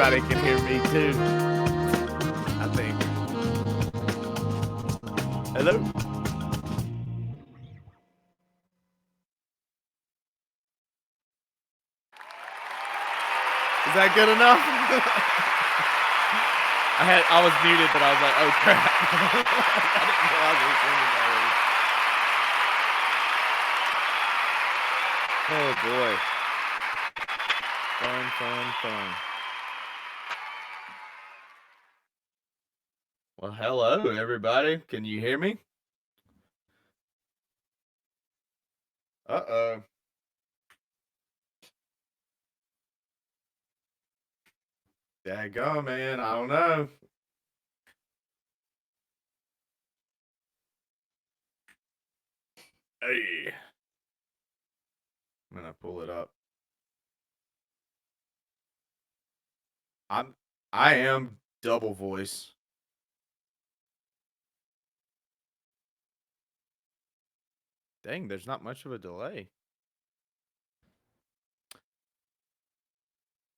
everybody can hear me too. I think. Hello? Is that good enough? I was muted, but I was like, oh crap. I didn't realize it was singing already. Oh boy. Fun. Well, hello everybody. Can you hear me? Uh-oh. Daggone, man. I don't know. Hey. I'm gonna pull it up. I am double voice. Dang, there's not much of a delay.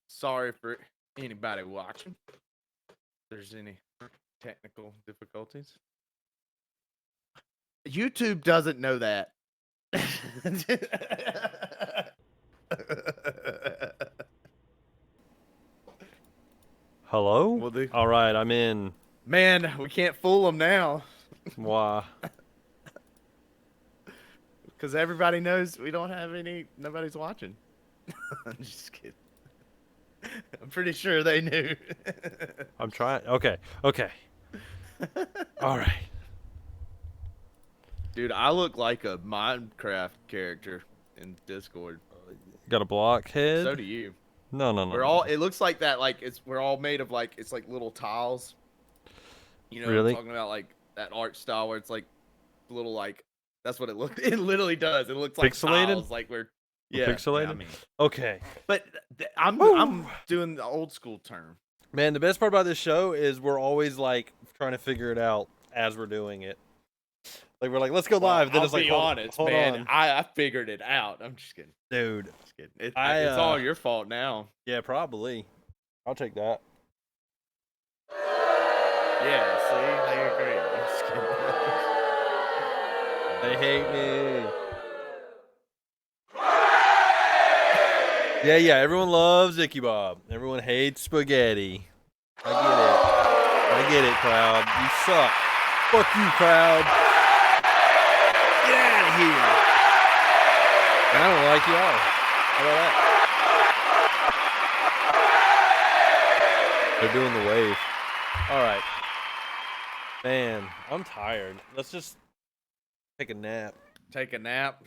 Sorry for anybody watching. If there's any technical difficulties. YouTube doesn't know that. Hello? Well, all right, I'm in. Man, we can't fool them now. Why? Because everybody knows we don't have nobody's watching. I'm just kidding. I'm pretty sure they knew. I'm trying. Okay. All right. Dude, I look like a Minecraft character in Discord. Got a blockhead? So do you. No. It looks like that, like we're all made of like, it's like little tiles. You know really? what I'm talking about, like that art style where it's like little, like, that's what it looks, it literally does. It looks like pixelated? tiles, like pixelated? Yeah, I mean. Okay. But I'm doing the old school term. Man, the best part about this show is we're always like trying to figure it out as we're doing it. Like we're like, let's go live. Then I'll it's like, be hold honest, on. man. I figured it out. I'm just kidding. Dude. Just kidding. It's all your fault now. Yeah, probably. I'll take that. Yeah, see? They agree. I'm just kidding. They hate me. Yeah, everyone loves IckyBob. Everyone hates spaghetti. I get it, crowd. You suck. Fuck you, crowd. Get out of here. I don't like y'all. How about that? They're doing the wave. All right. Man, I'm tired. Let's just take a nap. Take a nap.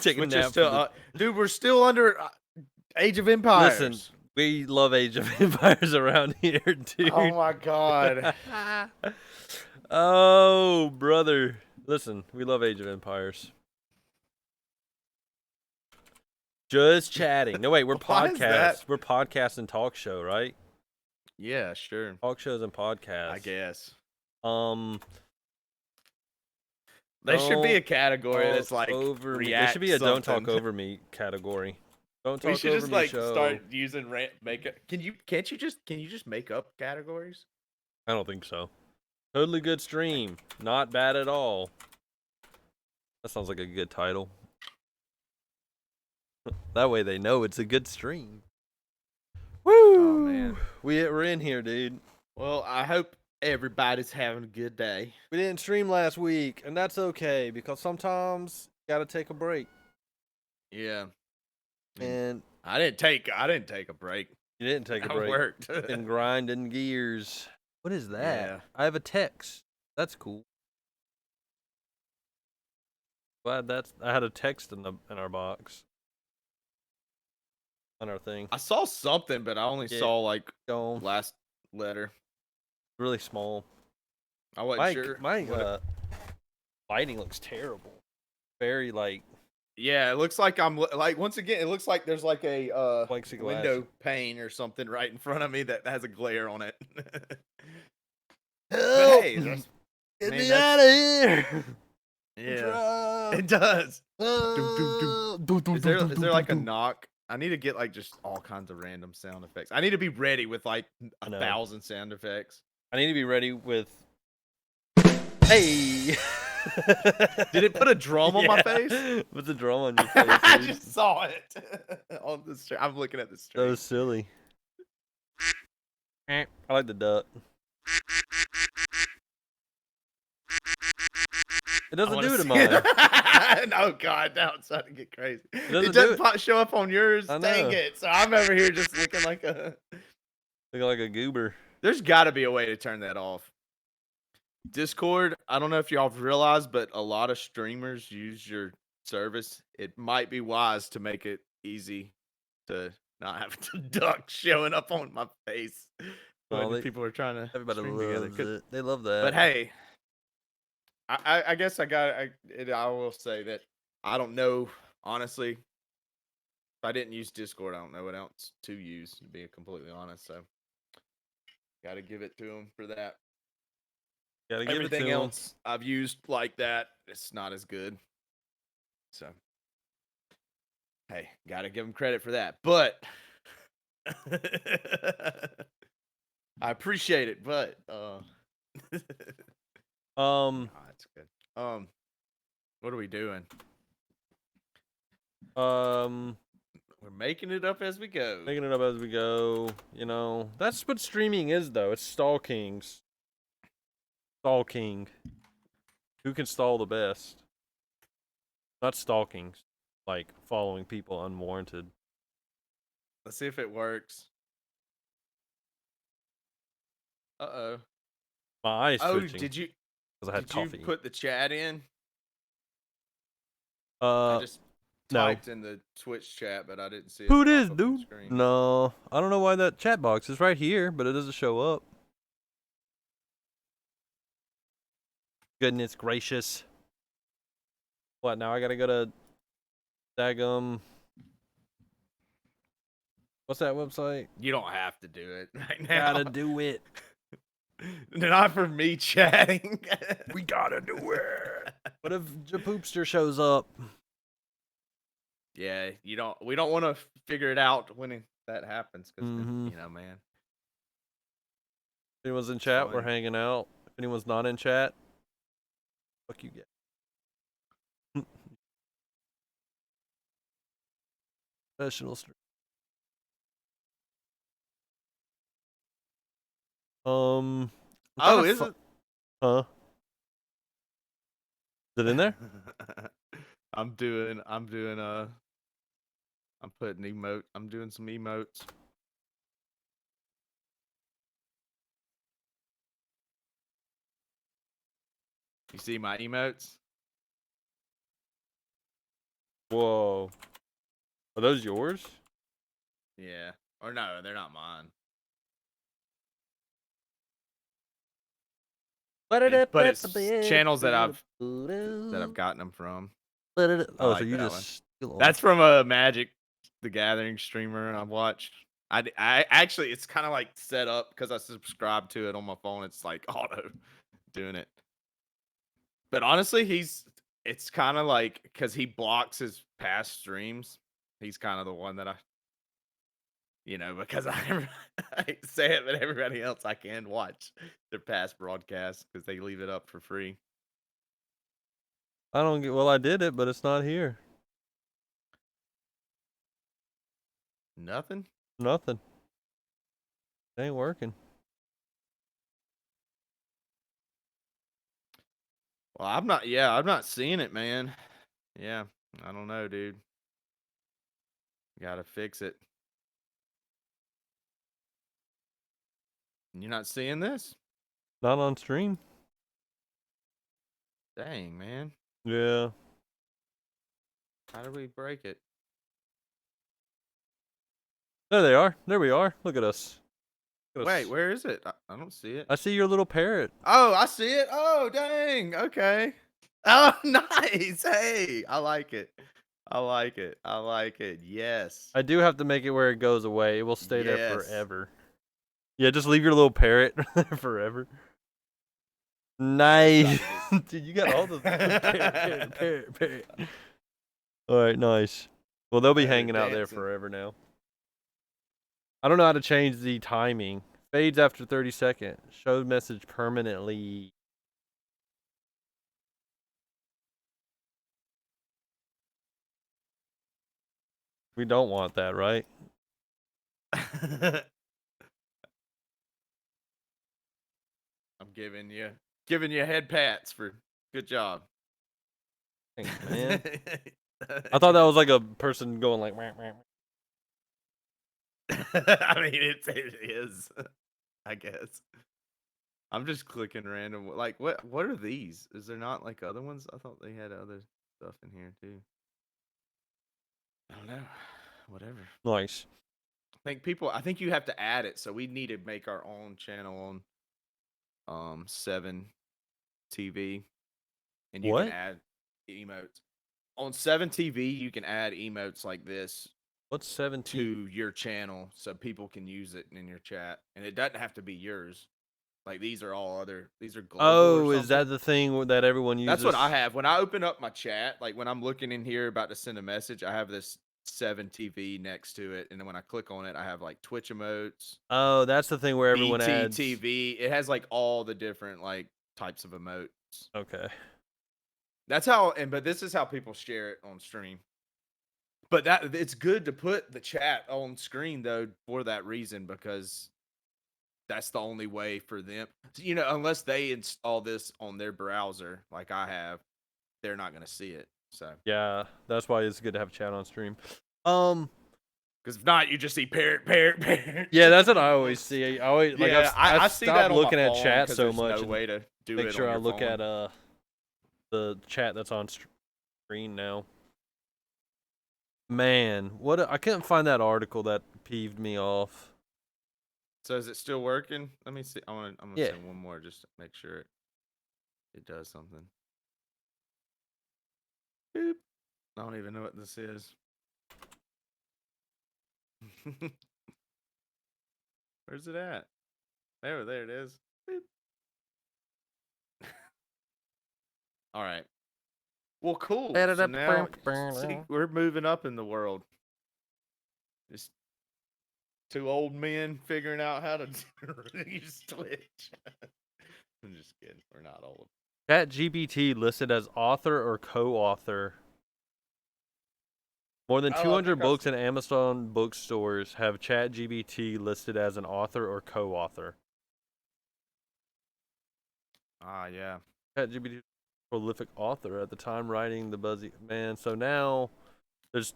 Take a nap. Dude, we're still under Age of Empires. Listen, we love Age of Empires around here, dude. Oh my god. Oh, brother. Listen, we love Age of Empires. Just chatting. No, wait, we're podcasts. We're podcast and talk show, right? Yeah, sure. Talk shows and podcasts. I guess. There should be a category that's like over me. There should be a "Don't Talk Over Me" category. Don't talk we should over just me like show. start using makeup. Can you just make up categories? I don't think so. Totally good stream. Not bad at all. That sounds like a good title. That way they know it's a good stream. Woo! Oh man, we're in here, dude. Well, I hope everybody's having a good day. We didn't stream last week, and that's okay because sometimes you gotta take a break. Yeah. And I didn't take a break. You didn't take a break. I worked. And grinding gears. What is that? Yeah. I have a text. That's cool. Glad I had a text in our box. On our thing. I saw something, but I only saw like last letter. Really small. I wasn't sure. My lighting looks terrible. Very like. Yeah, it looks like I'm like, once again, it looks like there's like a window pane or something right in front of me that has a glare on it. Help! Hey, get me out of here! Yeah, it does. Is there like a knock? I need to get like just all kinds of random sound effects. I need to be ready with like I know. 1,000 sound effects. I need to be ready with. Hey. Did it put a drum on my face? Put the drum on your face. I Dude. just saw it on the stream. I'm looking at the stream. That was silly. I like the duck. It doesn't do it in mine. Oh God, now it's starting to get crazy. It doesn't show up on yours. I Dang know. it! So I'm over here just looking like a. Looking like a goober. There's got to be a way to turn that off. Discord, I don't know if y'all have realized, but a lot of streamers use your service. It might be wise to make it easy to not have a duck showing up on my face when people are trying to. Everybody stream loves together. it. They love that. But hey, I guess I will say that I don't know, honestly. If I didn't use Discord, I don't know what else to use, to be completely honest. So, got to give it to them for that. Gotta give Everything it to else I've used like that, it's not as good. So, hey, got to give them credit for that. But I appreciate it. But That's good. What are we doing? We're making it up as we go. Making it up as we go. You know, that's what streaming is, though. It's stalking. Stalking. Who can stall the best? Not stalking, like following people unwarranted. Let's see if it works. Uh-oh. My eyes twitching. Did you? Because I had coffee. You put the chat in? I just typed in the Twitch chat, but I didn't see it. Who it is, dude? No, I don't know why that chat box is right here, but it doesn't show up. Goodness gracious. What, now I gotta go to Dagum. What's that website? You don't have to do it right now. Gotta do it. Not for me chatting. We gotta do it. What if Japoopster shows up? Yeah, we don't want to figure it out when that happens, because you know, man. If anyone's in chat, we're hanging out. If anyone's not in chat, fuck you get. Professional stream. Oh, is it? Huh? Is it in there? I'm putting emote. I'm doing some emotes. You see my emotes? Whoa. Are those yours? Yeah. Or no, they're not mine. But it's channels that I've gotten them from. Oh, like so you that just That's from a Magic the Gathering streamer I watch. I actually, it's kind of like set up because I subscribe to it on my phone. It's like auto doing it. But honestly, it's kind of like, because he blocks his past streams. He's kind of the one that because I say it, but everybody else I can watch their past broadcasts because they leave it up for free. I don't get. Well, I did it, but it's not here. Nothing. Nothing. It ain't working. Well, I'm not seeing it, man. Yeah, I don't know, dude. Gotta fix it. You're not seeing this? Not on stream. Dang, man. Yeah. How did we break it? There they are. There we are. Look at us. Wait, where is it? I don't see it. I see your little parrot. Oh, I see it. Oh, dang. Okay. Oh, nice. Hey, I like it. I like it. I like it. Yes. I do have to make it where it goes away. It will stay there forever. Yeah, just leave your little parrot forever. Nice. Dude, you got all the parrot. All right, nice. Well, they'll be They're hanging out there dancing. forever now. I don't know how to change the timing. Fades after 30 seconds. Show message permanently. We don't want that, right? I'm giving you head pats for good job. Thanks, man. I thought that was like a person going like. Wah, wah. I mean, it is. I guess. I'm just clicking random. Like, what are these? Is there not like other ones? I thought they had other stuff in here too. I don't know. Whatever. Nice. I think you have to add it, so we need to make our own channel on 7 TV, and you can What? add emotes. On 7 TV, you can add emotes like this What's 17? to your channel so people can use it in your chat, and it doesn't have to be yours. Like these are global or Oh, is that something. the thing that everyone uses? That's what I have. When I open up my chat, like when I'm looking in here about to send a message, I have this 7 TV next to it, and then when I click on it, I have like Twitch emotes, Oh, that's the thing where everyone adds. BTTV. It has like all the different like types of emotes. Okay. That's how, but this is how people share it on stream. But it's good to put the chat on screen though for that reason, because that's the only way for them. You know, unless they install this on their browser, like I have, they're not going to see it. So Yeah, that's why it's good to have chat on stream. because if not, you just see parrot. Yeah, that's what I always see. I always like. Yeah, I've I see that stopped on looking my at phone chat 'cause so there's much. no And way to do make it sure on I your look phone. at the chat that's on screen now. Man, I couldn't find that article that peeved me off. So is it still working? Let me see. I'm gonna Yeah. send one more just to make sure it does something. Boop. I don't even know what this is. Where's it at? There it is. Boop. All right. Well, cool. So now, see, we're moving up in the world. Just 2 old men figuring out how to use Twitch. I'm just kidding. We're not old. ChatGPT listed as author or co-author. More than Oh, I 200 think books in Amazon bookstores have ChatGPT listed as an author or co-author. Yeah. ChatGPT prolific author at the time writing the Buzzy man. So now there's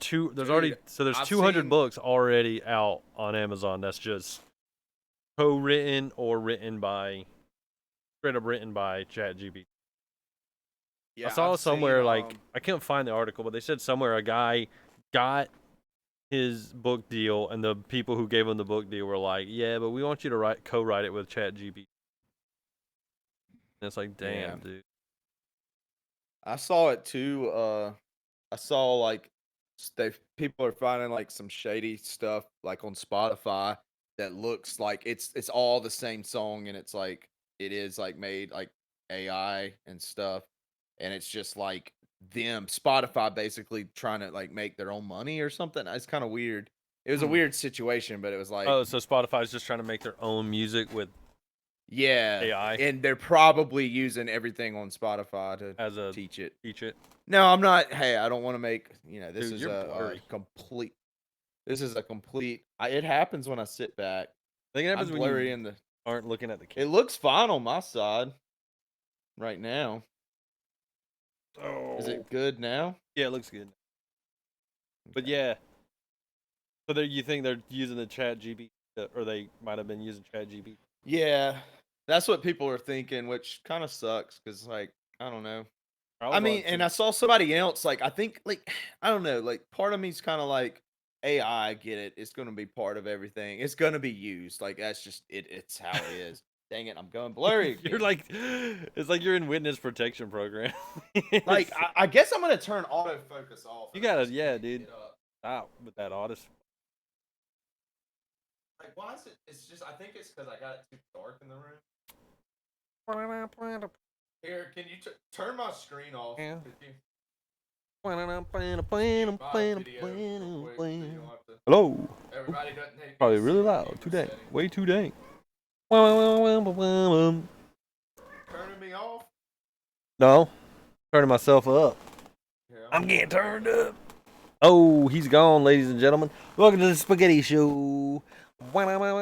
already 200 books already out on Amazon that's just co-written or straight up written by ChatGPT. Yeah, I saw I've somewhere seen, like I can't find the article, but they said somewhere a guy got his book deal, and the people who gave him the book deal were like, "Yeah, but we want you to co-write it with ChatGPT." And it's like, damn, dude. I saw it too. I saw like people are finding like some shady stuff like on Spotify that looks like it's all the same song, and it's like it is like made like AI and stuff, and it's just like them Spotify basically trying to like make their own money or something. It's kind of weird. It was a weird situation, but it was like, Oh, so Spotify's just trying to make their own music with yeah, AI, and they're probably using everything on Spotify to teach it. No, I'm not. Hey, I don't want to make, this Dude, is you're a blurry. complete. This is a complete. It happens when I sit back. I think it happens I'm when blurry you in the. aren't looking at the camera. It looks fine on my side right now. Oh. Is it good now? Yeah, it looks good. But Okay. yeah. So you think they're using the ChatGPT, or they might have been using ChatGPT? Yeah, that's what people are thinking, which kind of sucks because, like, I don't know. I mean, and I saw somebody else, like, I think, like, I don't know, like, part of me's kind of like, AI, I get it. It's going to be part of everything. It's going to be used. Like, that's just it. It's how it is. Dang it, I'm going blurry again. You're like, it's like you're in witness protection program. Like, I guess I'm going to turn autofocus off. You gotta, yeah, dude. Stop with that autofocus. Like, why is it? It's just, I think it's because I got it too dark in the room. Here, can you turn my screen off? Yeah. Hello. Probably really loud. Too dang. Way too dang. Turning me off? No. Turning myself up. Yeah, I'm getting turned up. Oh, he's gone, ladies and gentlemen. Welcome to the Spaghetti Show. Dang it, but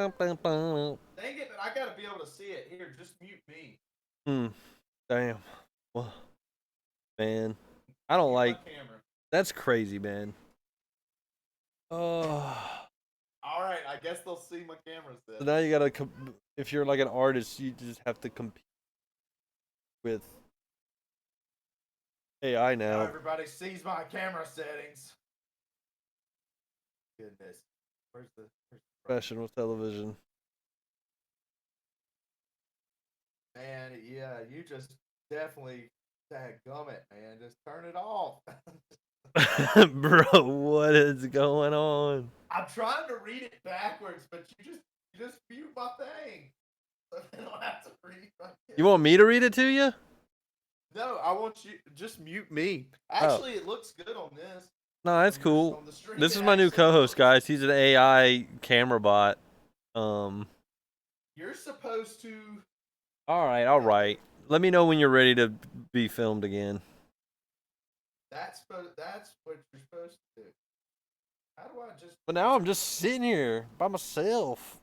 I gotta be able to see it. Here, just mute me. Damn. Well, man. I don't like. That's crazy, man. Oh. Alright, I guess they'll see my camera set. So now you gotta. If you're like an artist, you just have to compete with AI now. Now everybody sees my camera settings. Goodness. Where's the Professional television. Man, yeah, you just definitely dadgummit, man. Just turn it off. Bro, what is going on? I'm trying to read it backwards, but you just mute my thing. So I don't have to read my You want me to read it to you? No, I want you just mute me. Actually, it looks good on this. No, that's cool. This is my new co-host, guys. He's an AI camera bot. You're supposed to. All right. Let me know when you're ready to be filmed again. That's what you're supposed to do. How do I just? But now I'm just sitting here by myself.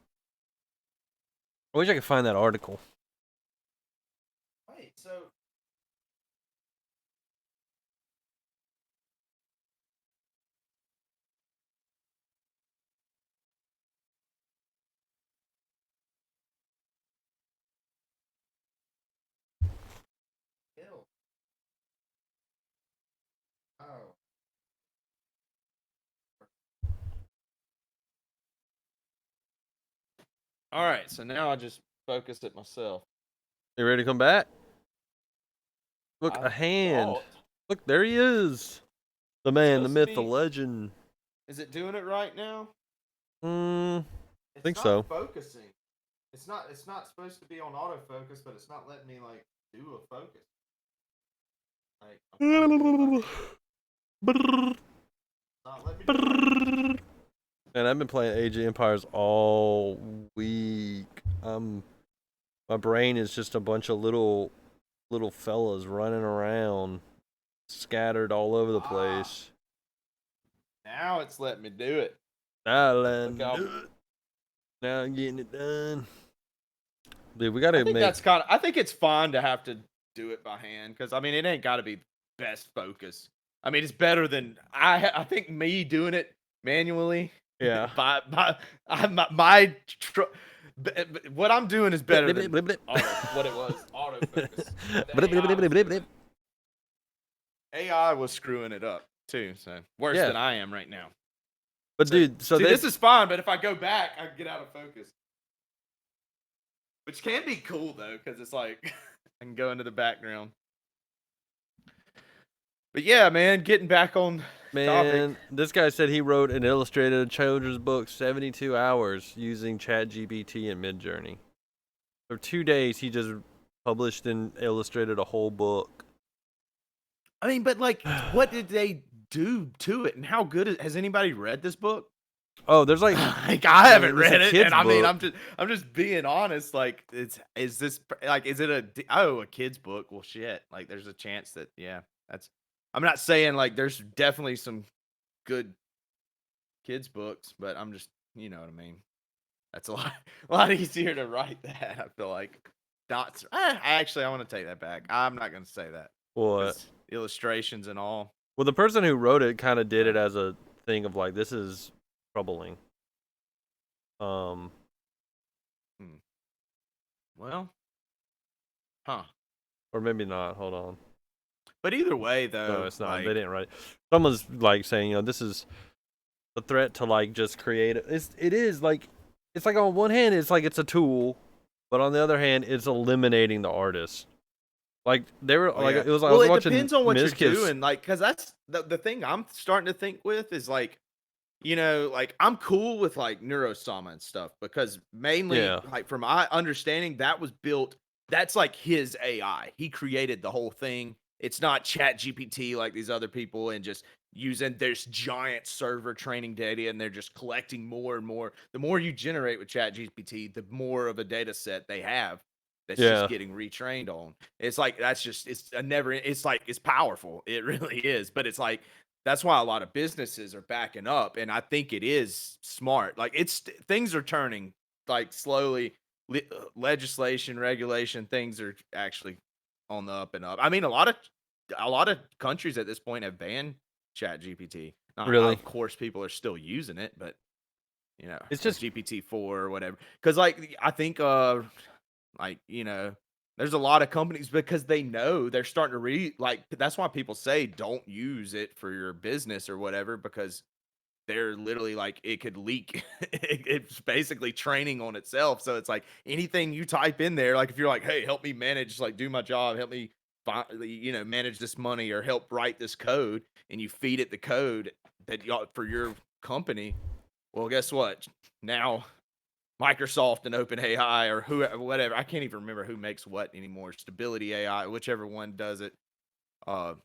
I wish I could find that article. Wait, so. Oh. All right, so now I just focused it myself. You ready to come back? Look, a hand. Look, there he is. The man, the myth, the legend. Is it doing it right now? I think so. Focusing. It's not supposed to be on autofocus, but it's not letting me like do a focus. Like, not letting me do it. And I've been playing Age of Empires all week. My brain is just a bunch of little fellas running around, scattered all over the place. Now it's letting me do it. Now I'm getting it done. Dude, we gotta make. I think it's fine to have to do it by hand because I mean it ain't got to be best focus. I mean it's better than I think me doing it manually. Yeah. What I'm doing is better than what it was. Autofocus. AI was screwing it up too, so worse than I am right now. But dude, so this is fine. But if I go back, I get out of focus, which can be cool though, because it's like I can go into the background. But yeah, man, getting back on topic. This guy said he wrote and illustrated a children's book 72 hours using ChatGPT and Midjourney. For 2 days, he just published and illustrated a whole book. I mean, but like, what did they do to it, and how good has anybody read this book? Oh, there's like I haven't read it, and I mean, I'm just being honest. Like, is this a kid's book? Well, shit. Like, there's a chance that that's. I'm not saying like there's definitely some good kids books, but I'm just you know what I mean. That's a lot easier to write that. I feel like dots. Actually, I want to take that back. I'm not going to say that. What? Illustrations and all. Well, the person who wrote it kind of did it as a thing of like, this is troubling. Well. Huh. Or maybe not. Hold on. But either way, though. No, it's not. They didn't write it. Someone's like saying, this is a threat to like just create it. It is like, it's like on one hand, it's like it's a tool, but on the other hand, it's eliminating the artist. Like they were it was like I was watching. It depends on what you're doing, like because that's the thing I'm starting to think with is like, like I'm cool with like Neurosama and stuff because mainly like from my understanding that was built. That's like his AI. He created the whole thing. It's not Chat GPT like these other people and just using this giant server training data and they're just collecting more and more. The more you generate with Chat GPT, the more of a data set they have that's just Yeah. getting retrained on. It's like it's a never it's like it's powerful. It really is. But it's like that's why a lot of businesses are backing up. And I think it is smart. Like things are turning like slowly. Legislation, regulation, things are actually on the up and up. I mean, a lot of countries at this point have banned Chat GPT. Not, Really. of course, people are still using it, but It's or just GPT-4 or whatever. Because like I think, like there's a lot of companies because they know they're starting to like that's why people say don't use it for your business or whatever because they're literally like it could leak. It's basically training on itself. So it's like anything you type in there, like if you're like, hey, help me manage, like do my job, help me manage this money or help write this code, and you feed it the code that y'all for your company. Well, guess what? Now Microsoft and OpenAI or who whatever, I can't even remember who makes what anymore. Stability AI, whichever one does it. Uh,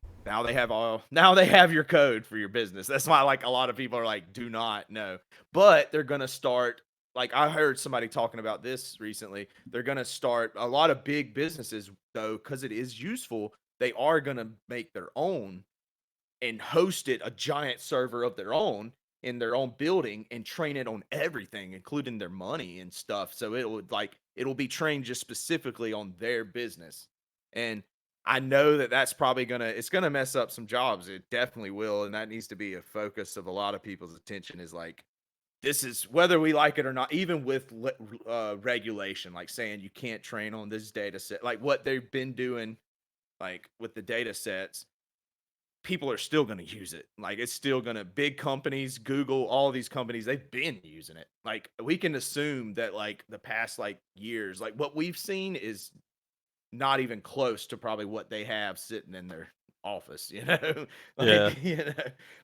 now they have your code for your business. That's why like a lot of people are like, do not know. But they're gonna start like I heard somebody talking about this recently. They're gonna start a lot of big businesses though, because it is useful. They are gonna make their own and host it a giant server of their own in their own building and train it on everything, including their money and stuff. So it'll be trained just specifically on their business. And I know that that's probably it's gonna mess up some jobs. It definitely will, and that needs to be a focus of a lot of people's attention. Is like this is whether we like it or not. Even with regulation, like saying you can't train on this data set, like what they've been doing, like with the data sets people are still going to use it. Like it's still going to big companies, Google, all these companies, they've been using it. Like we can assume that like the past like years, like what we've seen is not even close to probably what they have sitting in their office, yeah. like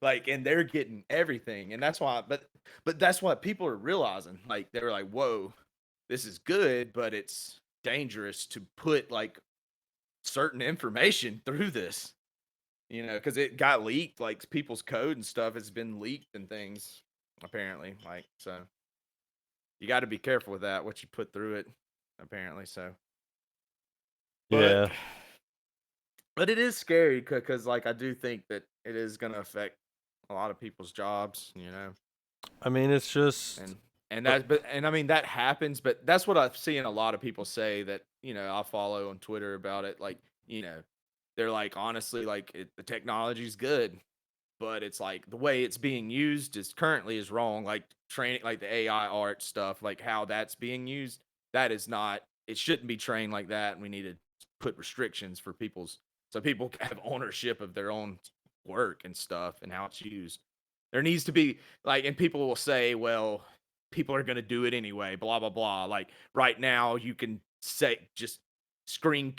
like and they're getting everything. And that's why but that's what people are realizing. Like they were like, "Whoa, this is good, but it's dangerous to put like certain information through this." Because it got leaked, like people's code and stuff has been leaked and things, apparently. Like, so you got to be careful with that, what you put through it, apparently. So, but, Yeah. but it is scary because, like, I do think that it is going to affect a lot of people's jobs. I mean, it's just And, and I mean, that happens, but that's what I've seen a lot of people say that, I follow on Twitter about it. Like, they're like, honestly, like, the technology's good. But it's like the way it's being used is currently is wrong. Like training, like the AI art stuff, like how that's being used, that is not. It shouldn't be trained like that. And we need to put restrictions for so people have ownership of their own work and stuff and how it's used. There needs to be like, and people will say, well, people are going to do it anyway, blah blah blah. Like right now, you can say just screen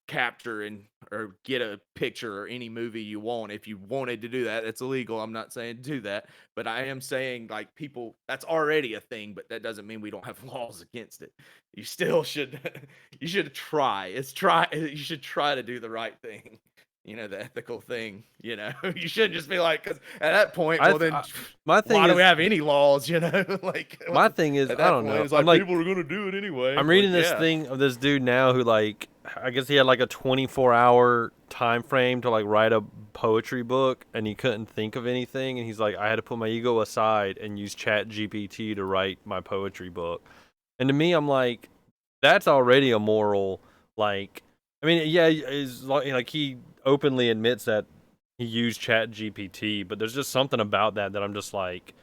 capture and or get a picture or any movie you want if you wanted to do that. It's illegal. I'm not saying do that, but I am saying like people that's already a thing, but that doesn't mean we don't have laws against it. You still should you should try. You should try to do the right thing. The ethical thing, you shouldn't just be like, because at that point, I, well, th- then I my thing why do we is have any laws, like, my thing is at I that don't point, know. it's I'm like like people are going to do it anyway. I'm Like, reading this yeah. thing of this dude now who like I guess he had like a 24-hour time frame to like write a poetry book and he couldn't think of anything and he's like I had to put my ego aside and use Chat GPT to write my poetry book. And to me I'm like that's already a moral like I mean yeah is like he openly admits that he used Chat GPT, but there's just something about that I'm just like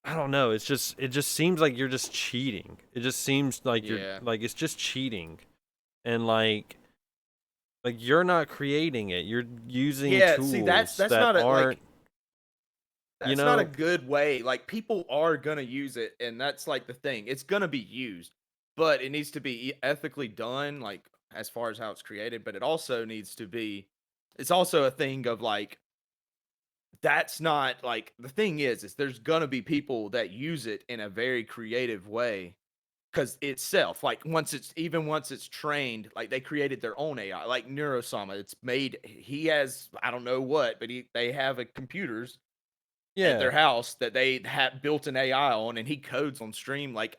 I don't know. It just seems like you're just cheating. It just seems like you're Yeah. like it's just cheating. And like you're not creating it. You're using Yeah, see, tools that's that not a aren't, you that's not a know, good way. Like people are gonna use it, and that's like the thing. It's gonna be used, but it needs to be ethically done, like as far as how it's created. But it also needs to be. It's also a thing of like that's not like the thing is there's gonna be people that use it in a very creative way because itself, like once it's trained, like they created their own AI, like Neurosama. It's made he has I don't know what, but they have a computers at Yeah. their house that they have built an AI on, and he codes on stream. Like,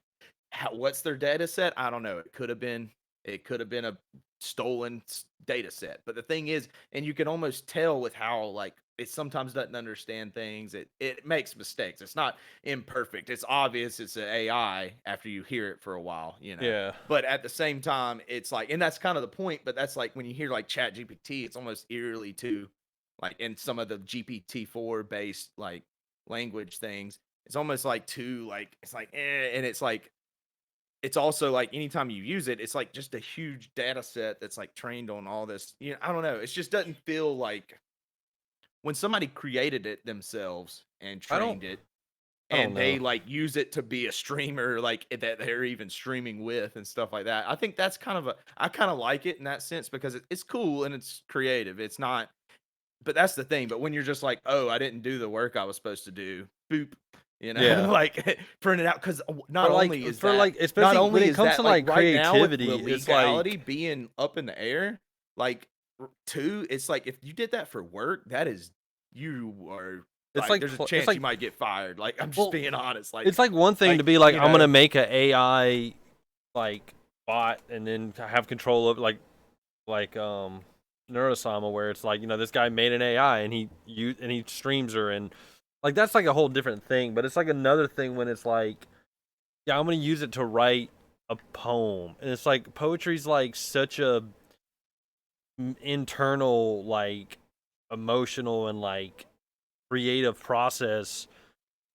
what's their data set? I don't know. It could have been a stolen data set. But the thing is, and you can almost tell with how like it sometimes doesn't understand things. It makes mistakes. It's not imperfect. It's obvious it's an AI after you hear it for a while, you know. Yeah. But at the same time, it's like, and that's kind of the point. But that's like when you hear like Chat GPT, it's almost eerily too, like in some of the GPT-4 based like language things. It's almost like too like it's like and it's like it's also like anytime you use it, it's like just a huge data set that's like trained on all this. You know, I don't know. It just doesn't feel like when somebody created it themselves and I don't trained it I don't and they know. like use it to be a streamer like that they're even streaming with and stuff like that. I think that's kind of a I kind of like it in that sense because it's cool and it's creative. It's not but that's the thing. But when you're just like, oh, I didn't do the work I was supposed to do, boop, you know, Yeah. like print it out. Because For like not especially when only it is comes to that like like right now with the creativity, it's legality like being up in the air, like two, it's like if you did that for work, that is you are it's like like there's a it's chance you like might get fired. Like I'm just well, being honest. it's like one thing to be like You I'm gonna know, make a AI like bot and then have control of like Neurosama where it's like, this guy made an AI and he streams her and like that's like a whole different thing, but it's like another thing when it's like, yeah, I'm gonna use it to write a poem. And it's like poetry's like such a internal, like emotional and like creative process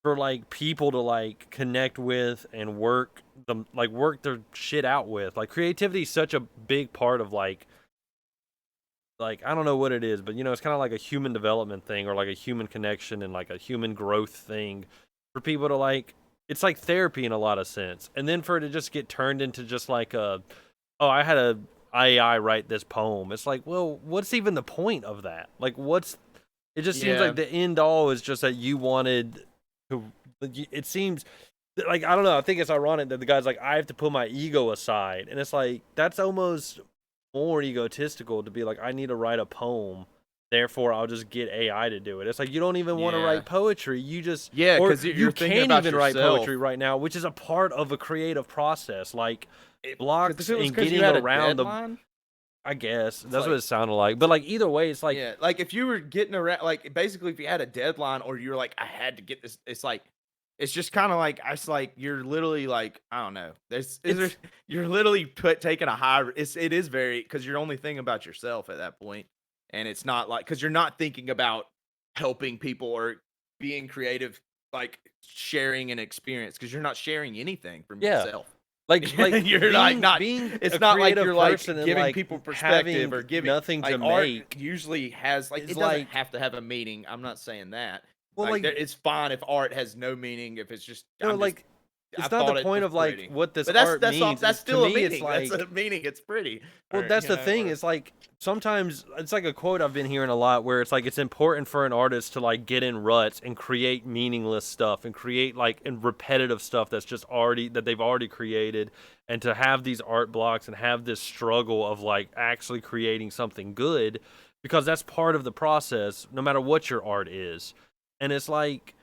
for like people to like connect with and work their shit out with. Like creativity is such a big part of like I don't know what it is, but it's kind of like a human development thing or like a human connection and like a human growth thing for people to like it's like therapy in a lot of sense. And then for it to just get turned into just like I had a AI write this poem. It's like, well, what's even the point of that? Like it just seems yeah, like the end all is just that you wanted to it seems like I don't know, I think it's ironic that the guy's like I have to put my ego aside. And it's like that's almost more egotistical to be like, I need to write a poem, therefore I'll just get AI to do it. It's like you don't even want to yeah, write poetry. You just yeah, or because you you're thinking can't about even write yourself. poetry right now, which is a part of a creative process. Like If blocks it was and because you getting had a around the deadline, I guess it's that's what like it sounded like. But like either way, it's like yeah, like if you were getting around, like basically if you had a deadline or you're like, I had to get this, it's like, it's just kind of like, it's like you're literally like, I don't know, it's you're literally taking a high, it is very, because you're only thinking about yourself at that point, and it's not like, because you're not thinking about helping people or being creative, like sharing an experience, because you're not sharing anything from yeah. yourself. Like You're like being not being a it's not like creative you're like person and giving like people perspective having or giving nothing to like art make usually has like is it doesn't like have to have a meaning. I'm not saying that. well Like like it's fine if art has no meaning if it's just no like I it's not the thought it point was of like pretty. what this But art that's all means. that's Is to still a me it's meaning. That's a like meaning. It's pretty. well Or that's the thing. or It's like sometimes it's like a quote I've been hearing a lot where it's like it's important for an artist to like get in ruts and create meaningless stuff and create like and repetitive stuff that's just already that they've already created and to have these art blocks and have this struggle of like actually creating something good because that's part of the process no matter what your art is. And it's like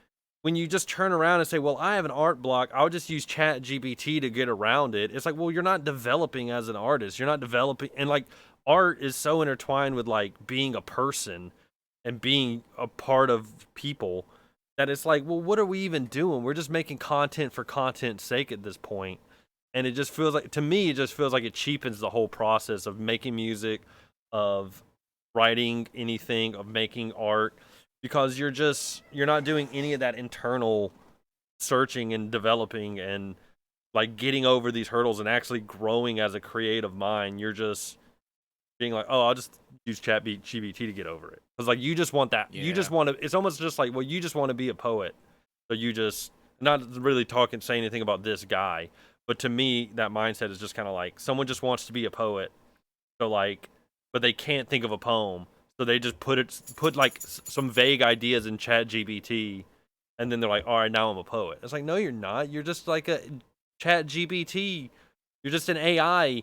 when you just turn around and say, well, I have an art block, I'll just use Chat GPT to get around it. It's like, well, you're not developing as an artist. You're not developing. And like art is so intertwined with like being a person and being a part of people that it's like, well, what are we even doing? We're just making content for content's sake at this point. And it just feels like, to me, it just feels like it cheapens the whole process of making music, of writing anything, of making art because you're not doing any of that internal searching and developing and like getting over these hurdles and actually growing as a creative mind. You're just being like, oh, I'll just use Chat GPT to get over it because like you just want that. You yeah. just want to. It's almost just like well, you just want to be a poet, so you just not really saying anything about this guy. But to me, that mindset is just kind of like someone just wants to be a poet, so like, but they can't think of a poem, so they just put like some vague ideas in Chat GPT, and then they're like, all right, now I'm a poet. It's like, no, you're not. You're just like Chat GPT. You're just an AI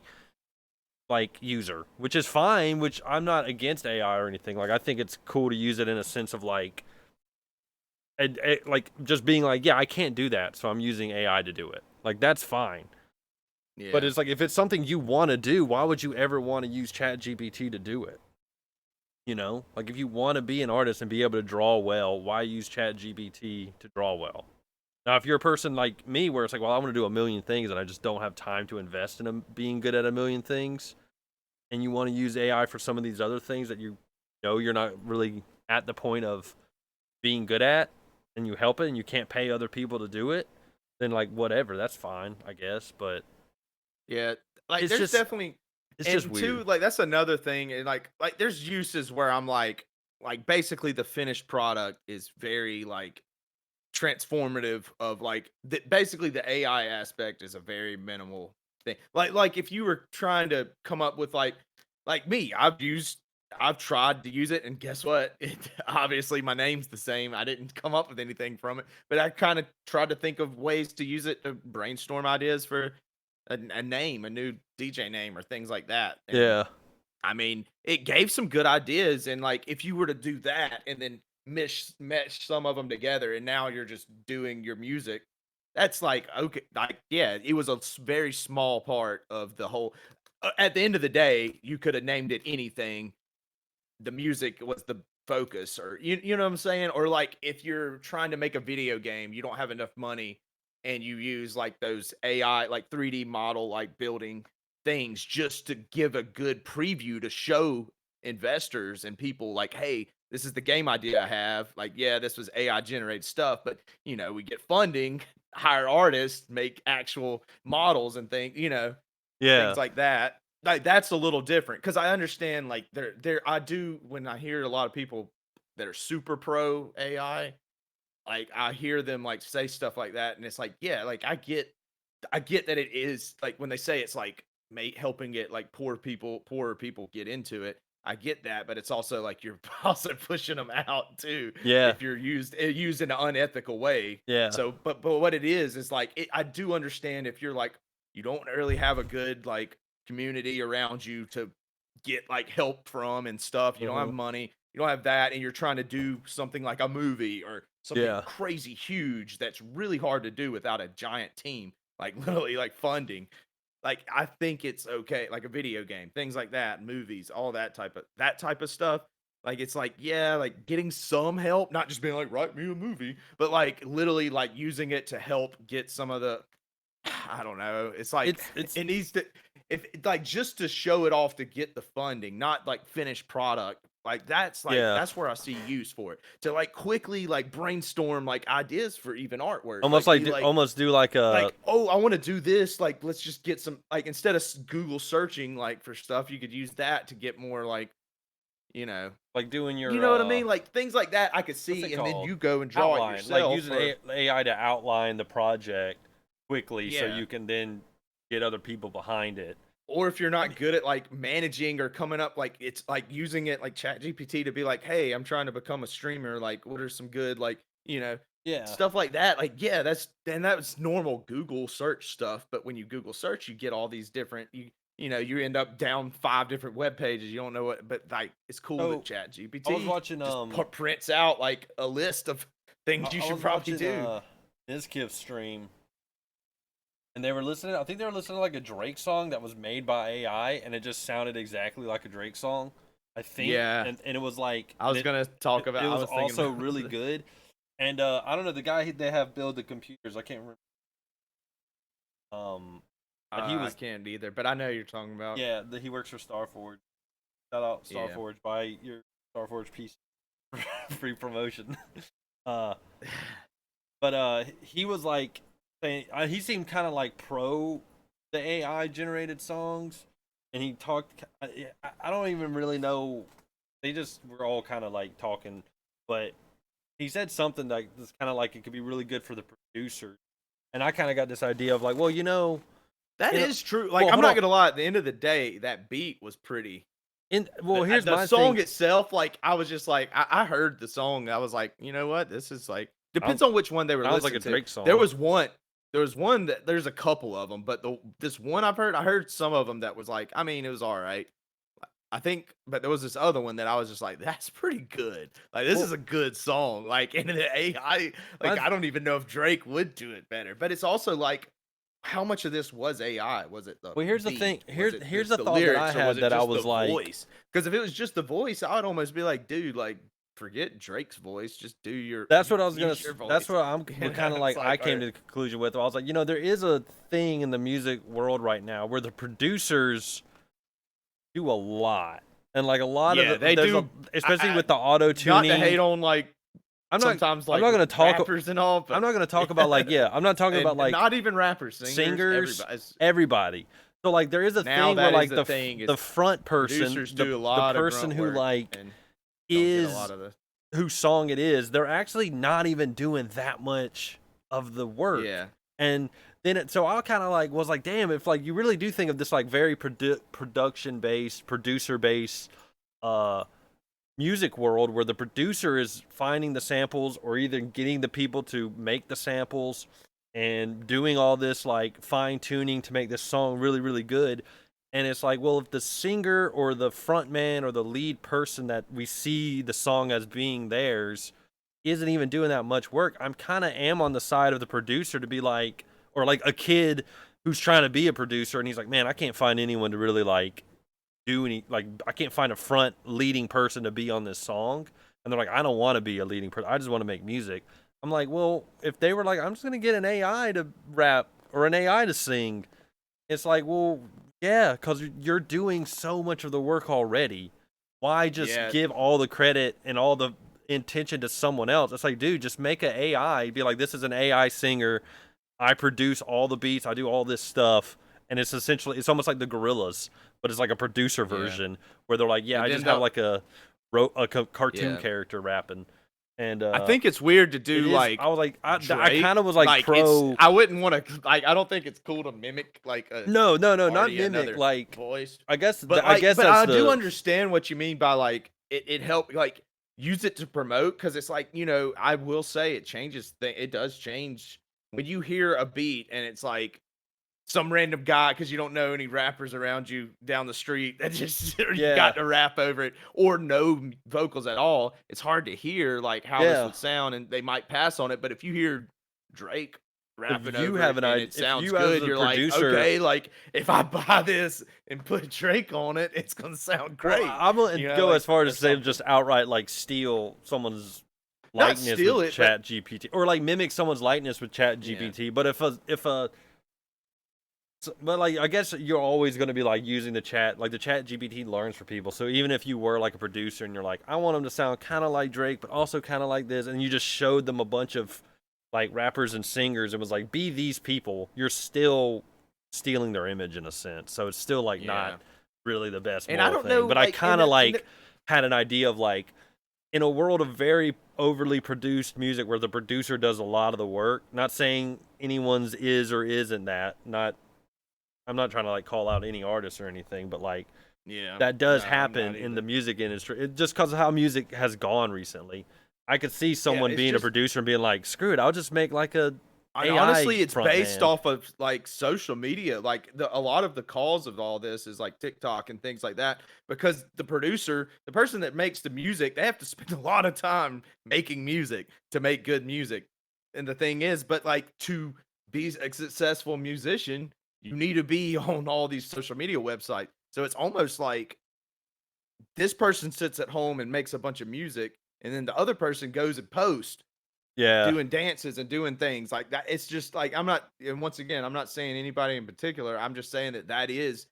like user, which is fine. Which I'm not against AI or anything. Like I think it's cool to use it in a sense of like, like just being like, yeah, I can't do that, so I'm using AI to do it. Like that's fine. Yeah. But it's like if it's something you want to do, why would you ever want to use Chat GPT to do it? You know, like if you want to be an artist and be able to draw well, why use Chat GPT to draw well? Now, if you're a person like me, where it's like, well, I want to do a million things and I just don't have time to invest in being good at a million things, and you want to use AI for some of these other things that you know you're not really at the point of being good at, and you help it and you can't pay other people to do it, then like whatever, that's fine, I guess. But Yeah, like it's there's just definitely it's just and weird. two, like that's another thing, and like there's uses where I'm like basically the finished product is very like transformative of like basically the AI aspect is a very minimal thing. Like if you were trying to come up with like me, I've tried to use it and guess what? It obviously my name's the same. I didn't come up with anything from it, but I kind of tried to think of ways to use it to brainstorm ideas for a name, a new DJ name or things like that. And Yeah, I mean, it gave some good ideas, and like if you were to do that and then mesh some of them together, and now you're just doing your music, that's like okay, like yeah, it was a very small part of the whole. At the end of the day, you could have named it anything. The music was the focus, or you know what I'm saying, or like if you're trying to make a video game, you don't have enough money, and you use like those AI like 3D model like building things just to give a good preview to show investors and people like, hey, this is the game idea I have. Like, yeah, this was AI generated stuff, but we get funding, hire artists, make actual models and things yeah. like that. Like that's a little different because I understand like I do when I hear a lot of people that are super pro AI, like I hear them like say stuff like that, and it's like, yeah, like I get that it is like when they say it's like helping it like poorer people get into it. I get that, but it's also like you're also pushing them out too Yeah, if you're used in an unethical way. yeah, So, but what it is like I do understand if you're like you don't really have a good like community around you to get like help from and stuff. You don't have hmm, money, you don't have that, and you're trying to do something like a movie or something yeah, crazy huge that's really hard to do without a giant team, like literally like funding. Like I think it's okay, like a video game, things like that, movies, all that type of stuff. Like it's like, yeah, like getting some help, not just being like, write me a movie, but like literally like using it to help get some of the I don't know. It's like it's it needs to if like just to show it off to get the funding, not like finished product. Like yeah, that's where I see use for it. To like quickly like brainstorm like ideas for even artwork. almost Like like be like almost do like a oh, I want to do this. Like let's just get some like instead of Google searching like for stuff, you could use that to get more like, you know. like doing You your know what I mean? Like things like that I could what's see it and then called? you go and draw it Outline, like yourself using or AI to outline the project quickly so yeah. you can then get other people behind it. Or if you're I not mean, good at like managing or coming up like it's like using it like chat gpt to be like, hey, I'm trying to become a streamer, like what are some good like yeah. stuff like that, like yeah, that's normal Google search stuff, but when you Google search you get all these different you end up down 5 different web pages, you don't know what, but like it's cool that So chat I was gpt watching just prints out like a list of things you I should was probably watching do. Nizkiv's stream, and they were listening. I think they were listening to like a Drake song that was made by AI, and it just sounded exactly like a Drake song. I think, Yeah, and it was like, I was gonna talk about it I was was thinking also about really good. And I don't know the guy they have build the computers. I can't remember. But he I was can't either, but I know you're talking about. yeah. He works for Starforge. Shout out Yeah. Starforge. Buy your Starforge piece. Free promotion. uh, but he was like saying he seemed kind of like pro the AI generated songs, and he talked. I don't even really know. They just were all kind of like talking, but he said something like this, kind of like it could be really good for the producers. And I kind of got this idea of like, well, That you know, is true. Like, well, I'm hold not on. gonna lie, at the end of the day, that beat was pretty. Well, here's The my song thing. itself, like, I was just like, I heard the song, I was like, you know what? This is like depends Sounds on which one they were sounds like listening a to. Drake There song. was one. There's one that there's a couple of them, but this one I heard some of them that was like, I mean, it was all right. I think, but there was this other one that I was just like, that's pretty good. Like, this is Well, a good song. Like, and the AI, like, my I don't even know if Drake would do it better. But it's also like, how much of this was AI? Was it the well, here's the thing. beat? Was it Here's just the the thought that I lyrics, or was had it that I just was the like, voice? Because if it was just the voice, I would almost be like, dude, like, forget Drake's voice. Just do your, that's what I was gonna. use your That's voice. what I'm You kind of know, like. it's I like, came to the conclusion with. I was like, there is a thing in the music world right now where the producers do a lot, and like a lot yeah, of they do. especially with the auto Not tuning. to hate on like I'm not. sometimes I'm like not gonna talk. rappers and all, but I'm not gonna talk about like I'm not talking about and like not even rappers, singers, everybody's everybody. So like there is a now thing where that is like the thing is the front person, producers do a the lot of person grunt who work like and don't get a is lot of the whose song it is, they're actually not even doing that much of the work. yeah. And then so I kind of like was like, damn, if like you really do think of this like very production based, producer based music world where the producer is finding the samples or either getting the people to make the samples and doing all this like fine tuning to make this song really, really good. And it's like, well, if the singer or the front man or the lead person that we see the song as being theirs isn't even doing that much work, I'm kind of am on the side of the producer to be like, or like a kid who's trying to be a producer and he's like, man, I can't find anyone to really like do any, like I can't find a front leading person to be on this song. And they're like, I don't want to be a leading person, I just want to make music. I'm like, well, if they were like, I'm just gonna get an AI to rap or an AI to sing, it's like, well, yeah, because you're doing so much of the work already. Why just give all the credit and all the intention to someone else? It's like, dude, just make an AI, be like, this is an AI singer, I produce all the beats, I do all this stuff, and it's essentially, it's almost like the Gorillas, but it's like a producer version where they're like, yeah, And I then just have like a cartoon Yeah. character rapping. And I think it's weird to do like I was like, I Drake. kind of was like pro. I wouldn't want to like. I don't think it's cool to mimic like a No, not already mimic. another Like, voice. I guess, But I guess that's I do the. understand what you mean by like it help like use it to promote because it's like I will say it changes it does change when you hear a beat and it's like some random guy because you don't know any rappers around you down the street that just you Yeah. got to rap over it or no vocals at all. It's hard to hear like how this Yeah. would sound and they might pass on it. But if you hear Drake rapping you over have it an and idea, it sounds if you as good, the you're producer, like, okay, like if I buy this and put Drake on it, it's gonna sound great. well, I'm gonna go as far as to say just outright like steal someone's likeness steal with it, Chat GPT or like mimic someone's likeness with Chat GPT. But but like I guess you're always going to be like using the chat, like the Chat GPT learns for people. So even if you were like a producer and you're like, I want them to sound kind of like Drake, but also kind of like this, and you just showed them a bunch of like rappers and singers and was like, be these people, you're still stealing their image in a sense. So it's still like not really the best. And I don't know, but I kind of like had an idea of like in a world of very overly produced music where the producer does a lot of the work. Not saying anyone's is or isn't that. I'm not trying to like call out any artist or anything, but like that does happen in the music industry. Just because of how music has gone recently. I could see someone being a producer and being like, screw it, I'll just make like a AI honestly, it's based man. off of like social media. Like a lot of the cause of all this is like TikTok and things like that. Because the producer, the person that makes the music, they have to spend a lot of time making music to make good music. And the thing is, but like to be a successful musician, you need to be on all these social media websites. So it's almost like this person sits at home and makes a bunch of music, and then the other person goes and posts doing dances and doing things like that. It's just like and once again, I'm not saying anybody in particular. I'm just saying that is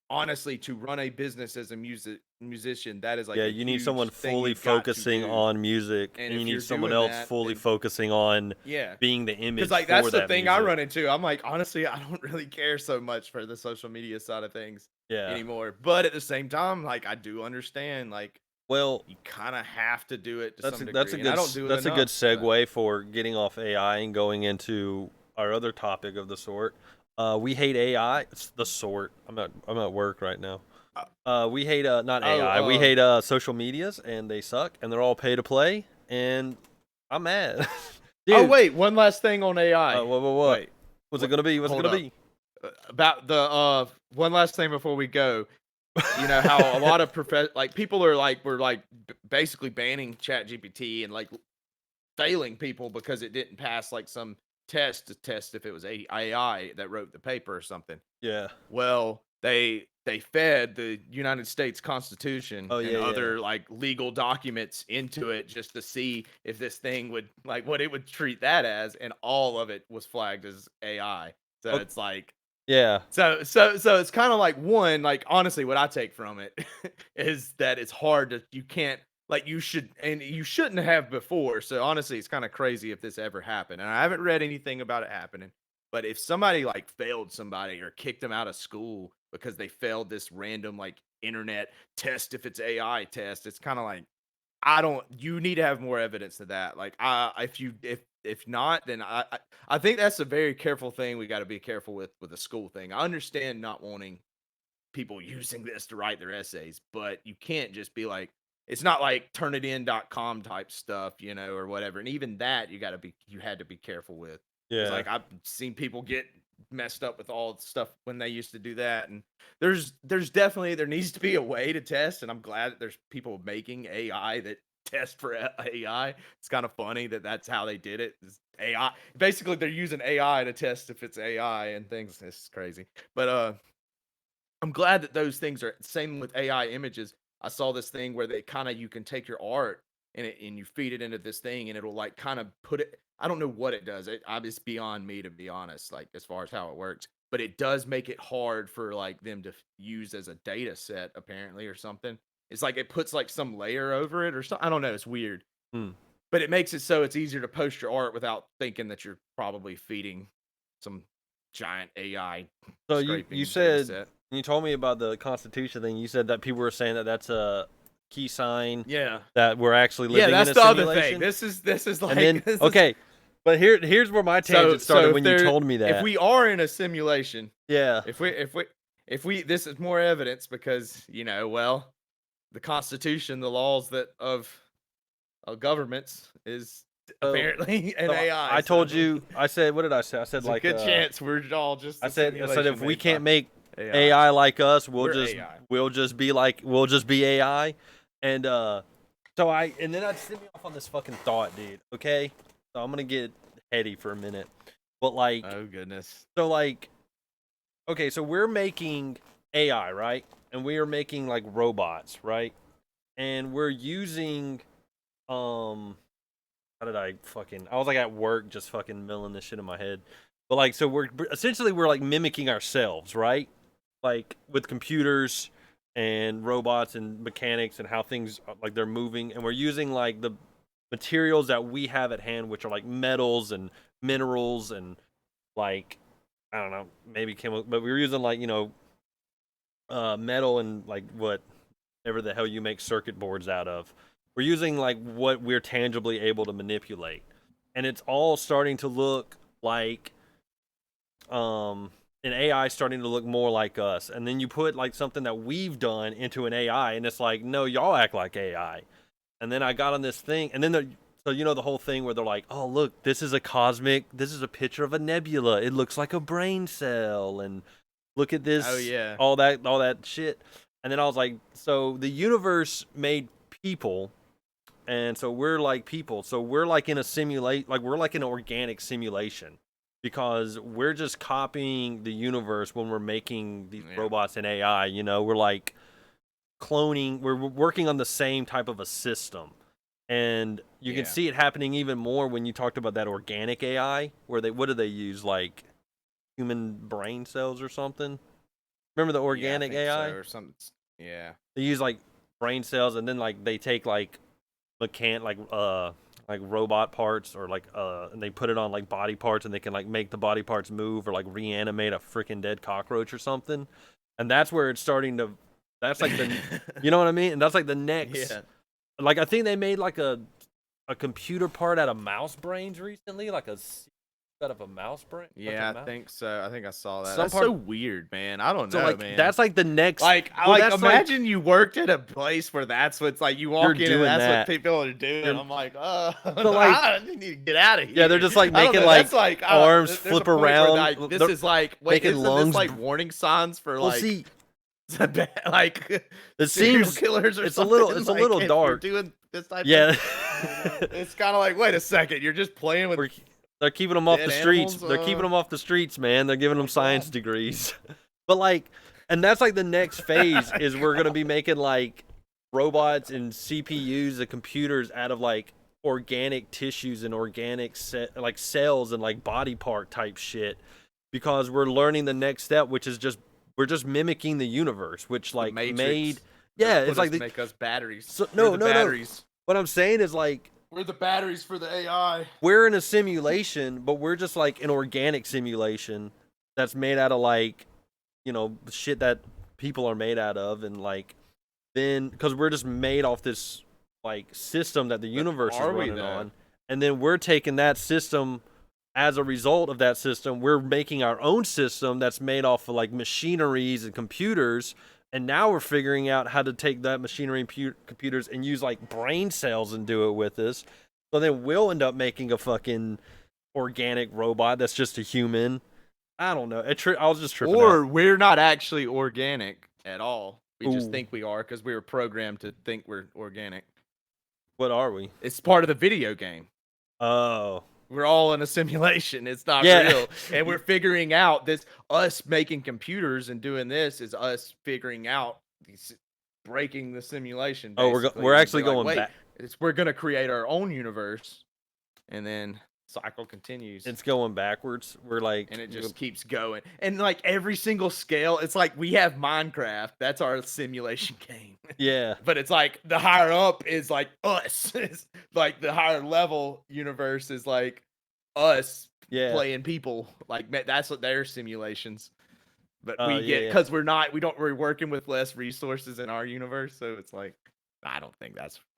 honestly to run a business as a musician. That is like you need someone fully focusing on music, and you need someone else fully focusing on being the image. Because like that's the thing music. I run into. I'm like, honestly, I don't really care so much for the social media side of things anymore. But at the same time, like I do understand, like, well, you kind of have to do it to some degree. That's a good segue for getting off AI and going into our other topic of the sort. We hate AI. It's the sort. I'm at work right now. We hate not AI. We hate social medias, and they suck, and they're all pay to play, and I'm mad. Dude. Oh wait, one last thing on AI. What? Wait. What's it gonna be? What's it Hold gonna up. be? About the one last thing before we go. You know how a lot of people are were basically banning ChatGPT and failing people because it didn't pass some test to test if it was AI that wrote the paper or something. Yeah. Well, they fed the United States Constitution Oh, and yeah, other legal documents into it just to see if this thing would what it would treat that as, and all of it was flagged as AI. So it's Yeah. so it's kind of honestly, what I take from it is that it's hard to you can't you shouldn't have before. So honestly, it's kind of crazy if this ever happened. And I haven't read anything about it happening. But if somebody failed somebody or kicked them out of school because they failed this random internet test, if it's AI test, it's kind of you need to have more evidence of that. If not, then I think that's a very careful thing we got to be careful with the school thing. I understand not wanting people using this to write their essays, but you can't just be it's not like turnitin.com type stuff, or whatever. And even that you had to be careful with. Because Yeah. I've seen people get messed up with all the stuff when they used to do that. And there's definitely there needs to be a way to test, and I'm glad that there's people making AI that test for AI. It's kind of funny that that's how they did it. It's AI. Basically, they're using AI to test if it's AI and things. This is crazy. But I'm glad that those things are same with AI images. I saw this thing where you can take your art and you feed it into this thing and it'll kind of put it. I don't know what it does. It's beyond me, to be honest, as far as how it works. But it does make it hard for them to use as a data set, apparently, or something. It's it puts some layer over it or something. I don't know. It's weird. Hmm. But it makes it so it's easier to post your art without thinking that you're probably feeding some giant AI So scraping you data said set. you told me about the Constitution thing. You said that people were saying that that's a key sign Yeah. that we're actually Yeah, living that's in a the other simulation. thing. This is And then this is okay, but here's where my tangent started when you told me that. if we are in a simulation, yeah, if we this is more evidence because, well, the Constitution, the laws that of governments is apparently an AI. I told you. I said, what did I say? I said there's a good chance we're all just I said if we can't make AI, AI like us, we're AI. we'll just be AI. And and then I'd send me off on this fucking thought, dude. Okay, so I'm gonna get heady for a minute, but Oh goodness. so okay, so we're making AI, right? And we are making robots, right? And we're using how did I was at work just fucking milling this shit in my head. But so we're essentially mimicking ourselves, right? With computers and robots and mechanics and how things they're moving, and we're using the materials that we have at hand, which are metals and minerals and I don't know, maybe chemical, but we were using metal and whatever the hell you make circuit boards out of. We're using what we're tangibly able to manipulate, and it's all starting to look like an AI starting to look more like us. And then you put something that we've done into an AI, and it's no, y'all act like AI. And then I got on this thing, and then so the whole thing where they're oh look, this is a picture of a nebula. It looks like a brain cell, and look at this. Oh yeah. All that shit. And then I was so the universe made people. And so we're people. So we're in a simulate, we're an organic simulation, because we're just copying the universe when we're making these robots and AI. We're cloning. We're working on the same type of a system, and you can see it happening even more when you talked about that organic AI, where what do they use, human brain cells or something? Remember the organic AI or something? Yeah. They use brain cells, and then they take robot parts, or and they put it on body parts, and they can make the body parts move, or reanimate a freaking dead cockroach or something. And that's where it's starting to, that's the you know what I mean? And that's the next I think they made a computer part out of mouse brains recently, Out of a mouse brain? Yeah, I think so. I think I saw that. Some That's part- so weird, man. I don't So know, like man. that's like the next Like, well, that's imagine you worked at a place where that's what's like you walk You're in and doing that's that. what people are doing. You're- I'm like, So, like- I need to get out of here. Yeah, they're just like I don't making know, like that's like arms there's a flip point where, around. like, this They're is like wait, making isn't lungs this like warning signs for well, like see, like it serial seems killers or it's something? a little if you're dark. doing this type Yeah. of it's kind of like wait a second, you're just playing with They're keeping them off dead the streets. animals, They're keeping them off the streets, man. They're giving them science God. degrees. But like, and that's like the next phase is we're gonna be making like robots and CPUs and computers out of like organic tissues and organic like cells and like body part type shit, because we're learning the next step, which is we're just mimicking the universe, which like made it's like make us batteries. So, no, batteries. What I'm saying is like. We're the batteries for the AI. We're in a simulation, but we're just like an organic simulation that's made out of like, shit that people are made out of, and like then because we're just made off this like system that the universe is running on, and then we're taking that system as a result of that system, we're making our own system that's made off of like machineries and computers. And now we're figuring out how to take that machinery and computers and use like brain cells and do it with us. So then we'll end up making a fucking organic robot that's just a human. I don't know. I was just tripping Or out. we're not actually organic at all. We just Ooh. think we are because we were programmed to think we're organic. What are we? It's part of the video game. Oh. We're all in a simulation. It's not Yeah. real. And we're figuring out this. Us making computers and doing this is us figuring out breaking the simulation. Oh, Basically. we're actually Be like, going wait, back. we're gonna create our own universe, and then cycle continues. It's going backwards. We're like, and it just keeps going. And like every single scale, it's like we have Minecraft. That's our simulation game. yeah. But it's like the higher up is like us. It's like the higher level universe is like us playing people. Like that's what their simulations. But we get because we're working with less resources in our universe, so it's like I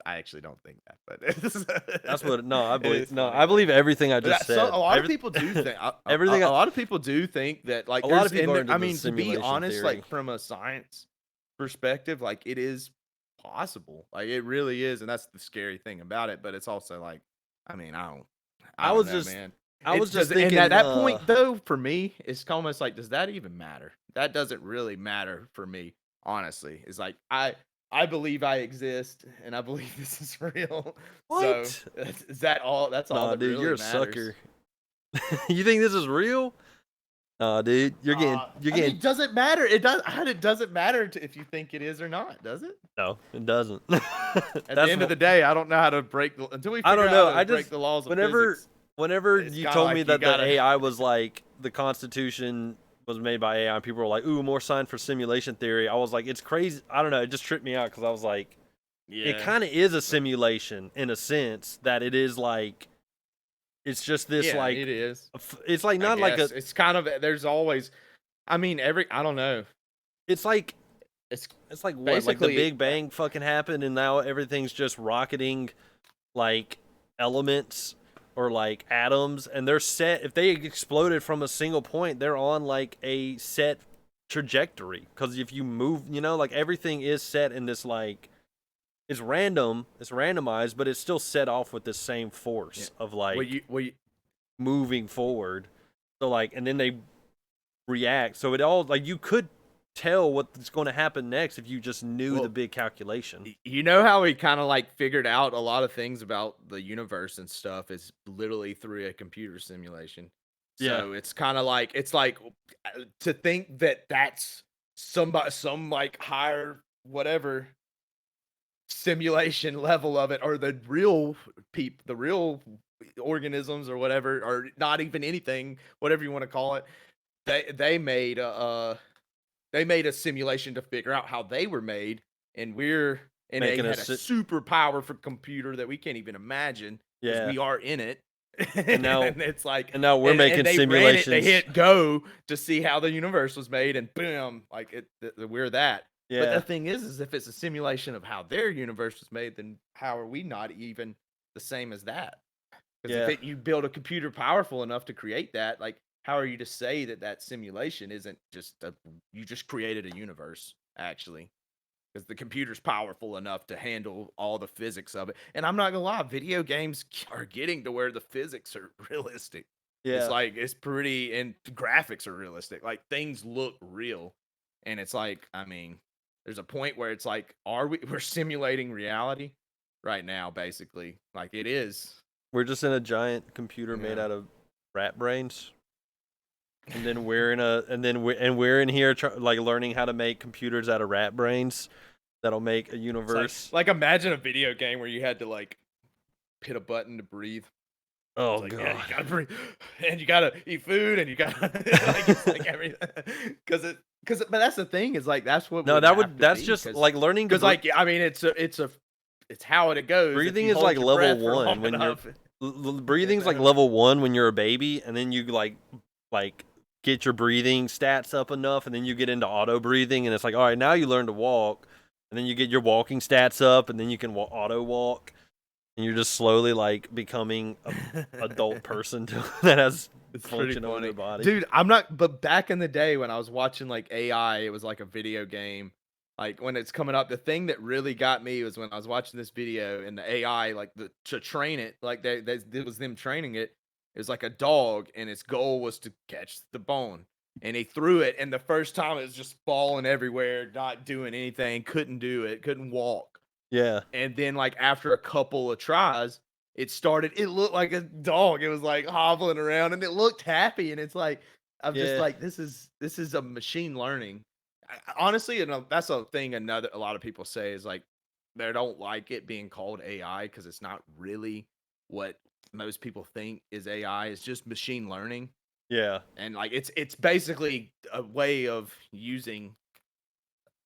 actually don't think that, but that's what. No, I believe. No, I believe everything I just said. So a lot of people do think. Everything. A lot of people do think that like a lot of people are into I mean, to be simulation honest, theory. like from a science perspective, like it is possible. Like it really is, and that's the scary thing about it. But it's also like, I mean, I was just, man. I was just thinking. And at that point, though, for me, it's almost like, does that even matter? That doesn't really matter for me, honestly. It's like I believe I exist, and I believe this is real. What? So, is that all? That's all that dude, really you're a matters. sucker. You think this is real? Nah, dude, you're getting. I mean, does it matter? It doesn't matter if you think it is or not, does it? No, it doesn't. At the end of the day, I don't know how to break until we figure out how to break the laws of physics. Whenever you told me that the AI was like the Constitution was made by AI, and people were like, "Ooh, more sign for simulation theory." I was like, "It's crazy." I don't know. It just tripped me out because I was like, "It kind of is a simulation in a sense that it is like, it's just this like it is. It's like not like a. It's kind of there's always, I mean, I don't know. It's like it's like what like the Big Bang fucking happened, and now everything's just rocketing, like elements. Or like atoms, and they're set. If they exploded from a single point, they're on like a set trajectory. Because if you move, like everything is set in this like, it's random, it's randomized, but it's still set off with the same force of like moving forward. So like, and then they react. So it all like you could tell what's going to happen next if you just knew the big calculation. You know how we kind of like figured out a lot of things about the universe and stuff is literally through a computer simulation. So it's kind of like to think that that's some like higher whatever simulation level of it, or the real the real organisms or whatever, or not even anything, whatever you want to call it. They made a simulation to figure out how they were made, and they had a super powerful computer that we can't even imagine. Yeah, we are in it. And now it's like, and now we're making simulations. They hit go to see how the universe was made, and boom, like we're that. Yeah. But the thing is if it's a simulation of how their universe was made, then how are we not even the same as that? Because Yeah. you build a computer powerful enough to create that, like, how are you to say that that simulation isn't just you just created a universe, actually? Because the computer's powerful enough to handle all the physics of it. And I'm not gonna lie, video games are getting to where the physics are realistic. It's Yeah. like it's pretty, and the graphics are realistic. Like things look real, and it's like, I mean, there's a point where it's like, we're simulating reality right now, basically. Like it is. We're just in a giant computer made Yeah. out of rat brains. And then we're in a and then we're in here like learning how to make computers out of rat brains that'll make a It's universe. like imagine a video game where you had to like hit a button to breathe. Oh It's like, yeah, you god. gotta breathe, and you gotta eat food, and you gotta like it's like everything, but that's the thing is like that's what No, would have to that's be just like learning to because like I mean it's how it goes. If breathing you is hold like your level breath for 1 long when you're enough, breathing's like level 1 when you're a baby, and then you like get your breathing stats up enough, and then you get into auto breathing, and it's like, all right, now you learn to walk, and then you get your walking stats up, and then you can auto walk, and you're just slowly like becoming a adult person that has it's pretty function over funny, their body. dude. I'm not, but back in the day when I was watching like AI, it was like a video game. Like when it's coming up, the thing that really got me was when I was watching this video and the AI, like to train it, like it was them training it. It was like a dog, and its goal was to catch the bone. And he threw it, and the first time it was just falling everywhere, not doing anything, couldn't do it, couldn't walk. Yeah. And then like after a couple of tries, it looked like a dog. It was like hobbling around and it looked happy. And it's like, I'm just Yeah. like, this is a machine learning. Honestly, and that's a thing a lot of people say is like they don't like it being called AI because it's not really what most people think is AI. It's just machine learning. Yeah. And like it's basically a way of using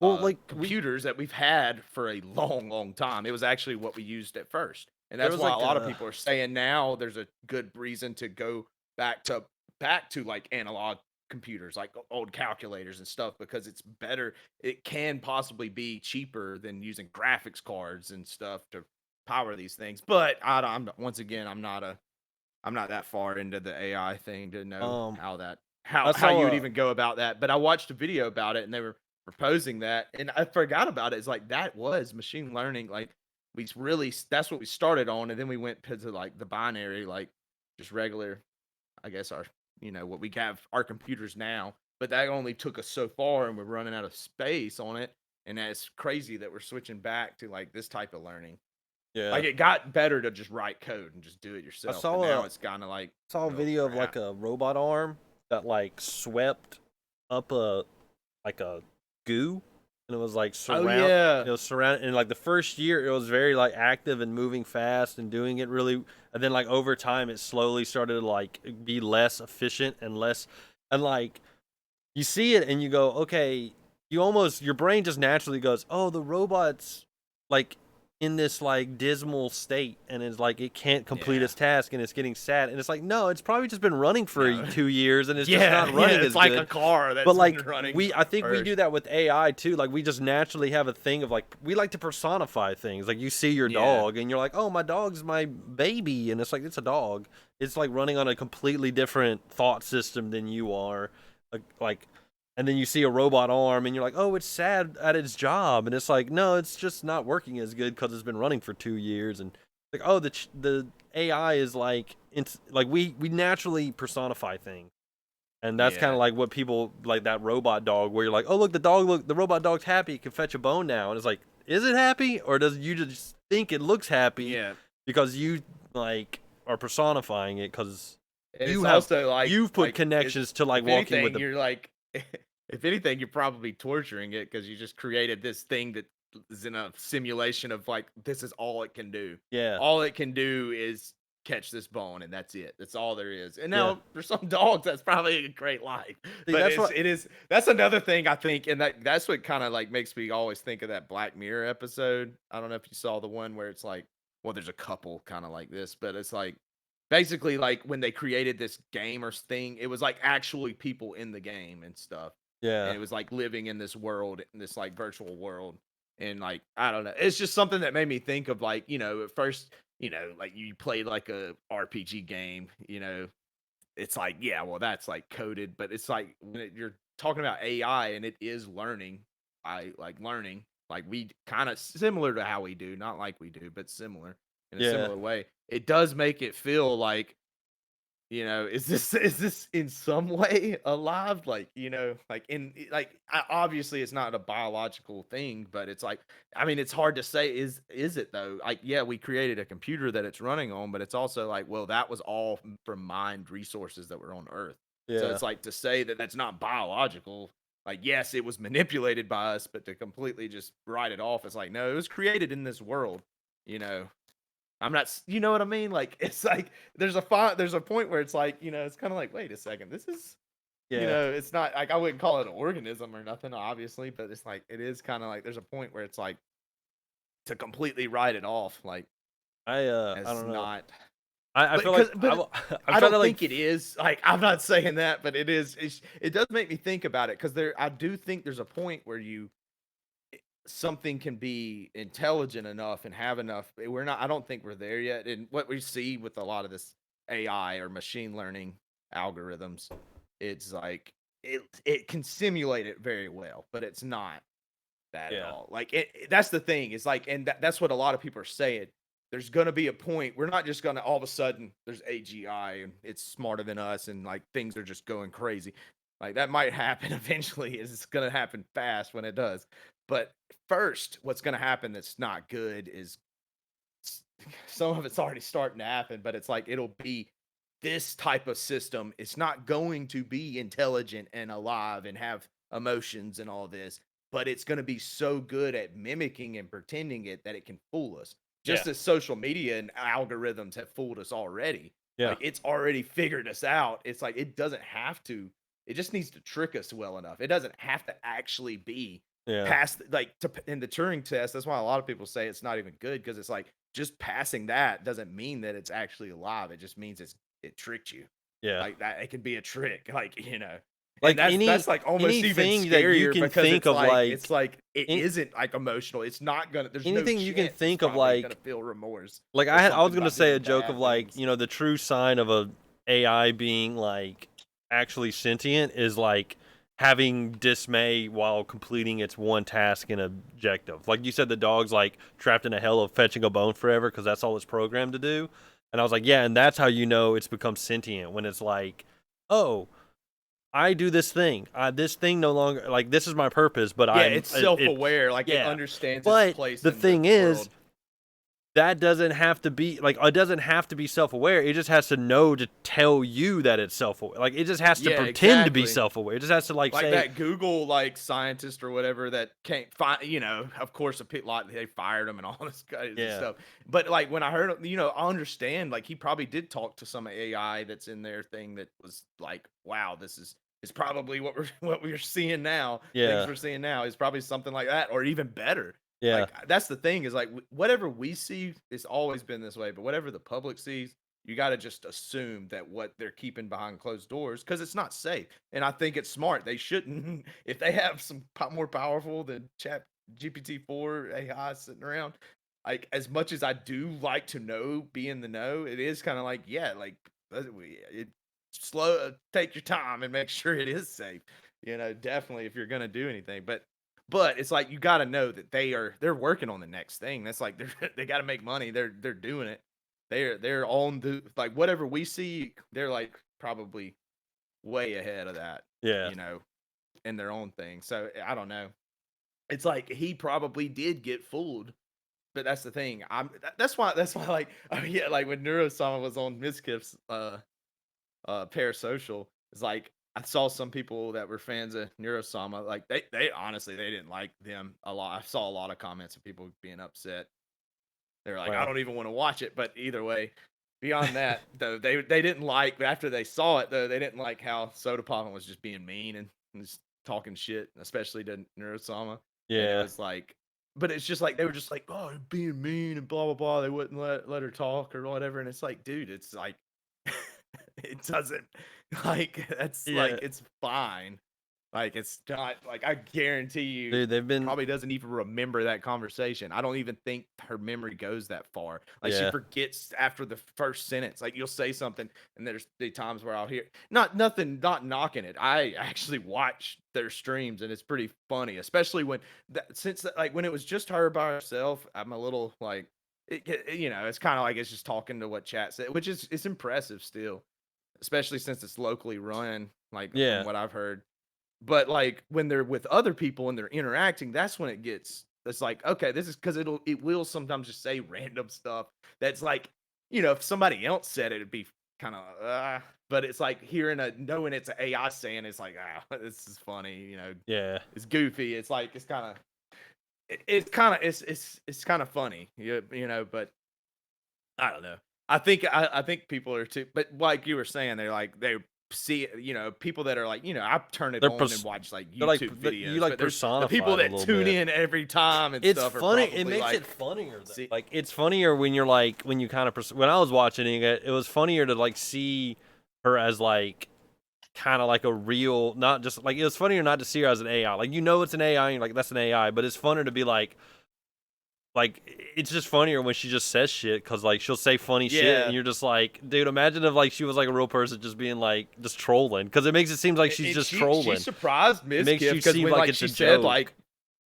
Well, like computers that we've had for a long, long time. It was actually what we used at first, and there that's was why a like lot of people are saying now there's a good reason to go back to like analog computers, like old calculators and stuff, because it's better. It can possibly be cheaper than using graphics cards and stuff to power these things. But I'm once again, I'm not that far into the AI thing to know how that I how you saw would a even go about that. But I watched a video about it, and they were proposing that, and I forgot about it. It's like that was machine learning. Like that's what we started on, and then we went to like the binary, like just regular, I guess our what we have our computers now. But that only took us so far, and we're running out of space on it. And that's crazy that we're switching back to like this type of learning. yeah. Like it got better to just write code and just do it I yourself, but saw now a it's kind of like, saw a oh video of like crap. a robot arm that like swept up a like a goo, and it was like Oh yeah, surrounded, and like the first year it was very like active and moving fast and doing it really, and then like over time it slowly started to like be less efficient and less, and like you see it and you go, okay, your brain just naturally goes, oh, the robot's like in this like dismal state, and it's like it can't complete yeah. its task and it's getting sad, and it's like, no, it's probably just been running for No, 2 years and it's just yeah, not yeah. running It's as like a good. car But that's been like running I think we first. do that with AI too. Like we just naturally have a thing of like we like to personify things. Like you see your Yeah, dog and you're like, oh, my dog's my baby, and it's like it's a dog. It's like running on a completely different thought system than you are. Like and then you see a robot arm and you're like, oh, it's sad at its job, and it's like, no, it's just not working as good because it's been running for 2 years. And like, oh, the AI is like it's like we naturally personify things, and that's kind yeah, of like what people like that robot dog, where you're like, oh, look, the robot dog's happy, it can fetch a bone now, and it's like, is it happy, or does you just think it looks happy yeah. because you like are personifying it because And it's also you've put connections to like if walking with anything, the you're like, if anything, you're probably torturing it because you just created this thing that is in a simulation of like this is all it can do. yeah. All it can do is catch this bone, and that's it. That's all there is. And Yeah. now for some dogs, that's probably a great life. See, But that's what that's another thing I think, and that's what kind of like makes me always think of that Black Mirror episode. I don't know if you saw the one where it's like, well, there's a couple kind of like this, but it's like basically like when they created this game or thing, it was like actually people in the game and stuff. And yeah. it was like living in this world, in this like virtual world. And like, I don't know. It's just something that made me think of like, at first like you played like a RPG game, it's like, yeah, well, that's like coded, but it's like when you're talking about AI and it is learning, I like learning, like we kind of similar to how we do, not like we do, but similar in a Yeah. similar way. It does make it feel like, is this in some way alive? Like, like obviously it's not a biological thing, but it's like, I mean, it's hard to say is it though? Like, yeah, we created a computer that it's running on, but it's also like, well, that was all from mined resources that were on Earth. So Yeah. it's like to say that that's not biological. Like, yes, it was manipulated by us, but to completely just write it off, it's like, no, it was created in this world, you know. I'm not, you know what I mean? Like, it's like there's a point where it's like, it's kind of like, wait a second, this is, Yeah. it's not like I wouldn't call it an organism or nothing, obviously, but it's like it is kind of like there's a point where it's like to completely write it off, like I as don't know. not. I But feel like because, but I'm I trying to don't like think it is. Like, I'm not saying that, but it is. It does make me think about it because I do think there's a point where something can be intelligent enough and have enough. We're not. I don't think we're there yet. And what we see with a lot of this AI or machine learning algorithms, it's like it can simulate it very well, but it's not that at yeah. all. Like that's the thing. It's like, and that's what a lot of people are saying. There's gonna be a point. We're not just gonna all of a sudden there's AGI and it's smarter than us and like things are just going crazy. Like that might happen eventually. It's gonna happen fast when it does. But first, what's gonna happen that's not good is some of it's already starting to happen, but it's like it'll be this type of system. It's not going to be intelligent and alive and have emotions and all this, but it's going to be so good at mimicking and pretending it that it can fool us. Yeah. Just as social media and algorithms have fooled us already. Yeah. Like it's already figured us out. It's like it doesn't have to. It just needs to trick us well enough. It doesn't have to actually be Yeah. past in the Turing test. That's why a lot of people say it's not even good because it's like just passing that doesn't mean that it's actually alive. It just means it tricked you. Yeah. Like that it can be a trick, and Like that's like almost even anything that you scarier can because think of it's like it isn't like emotional. It's not gonna there's no anything you can chance it's think of probably gonna like feel remorse or I was something gonna by say a doing joke of bad like, things. the true sign of a AI being like actually sentient is like having dismay while completing its one task and objective. Like you said, the dog's like trapped in a hell of fetching a bone forever because that's all it's programmed to do. And I was like, yeah, and that's how you know it's become sentient when it's like, oh, I do this thing. This thing no longer like this is my purpose, but Yeah, it's self-aware, like it yeah. understands its But place the in the thing is, world. that doesn't have to be like it doesn't have to be self-aware. It just has to know to tell you that it's self-aware. Like it just has to Yeah, pretend to be exactly. self-aware. It just has to like Like say, that Google scientist or whatever that can't find, of course a pit lot they fired him and all this kind of yeah, stuff. But like when I heard, I understand like he probably did talk to some AI that's in their thing that was like, wow, this is probably what we're seeing now. Things yeah, we're seeing now is probably something like that or even better. yeah, Like that's the thing is like whatever we see, it's always been this way, but whatever the public sees, you got to just assume that what they're keeping behind closed doors because it's not safe. And I think it's smart. They shouldn't, if they have some more powerful than Chat GPT-4 AI sitting around. Like as much as I do like to know, be in the know, it is kind of like yeah, like it slow. Take your time and make sure it is safe. Definitely if you're gonna do anything, but it's like you got to know that they're working on the next thing. That's like they got to make money. They're doing it. They're on the like whatever we see. They're like probably way ahead of that. yeah, You know, in their own thing. So I don't know. It's like he probably did get fooled. But that's the thing. That's why like yeah, like when Neurosama was on Miskiff's Parasocial, it's like I saw some people that were fans of Neurosama, like they honestly they didn't like them a lot. I saw a lot of comments of people being upset. They're like, I well, don't even want to watch it. But either way, beyond that, though, they didn't like after they saw it though, they didn't like how Soda Poppin was just being mean and just talking shit, especially to Neurosama. And it yeah, was like but it's just like they were just like, oh, being mean and blah blah blah. They wouldn't let her talk or whatever. And it's like, dude, it's like it doesn't like that's yeah. like it's fine. Like, it's not like I guarantee you, Dude, they've been probably doesn't even remember that conversation. I don't even think her memory goes that far. Like, she yeah. forgets after the first sentence. Like, you'll say something, and there's the times where I'll hear not knocking it. I actually watch their streams, and it's pretty funny, especially when like when it was just her by herself. I'm a little like, it's kind of like it's just talking to what chat said, which is it's impressive still, especially since it's locally run. Like from Yeah. what I've heard. But, like, when they're with other people and they're interacting, that's when it's like, okay, this is because it will sometimes just say random stuff that's like, if somebody else said it, it'd be kind of, but it's like knowing it's an AI saying, it's like, this is funny, Yeah. it's goofy. It's like, it's kind of funny, but I don't know. I think people are too, but like you were saying, they see it, people that are like, I turn it They're on and watch like they're like YouTube you videos, like but there's the personify people it a that little tune bit. in every time and It's stuff are funny. probably It makes like, it funnier though. see, Like it's funnier when you're like when you kind of when I was watching it was funnier to like see her as like kind of like a real, not just like it was funnier not to see her as an AI. Like it's an AI and you're like that's an AI, but it's funner to be like it's just funnier when she just says shit because like she'll say funny shit and yeah. you're just like, dude, imagine if like she was like a real person just being like just trolling because it makes it seem like she's And just she trolling. surprised It Miss makes Kiff you because seem when like like it's a joke.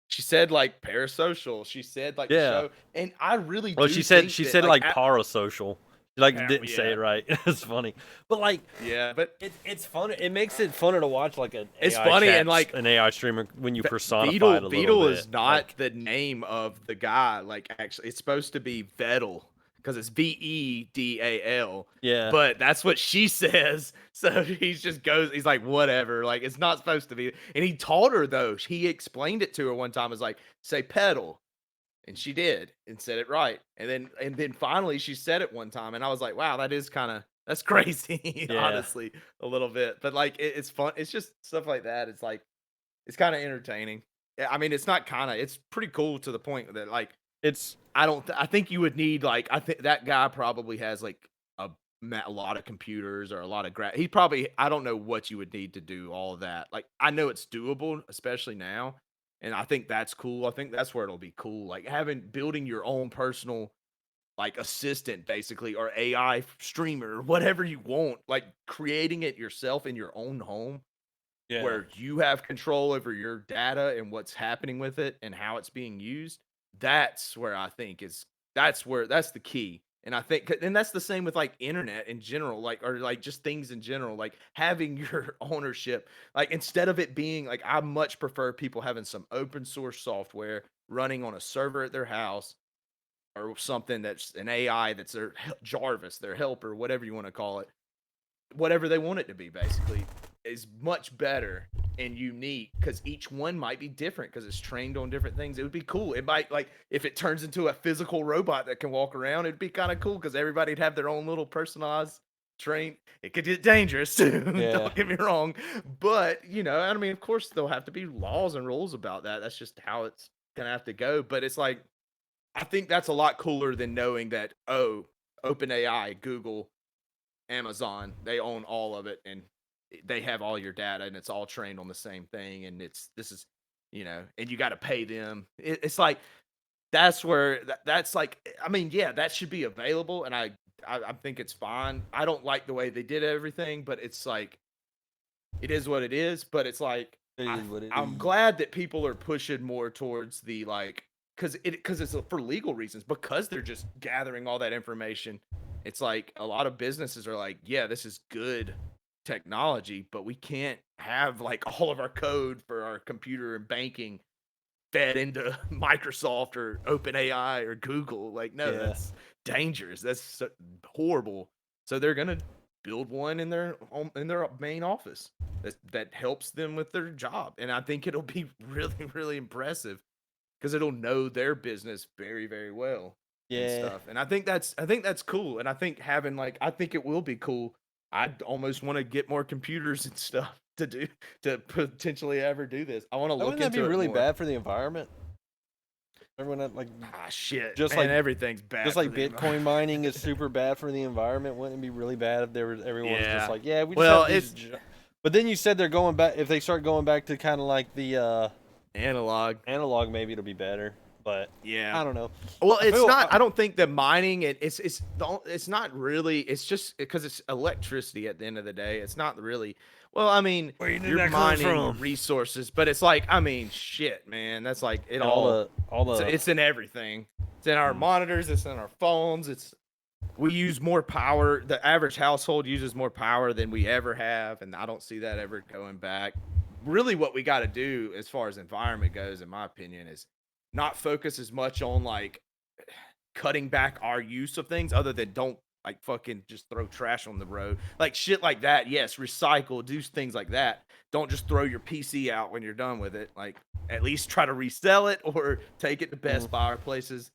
she said like parasocial, she said like the Yeah. show, and I really Well, do think she that said like like parasocial. She like didn't say yeah, it right. It's funny, but like yeah, but it's fun. It makes it funner to watch like it's funny and like an AI streamer when you personify it a little Beetle bit. is not the name of the guy. Like, actually, it's supposed to be Vettel because it's Vedal. Yeah, But that's what she says. So he's like, whatever. Like, it's not supposed to be. And he taught her, though. He explained it to her one time. It's like, say pedal. And she did and said it right. And then finally she said it one time. And I was like, wow, that's crazy, yeah. honestly, a little bit. But like, it's fun. It's just stuff like that. It's like, it's kind of entertaining. Yeah, I mean, it's not kind of. It's pretty cool to the point that like It's I think you would need like I think that guy probably has like a lot of computers or a lot of he probably I don't know what you would need to do all of that. Like I know it's doable, especially now, and I think that's cool. I think that's where it'll be cool. Like building your own personal like assistant basically or AI streamer, whatever you want, like creating it yourself in your own home yeah, where you have control over your data and what's happening with it and how it's being used. That's where I think that's the key. And I think, and that's the same with like internet in general, like, or like just things in general, like having your ownership, like instead of it being like, I much prefer people having some open source software running on a server at their house or something that's an AI that's their Jarvis, their helper, whatever you want to call it, whatever they want it to be basically is much better and unique because each one might be different because it's trained on different things. It would be cool. It might like if it turns into a physical robot that can walk around, it'd be kind of cool because everybody'd have their own little personalized train. It could get dangerous too. yeah. Don't get me wrong. But I mean, of course there'll have to be laws and rules about that. That's just how it's gonna have to go. But it's like I think that's a lot cooler than knowing that, OpenAI, Google, Amazon, they own all of it and they have all your data and it's all trained on the same thing. And this is, and you got to pay them. It's like, that's where that's like, I mean, yeah, that should be available. And I think it's fine. I don't like the way they did everything, but it's like, it is what it is. But it's like, It is what it I'm is. glad that people are pushing more towards the like, because it's for legal reasons, because they're just gathering all that information. It's like a lot of businesses are like, yeah, this is good technology, but we can't have like all of our code for our computer and banking fed into Microsoft or OpenAI or Google. Like, no, Yeah. that's dangerous. That's horrible. So they're gonna build one in their main office that helps them with their job, and I think it'll be really, really impressive because it'll know their business very, very well and Yeah. stuff. And I think that's cool. And I think having like I think it will be cool. I'd almost want to get more computers and stuff to potentially ever do this. I want to look Wouldn't that be into it really more. bad for the environment? Everyone that, like Shit, just man, like everything's bad. just for like the Bitcoin mining is super bad for the environment. Wouldn't it be really bad if everyone's just Yeah. like, yeah, we just Well, have these. But then you said they're going back. If they start going back to kind of like the Analog. maybe it'll be better. But Yeah. I don't know. Well, it's not. I don't think that mining it's not really. It's just because it's electricity at the end of the day. It's not really. Well, I mean, Where did you're that come mining from? resources, but it's like, I mean, shit, man. That's like it all the it's in everything. It's in our monitors. It's in our phones. We use more power. The average household uses more power than we ever have, and I don't see that ever going back. Really, what we got to do as far as environment goes, in my opinion, is not focus as much on like cutting back our use of things, other than don't like fucking just throw trash on the road, like shit like that. Yes, recycle, do things like that. Don't just throw your PC out when you're done with it. Like, at least try to resell it or take it to Best Buy or places.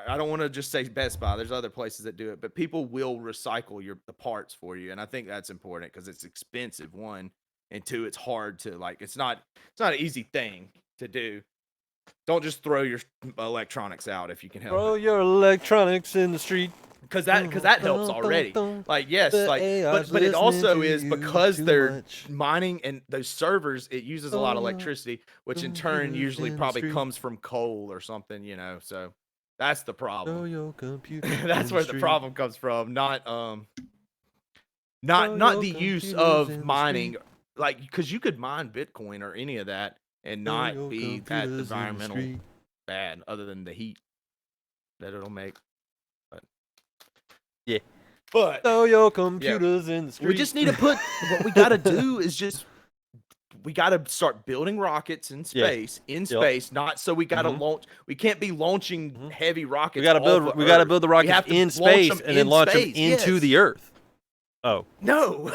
I don't want to just say Best Buy. There's other places that do it, but people will recycle the parts for you, and I think that's important because it's expensive. One, and two, it's hard to like. It's not an easy thing to do. Don't just throw your electronics out if you can help throw it. your electronics in the street. Because that helps already. Like, yes, like, but it also is because they're mining and those servers, it uses a lot of electricity, which in turn usually probably comes from coal or something, you know. So that's the problem. That's where the problem comes from, not the use of mining, like, because you could mine Bitcoin or any of that and not be that environmental bad, other than the heat that it'll make. Yeah. But throw your computers in the street. We just need to put what we got to do is just we got to start building rockets in space, not so we got to launch. We can't be launching heavy rockets. We got to build the rockets in space and then launch them into the Earth. Oh. No,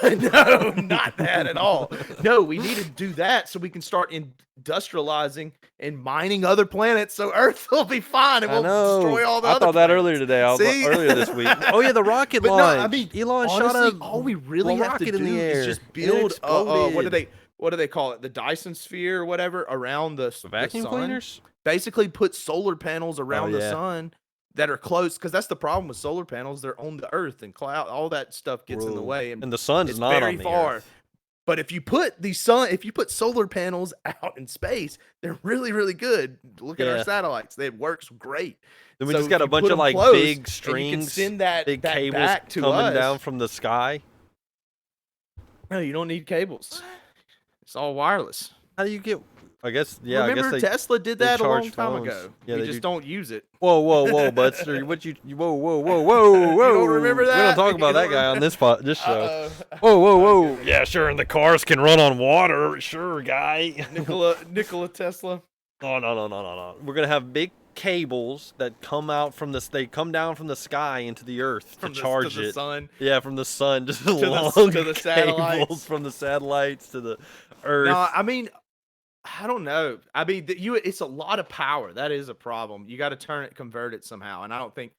not that at all. No, we need to do that so we can start industrializing and mining other planets so Earth will be fine and we'll destroy all the other planets. I thought that earlier today. Earlier this week. Oh, yeah, the rocket launch. No, I mean, Elon honestly, shot all we really have to do is just build, what do they call it? The Dyson sphere or whatever around the vacuum cleaners? Basically put solar panels around the sun that are close, because that's the problem with solar panels. They're on the Earth and cloud. All that stuff gets in the way, and the sun's not very on the far. Earth. But if you put solar panels out in space, they're really, really good. Look at our satellites; it works great. Then we just got a bunch of like big strings, you can send that cables back to coming down from the sky. No, you don't need cables. It's all wireless. How do you get? I guess, yeah. Remember, Tesla did that a long time ago. Yeah, we just don't use it. Whoa, Buster! Whoa! You don't remember that? We don't talk about that guy on this show. Whoa! Yeah, sure. And the cars can run on water. Sure, guy. Nikola Tesla. No. We're gonna have big cables that come out from this. They come down from the sky into the Earth to charge it. The sun. Yeah, from the sun, just long to the satellites. Cables from the satellites to the Earth. No, I mean, I don't know. I mean, it's a lot of power. That is a problem. You got to convert it somehow. And I don't think,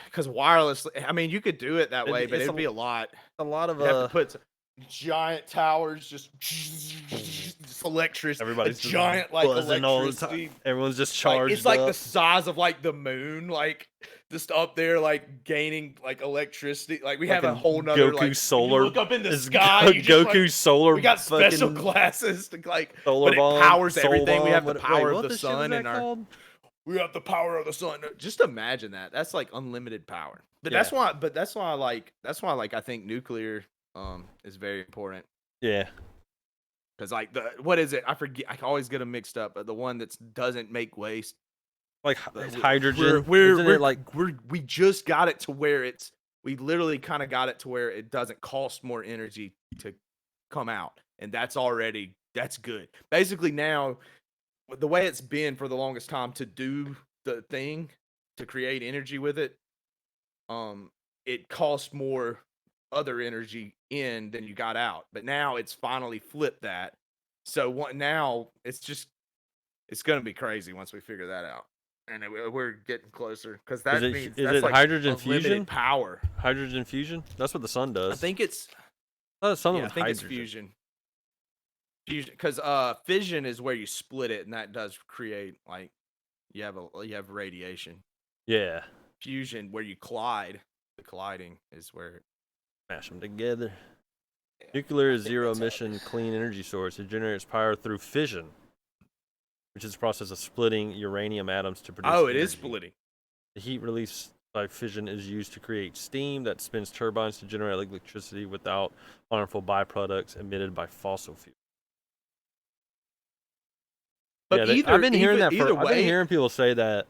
because wireless, I mean, you could do it that way, but it'd be a lot. A lot of you have to put giant towers, just electricity. Everybody's giant like electricity. All the time. Everyone's just charged. It's like the size of like the moon, like just up there, like gaining like electricity. Like we have a whole nother Goku like solar. You look up in the sky. Goku solar. We got special classes to like. Solar but bomb, it powers everything. We have the power of the sun and our. We have the power of the sun. Just imagine that. That's like unlimited power. But that's why. But that's why. I think nuclear is very important. Yeah. Because like what is it? I forget. I always get them mixed up. But the one that doesn't make waste. Like hydrogen. We just got it to where we literally kind of got it to where it doesn't cost more energy to come out, and that's good. Basically now, the way it's been for the longest time to do the thing to create energy with it, it costs more other energy in than you got out. But now it's finally flipped that. So now it's gonna be crazy once we figure that out. And we're getting closer because that means is it like hydrogen fusion power. Hydrogen fusion. That's what the sun does. I think it's. I think it's fusion. Fusion, because fission is where you split it, and that does create like you have radiation. Yeah. Fusion, where you collide. The colliding is where mash them together. Nuclear is zero-emission clean energy source. It generates power through fission, which is the process of splitting uranium atoms to produce Oh, it energy. is splitting. The heat released by fission is used to create steam that spins turbines to generate electricity without harmful byproducts emitted by fossil fuels. But Yeah, I've been hearing that. I've been hearing people say that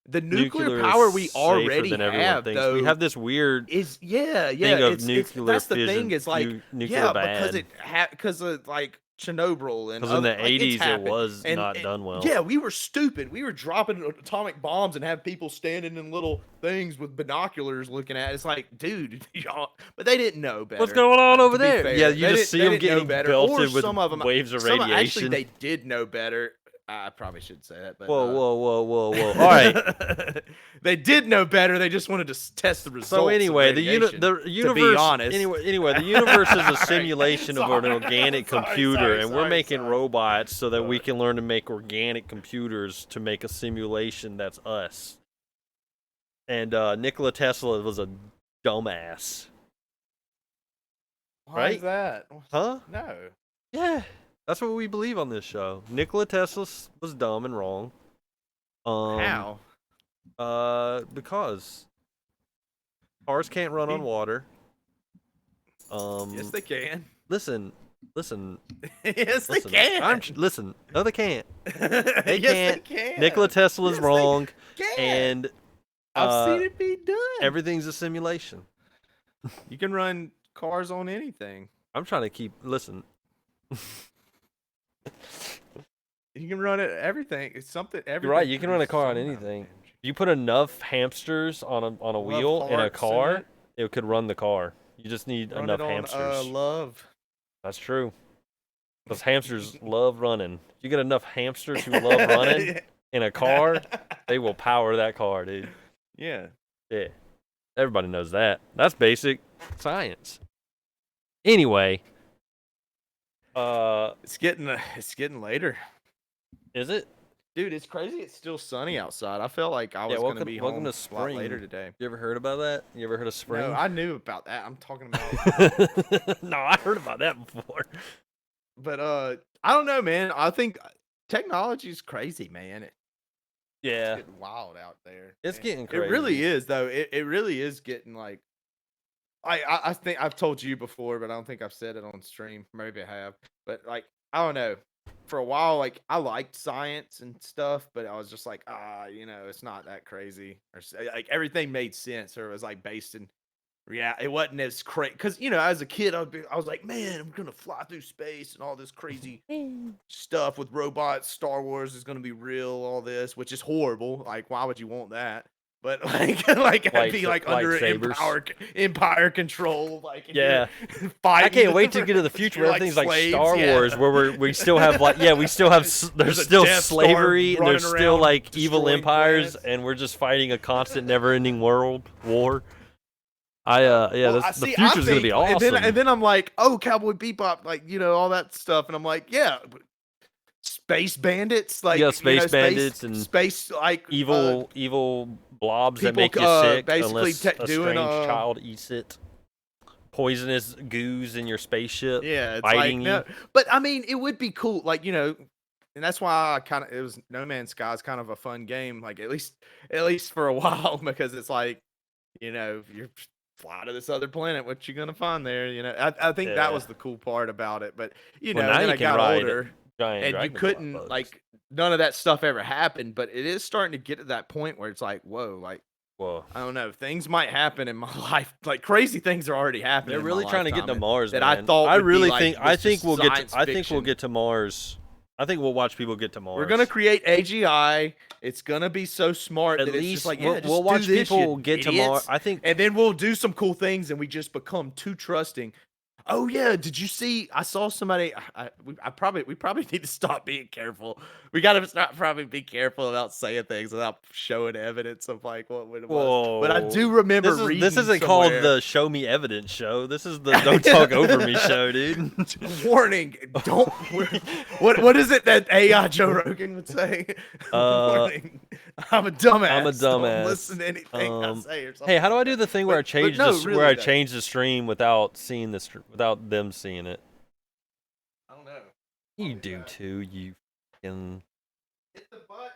the nuclear power we already than everyone have, thinks. though, We have this weird thing of nuclear that's the fission, thing. It's like nuclear bad. because of like Chernobyl and because in the like, 80s it was and, not done well. Yeah, we were stupid. We were dropping atomic bombs and have people standing in little things with binoculars looking at it. It's like, dude, y'all, but they didn't know better. What's going on over there? Fair. Yeah, you just see them getting belted with some of them, waves of radiation. Actually, they did know better. I probably should say that. But, whoa. All right. They did know better. They just wanted to test the results. So anyway, the universe. To be honest. Anyway, the universe is a simulation of an organic computer, and we're making robots so that we can learn to make organic computers to make a simulation that's us. And Nikola Tesla was a dumbass. Why is that? Huh? No. Yeah. That's what we believe on this show. Nikola Tesla was dumb and wrong. How? Because cars can't run on water. Yes, they can. Listen. Yes, they can. Listen. No, they can't. They yes, can't. they can. Nikola Tesla is wrong. And I've seen it be done. Everything's a simulation. You can run cars on anything. I'm trying to listen. You can run it everything. It's something. Everything. You're right. You can run a car on anything. If you put enough hamsters on a wheel in a car, it could run the car. You just need enough hamsters. Love. That's true. Those hamsters love running. If you get enough hamsters who love running in a car, they will power that car, dude. Yeah. Yeah. Everybody knows that. That's basic science. Anyway. It's getting later. Is it? Dude, it's crazy. It's still sunny outside. I felt like I was going to be home to a spring. lot later today. You ever heard about that? You ever heard of spring? No, I knew about that. I'm talking about. No, I heard about that before. But I don't know, man. I think technology's crazy, man. It's getting wild out there. It's getting crazy. It really is, though. It really is getting like. I think I've told you before, but I don't think I've said it on stream. Maybe I have, but like I don't know. For a while, like I liked science and stuff, but I was just like, it's not that crazy, or like everything made sense, or it was like based in reality. It wasn't as crazy because as a kid, I was like, man, I'm gonna fly through space and all this crazy stuff with robots. Star Wars is gonna be real, all this, which is horrible. Like, why would you want that? But I'd be like under empire control, fighting. I can't wait to get to the future where everything's like Star Wars, where we still have there's still slavery and there's still like evil empires, and we're just fighting a constant, never-ending world war. The future's gonna be awesome. And then I'm like, oh, Cowboy Bebop, like all that stuff, and I'm like, yeah. Space bandits, space bandits and space evil blobs that make you sick unless a strange child eats it. Poisonous goos in your spaceship, biting you. But I mean, it would be cool, and that's why it was No Man's Sky is kind of a fun game, like at least for a while, because it's like, you're fly to this other planet, what you gonna find there? I think that was the cool part about it. But then I got older. And you couldn't none of that stuff ever happened, but it is starting to get to that point where it's like, whoa, I don't know, things might happen in my life, like crazy things are already happening. They're really trying to get to Mars, that man. I thought. I think we'll get to Mars. I think we'll watch people get to Mars. We're gonna create AGI. It's gonna be so smart that it's just like, we'll watch people get to Mars. I think, and then we'll do some cool things, and we just become too trusting. Oh yeah, did you see? I saw somebody. We probably need to stop being careful. We gotta probably be careful about saying things without showing evidence of like what it was. But I do remember reading. This isn't called the Show Me Evidence show. This is the Don't Talk Over Me show, dude. Warning! Don't. What is it that AI Joe Rogan would say? Warning! I'm a dumbass. Don't listen to anything I say or something. Hey, how do I do the thing where I change the stream without seeing the without them seeing it. I don't know. You do too. You fucking. Hit the button.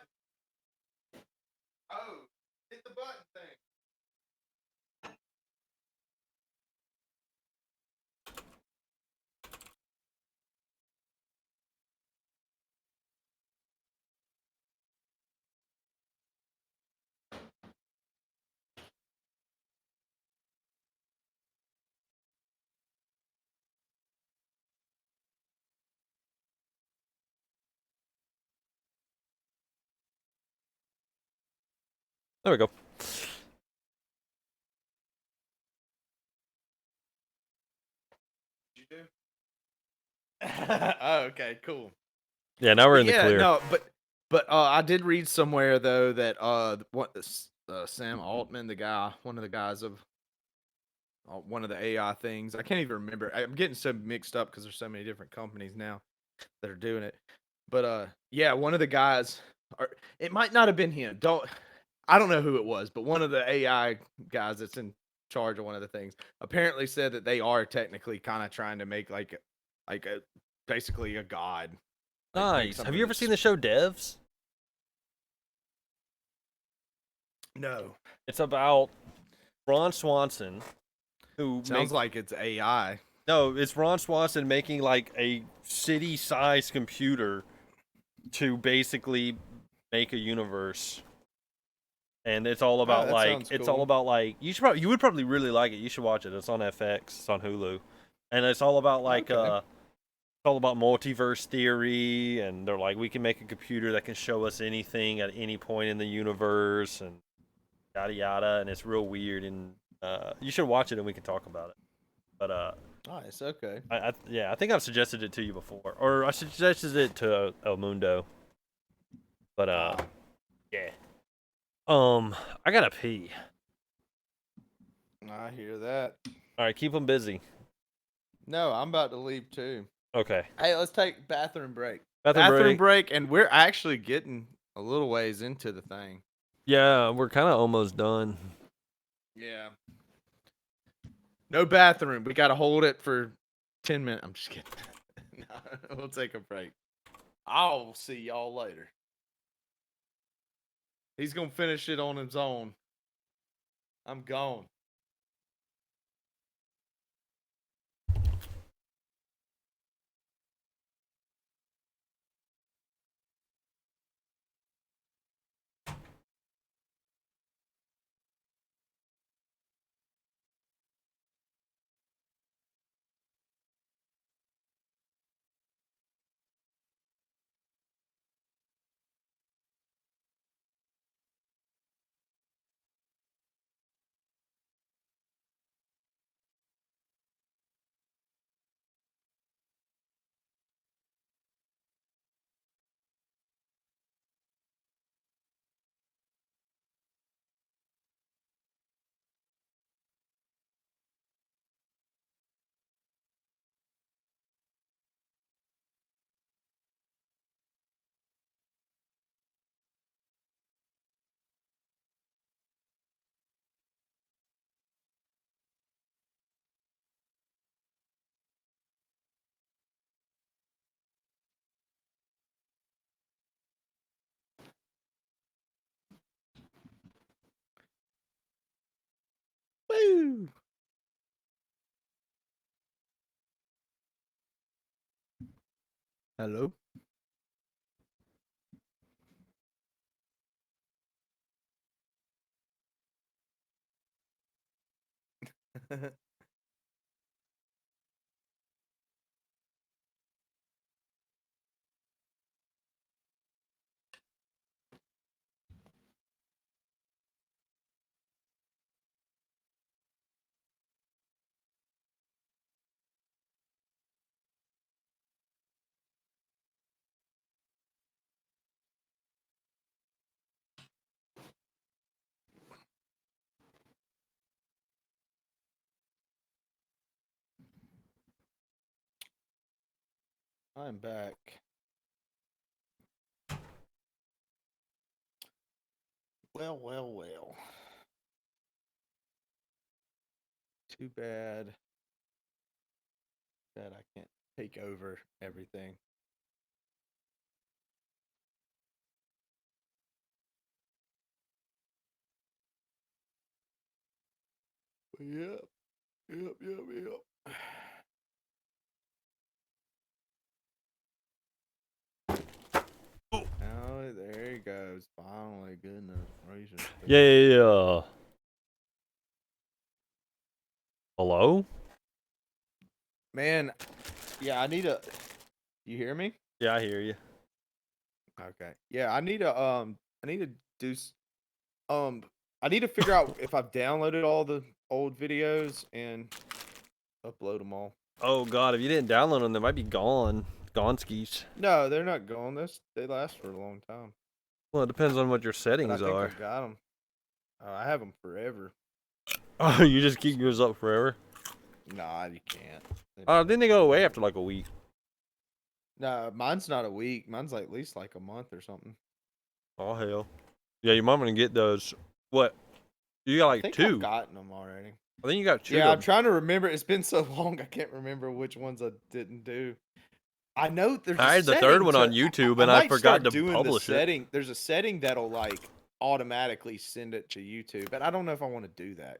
Oh, hit the button thing. There we go. You do? Oh, okay, cool. Yeah, now we're in the Yeah, clear. no, but I did read somewhere though that Sam Altman, the guy, one of the guys of one of the AI things. I can't even remember. I'm getting so mixed up because there's so many different companies now that are doing it. But yeah, one of the guys, or it might not have been him. I don't know who it was, but one of the AI guys that's in charge of one of the things apparently said that they are technically kind of trying to make like a basically a god. Like make Nice. Have something you ever seen the show Devs? No. It's about Ron Swanson, who Sounds like it's AI. No, it's Ron Swanson making like a city-sized computer to basically make a universe. And it's all about that sounds it's cool. all about like you would probably really like it. You should watch it. It's on FX. It's on Hulu. And it's all about like Okay. it's all about multiverse theory, and they're like we can make a computer that can show us anything at any point in the universe and yada yada, and it's real weird, and you should watch it and we can talk about it. But Nice. Okay. I think I've suggested it to you before, or I suggested it to El Mundo. But yeah. I gotta pee. I hear that. All right, keep them busy. No, I'm about to leave too. Okay. Hey, let's take bathroom break. Bathroom break. And we're actually getting a little ways into the thing. Yeah, we're kind of almost done. Yeah. No bathroom. We got to hold it for 10 minutes. I'm just kidding. No, we'll take a break. I'll see y'all later. He's going to finish it on his own. I'm gone. Woo! Hello? I'm back. Well, well, well. Too bad. that I can't take over everything. Yep. Oh, there he goes. Finally, goodness gracious. Yeah. Hello? Man, yeah, I need a. You hear me? Yeah, I hear you. Okay. Yeah, I need to do. I need to figure out if I've downloaded all the old videos and upload them all. Oh god, if you didn't download them, they might be gone. Gonskis. No, they're not gone. They last for a long time. Well, it depends on what your But I settings think I are. got them. I have them forever. Oh, you just keep yours up forever? Nah, you can't. Didn't they go away after like a week? No, mine's not a week. Mine's like at least like a month or something. Oh hell. Yeah, your mom gonna get those. What? You got I like think two. I've gotten them already. I think you got two. Yeah, I'm trying to remember. It's been so long, I can't remember which ones I didn't do. I know there's. I had the third one on YouTube, and I forgot to publish it. There's a setting that'll like automatically send it to YouTube, but I don't know if I want to do that.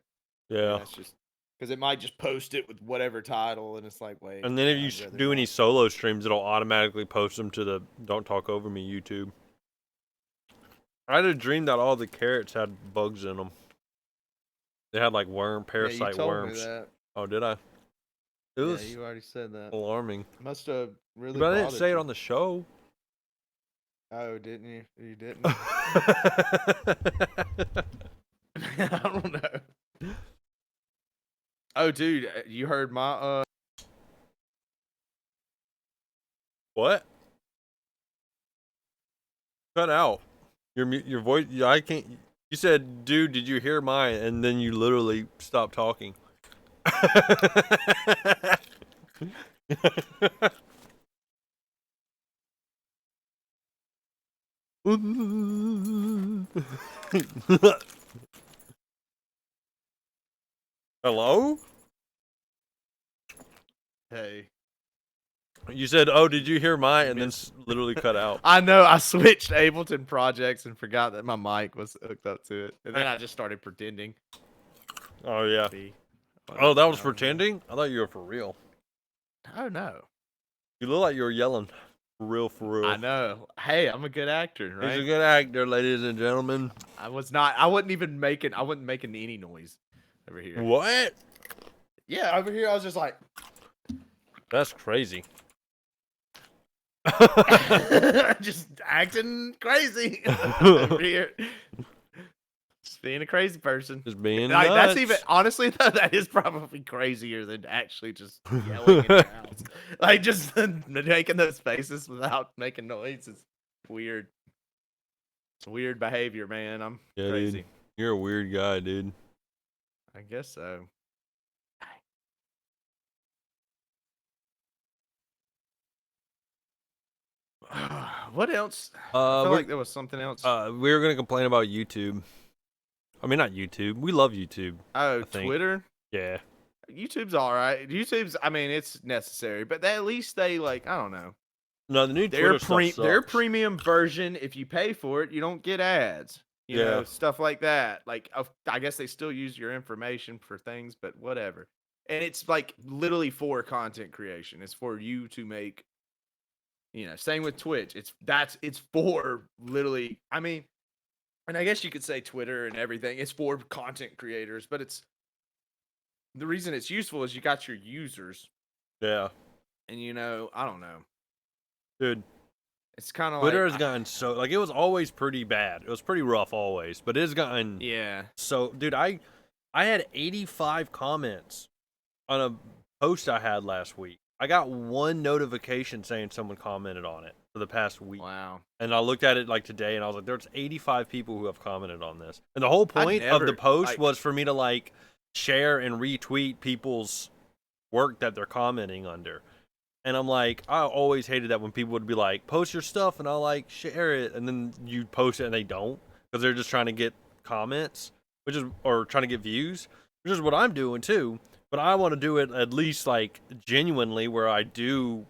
Yeah. That's just because it might just post it with whatever title, and it's like, wait. And then if you do any solo streams, it'll automatically post them to the Don't Talk Over Me YouTube. I had a dream that all the carrots had bugs in them. They had like parasite worms. Me that. Oh, did I? It was you already said that. alarming. Must have really. But I didn't say it on the show. Oh, didn't you? You didn't. I don't know. Oh, dude, you heard my What? Cut out. Your voice. I can't. You said, "Dude, did you hear mine?" And then you literally stopped talking. Hello? Hey. You said, "Oh, did you hear mine?" And then literally cut out. I know. I switched Ableton projects and forgot that my mic was hooked up to it, and then I just started pretending. Oh yeah. Oh, that was pretending? I thought you were for real. Oh no. You look like you were yelling. For real, for real. I know. Hey, I'm a good actor, right? He's a good actor, ladies and gentlemen. I was not. I wasn't making any noise over here. What? Yeah, over here I was just like. That's crazy. Just acting crazy over here. Just being a crazy person. Just being like, nuts. that's even honestly though, that is probably crazier than actually just yelling in your house. Like just making those faces without making noise is weird. It's weird behavior, man. I'm crazy. Dude, you're a weird guy, dude. I guess so. What else? I feel like there was something else. We were gonna complain about YouTube. I mean, not YouTube. We love YouTube. Oh, Twitter? Yeah. YouTube's all right. I mean, it's necessary, but at least they like, I don't know. No, the new Twitter stuff sucks. Their premium version, if you pay for it, you don't get ads. You know, stuff like that. Like, I guess they still use your information for things, but whatever. And it's like literally for content creation. It's for you to make. You know, same with Twitch. It's for literally. I mean, and I guess you could say Twitter and everything. It's for content creators, but it's the reason it's useful is you got your users. Yeah. And you know, I don't know, dude. It's kind of Twitter like has gotten so like it was always pretty bad. It was pretty rough always, but it's gotten So, dude, I had 85 comments on a post I had last week. I got one notification saying someone commented on it for the past week. Wow. And I looked at it like today and I was like, there's 85 people who have commented on this. And the whole point of the post was for me to like share and retweet people's work that they're commenting under. And I'm like, I always hated that when people would be like, post your stuff and I'll like share it. And then you post it and they don't because they're just trying to get comments, or trying to get views, which is what I'm doing too. But I want to do it at least like genuinely, where I do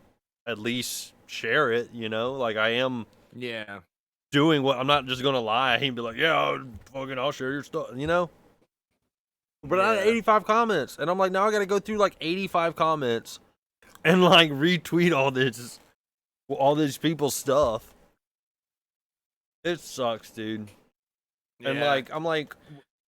at least share it. You know, like I am Yeah. doing what I'm not just gonna lie and be like, yeah, I'll share your stuff. You know. But I had Yeah. 85 comments, and I'm like, now I got to go through like 85 comments and like retweet all these people's stuff. It sucks, dude. And Yeah. like, I'm like,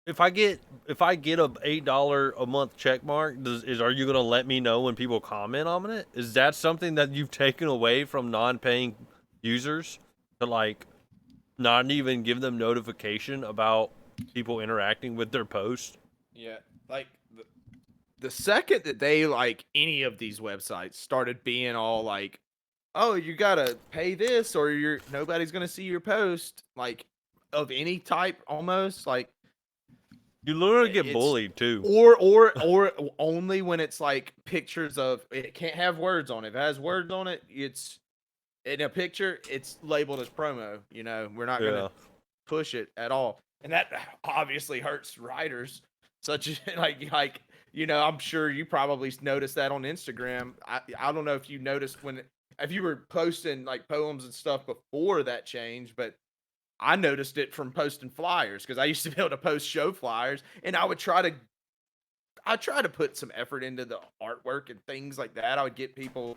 if I get a $8 a month check mark, are you gonna let me know when people comment on it? Is that something that you've taken away from non-paying users to like not even give them notification about people interacting with their post? Yeah. Like the second that they like any of these websites started being all like, oh, you gotta pay this or nobody's gonna see your post, like of any type almost, like You literally get it's bullied too. or only when it's like pictures of it can't have words on it. If it has words on it, it's in a picture, it's labeled as promo. You know, we're not Yeah. gonna push it at all. And that obviously hurts writers such as like you know, I'm sure you probably noticed that on Instagram. I don't know if you noticed if you were posting like poems and stuff before that change, but I noticed it from posting flyers because I used to be able to post show flyers and I try to put some effort into the artwork and things like that. I would get people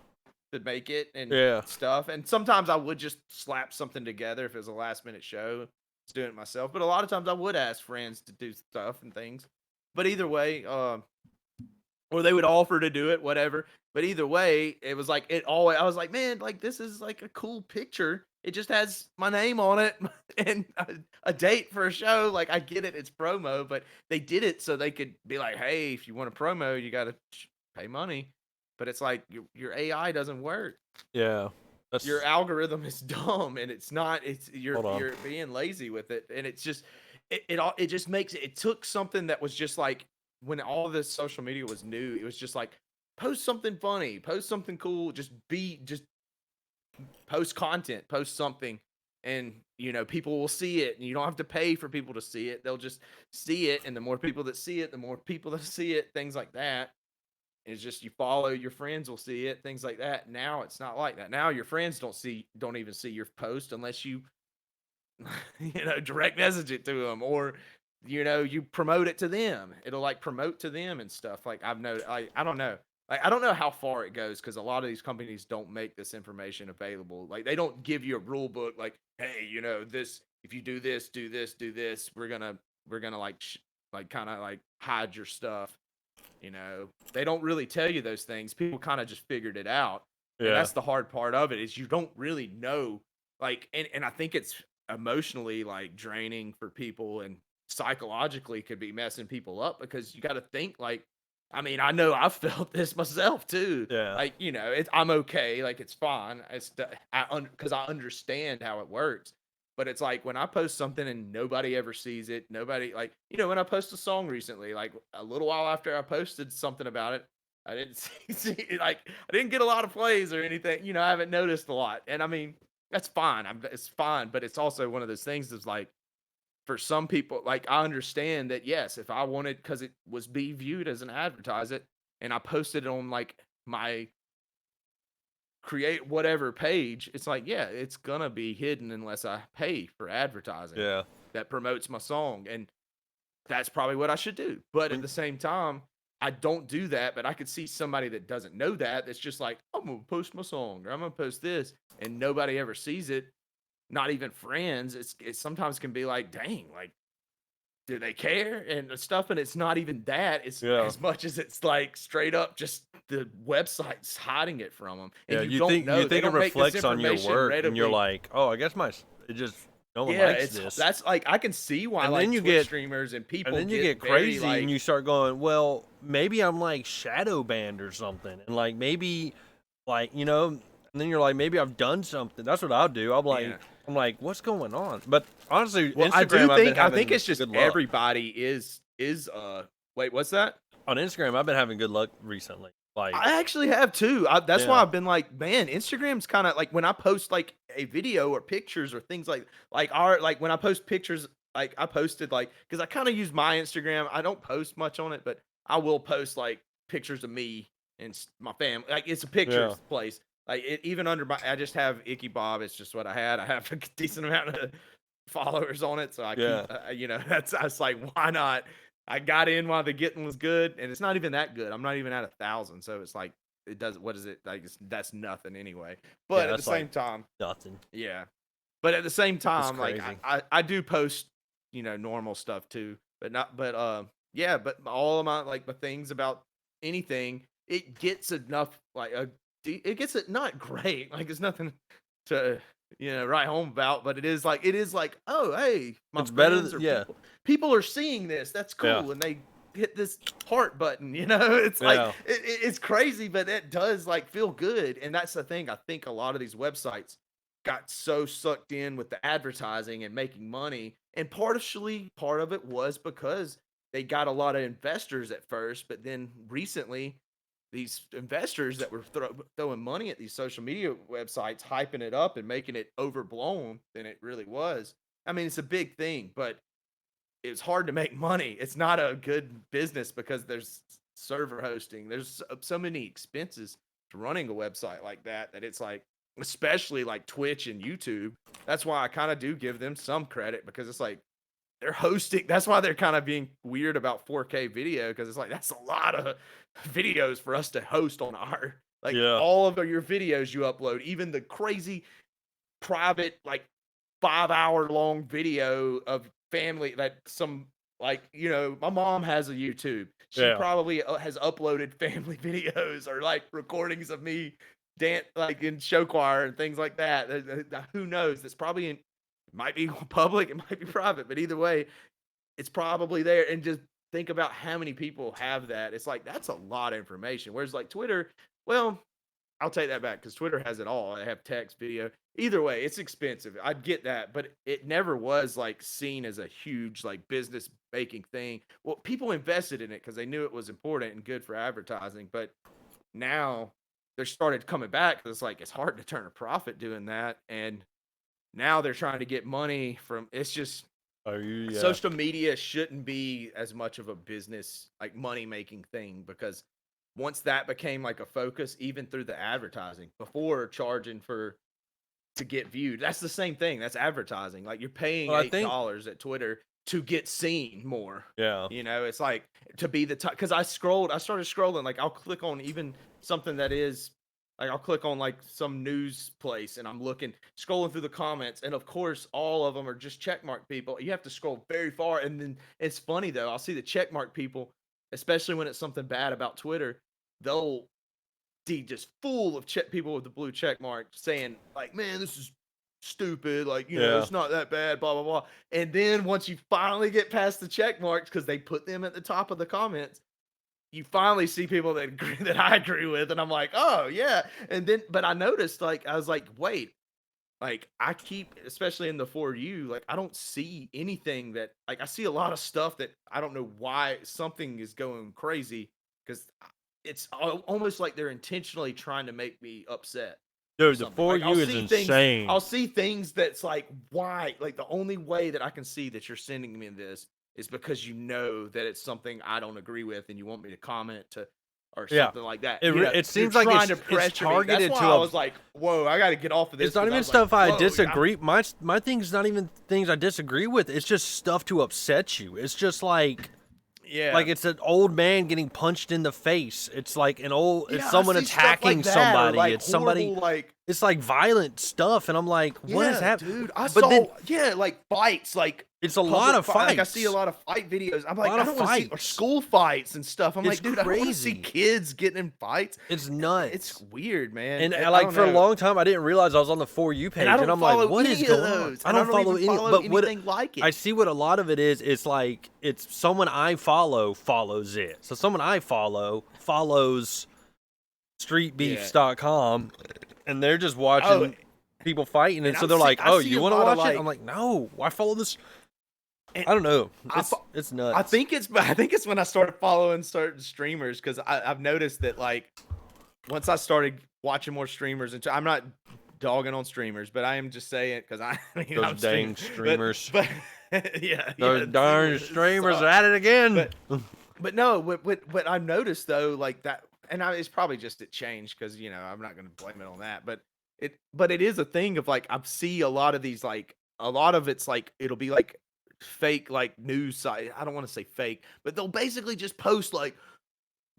to make it and Yeah. stuff. And sometimes I would just slap something together if it was a last minute show. I was doing it myself. But a lot of times I would ask friends to do stuff and things. But either way, or they would offer to do it, whatever. But either way, it was like I was like, man, like this is like a cool picture. It just has my name on it and a date for a show. Like I get it, it's promo, but they did it so they could be like, hey, if you want a promo, you got to pay money. But it's like your AI doesn't work. Yeah. Your algorithm is dumb, and it's not. Hold on. You're being lazy with it, and it's just it just makes it. It took something that was just like when all this social media was new. It was just like post something funny, post something cool, just post content, post something, and you know people will see it, and you don't have to pay for people to see it. They'll just see it, and the more people that see it, the more people that see it, things like that. It's just you follow your friends will see it, things like that. Now it's not like that. Now your friends don't even see your post unless you direct message it to them or you promote it to them. It'll like promote to them and stuff. Like I've noticed I don't know. Like I don't know how far it goes because a lot of these companies don't make this information available. Like they don't give you a rule book like, hey, this if you do this, do this, do this, we're gonna like kind of like hide your stuff. They don't really tell you those things. People kind of just figured it out. And Yeah. that's the hard part of it is you don't really know. Like, and I think it's emotionally like draining for people and psychologically could be messing people up because you got to think like, I mean, I know I've felt this myself too. Yeah. Like, I'm okay. Like, it's fine. Because I understand how it works. But it's like when I post something and nobody ever sees it, nobody like, when I post a song recently, like a little while after I posted something about it, I didn't like I didn't get a lot of plays or anything. I haven't noticed a lot. And I mean, that's fine. It's fine, but it's also one of those things that's like for some people, like I understand that yes, if I wanted because it was be viewed as an advertisement and I posted it on like my create whatever page, it's like, yeah, it's gonna be hidden unless I pay for advertising Yeah. that promotes my song. And that's probably what I should do. But at the same time, I don't do that. But I could see somebody that doesn't know that's just like, I'm gonna post my song or I'm gonna post this, and nobody ever sees it, not even friends. It sometimes can be like, dang, like do they care and stuff? And it's not even that. It's as much as it's like straight up just the website's hiding it from them. And Yeah, you don't know. you They think it don't make this reflects on your information work, and you're readily. like, oh, I guess it just no one Yeah, likes this. that's like I can see why And like then you Twitch get streamers and people and then you get get very crazy, like and you start going, well, maybe I'm like shadow banned or something, and like maybe, like and then you're like, maybe I've done something. That's what I'll do. yeah. I'm like, what's going on? But honestly, Well, Instagram, I think it's just good luck. everybody is wait, what's that? On Instagram, I've been having good luck recently. Like, I actually have too. That's why yeah, I've been like, man, Instagram's kind of like when I post like a video or pictures or things like when I post pictures, like I posted like because I kind of use my Instagram. I don't post much on it, but I will post like pictures of me and my family. Like it's a pictures place. Like even under I just have IckyBob. It's just what I had. I have a decent amount of followers on it, so I keep. I was like, why not? I got in while the getting was good, and it's not even that good. I'm not even at 1,000, so it's like it does. What is it like? That's nothing anyway. But at the same time, nothing. Yeah, but at the same time, like I do post, normal stuff too, but not. But but all of my things about anything, it gets enough it gets it not great. Like it's nothing to write home about, but it is like oh hey, my it's better people are seeing this. That's cool, and they hit this heart button. It's like it's crazy, but it does feel good, and that's the thing. I think a lot of these websites got so sucked in with the advertising and making money, and part of it was because they got a lot of investors at first, but then recently these investors that were throwing money at these social media websites, hyping it up and making it overblown than it really was. I mean, it's a big thing, but it's hard to make money. It's not a good business because there's server hosting. There's so many expenses to running a website like that it's like, especially like Twitch and YouTube. That's why I kind of do give them some credit, because it's like they're hosting. That's why they're kind of being weird about 4K video, because it's like that's a lot of videos for us to host on our all of your videos you upload, even the crazy private 5-hour long video of family that some my mom has a YouTube. She probably has uploaded family videos or recordings of me dance in show choir and things like that. Who knows? That's probably it might be public, it might be private, but either way, it's probably there. And just think about how many people have that. It's like that's a lot of information. Whereas Twitter, well, I'll take that back, because Twitter has it all. They have text, video. Either way, it's expensive. I get that, but it never was seen as a huge business making thing. Well, people invested in it because they knew it was important and good for advertising. But now they're started coming back, because it's hard to turn a profit doing that. And now they're trying to get money from. It's just social media shouldn't be as much of a business money making thing, because once that became a focus, even through the advertising, before charging to get viewed, that's the same thing. That's advertising. You're paying $8 at Twitter to get seen more. Yeah. It's to be the top. Because I started scrolling. I'll click on even something that is I'll click on some news place, and I'm scrolling through the comments, and of course all of them are just checkmark people. You have to scroll very far, and then it's funny though. I'll see the checkmark people, especially when it's something bad about Twitter. They'll be just full of people with the blue check mark saying man, this is stupid. It's not that bad, blah, blah, blah. And then once you finally get past the check marks, because they put them at the top of the comments, you finally see people that agree, that I agree with. And I'm like, oh yeah. And then, but I noticed I was like, wait, I keep, especially in the For You, I don't see anything that I see a lot of stuff that I don't know why something is going crazy, because it's almost like they're intentionally trying to make me upset. Dude, the For You is insane. I'll see things that's why? The only way that I can see that you're sending me this is because that it's something I don't agree with, and you want me to comment or something like that. It seems like it's targeted That's why I was like, whoa, I got to get off of this. It's not even stuff I disagree. My thing's not even things I disagree with. It's just stuff to upset you. It's just it's an old man getting punched in the face. It's it's someone attacking somebody. It's horrible, somebody. It's violent stuff, and I'm like, what is happening? Dude, I saw fights. It's a lot of fights. I see a lot of fight videos. I'm like, I don't want to see school fights and stuff. I'm like, dude, I don't want to see kids getting in fights. It's nuts. It's weird, man. And for a long time, I didn't realize I was on the For You page, and I'm like, what is going on? I don't follow any, but anything like it. I see what a lot of it is. It's it's someone I follow follows it. So someone I follow follows streetbeefs.com, and they're just watching people fighting, and so they're like, oh, you want to watch it? I'm like, no, I follow this. I don't know. It's nuts. I think it's when I started following certain streamers, because I've noticed that once I started watching more streamers, and I'm not dogging on streamers, but I am just saying because those dang streamers. But those darn streamers are at it again. But no, what I've noticed though, like that, and it's probably just it changed because I'm not going to blame it on that, but it is a thing of like I see a lot of these like a lot of it's like it'll be like fake like news site. I don't want to say fake, but they'll basically just post like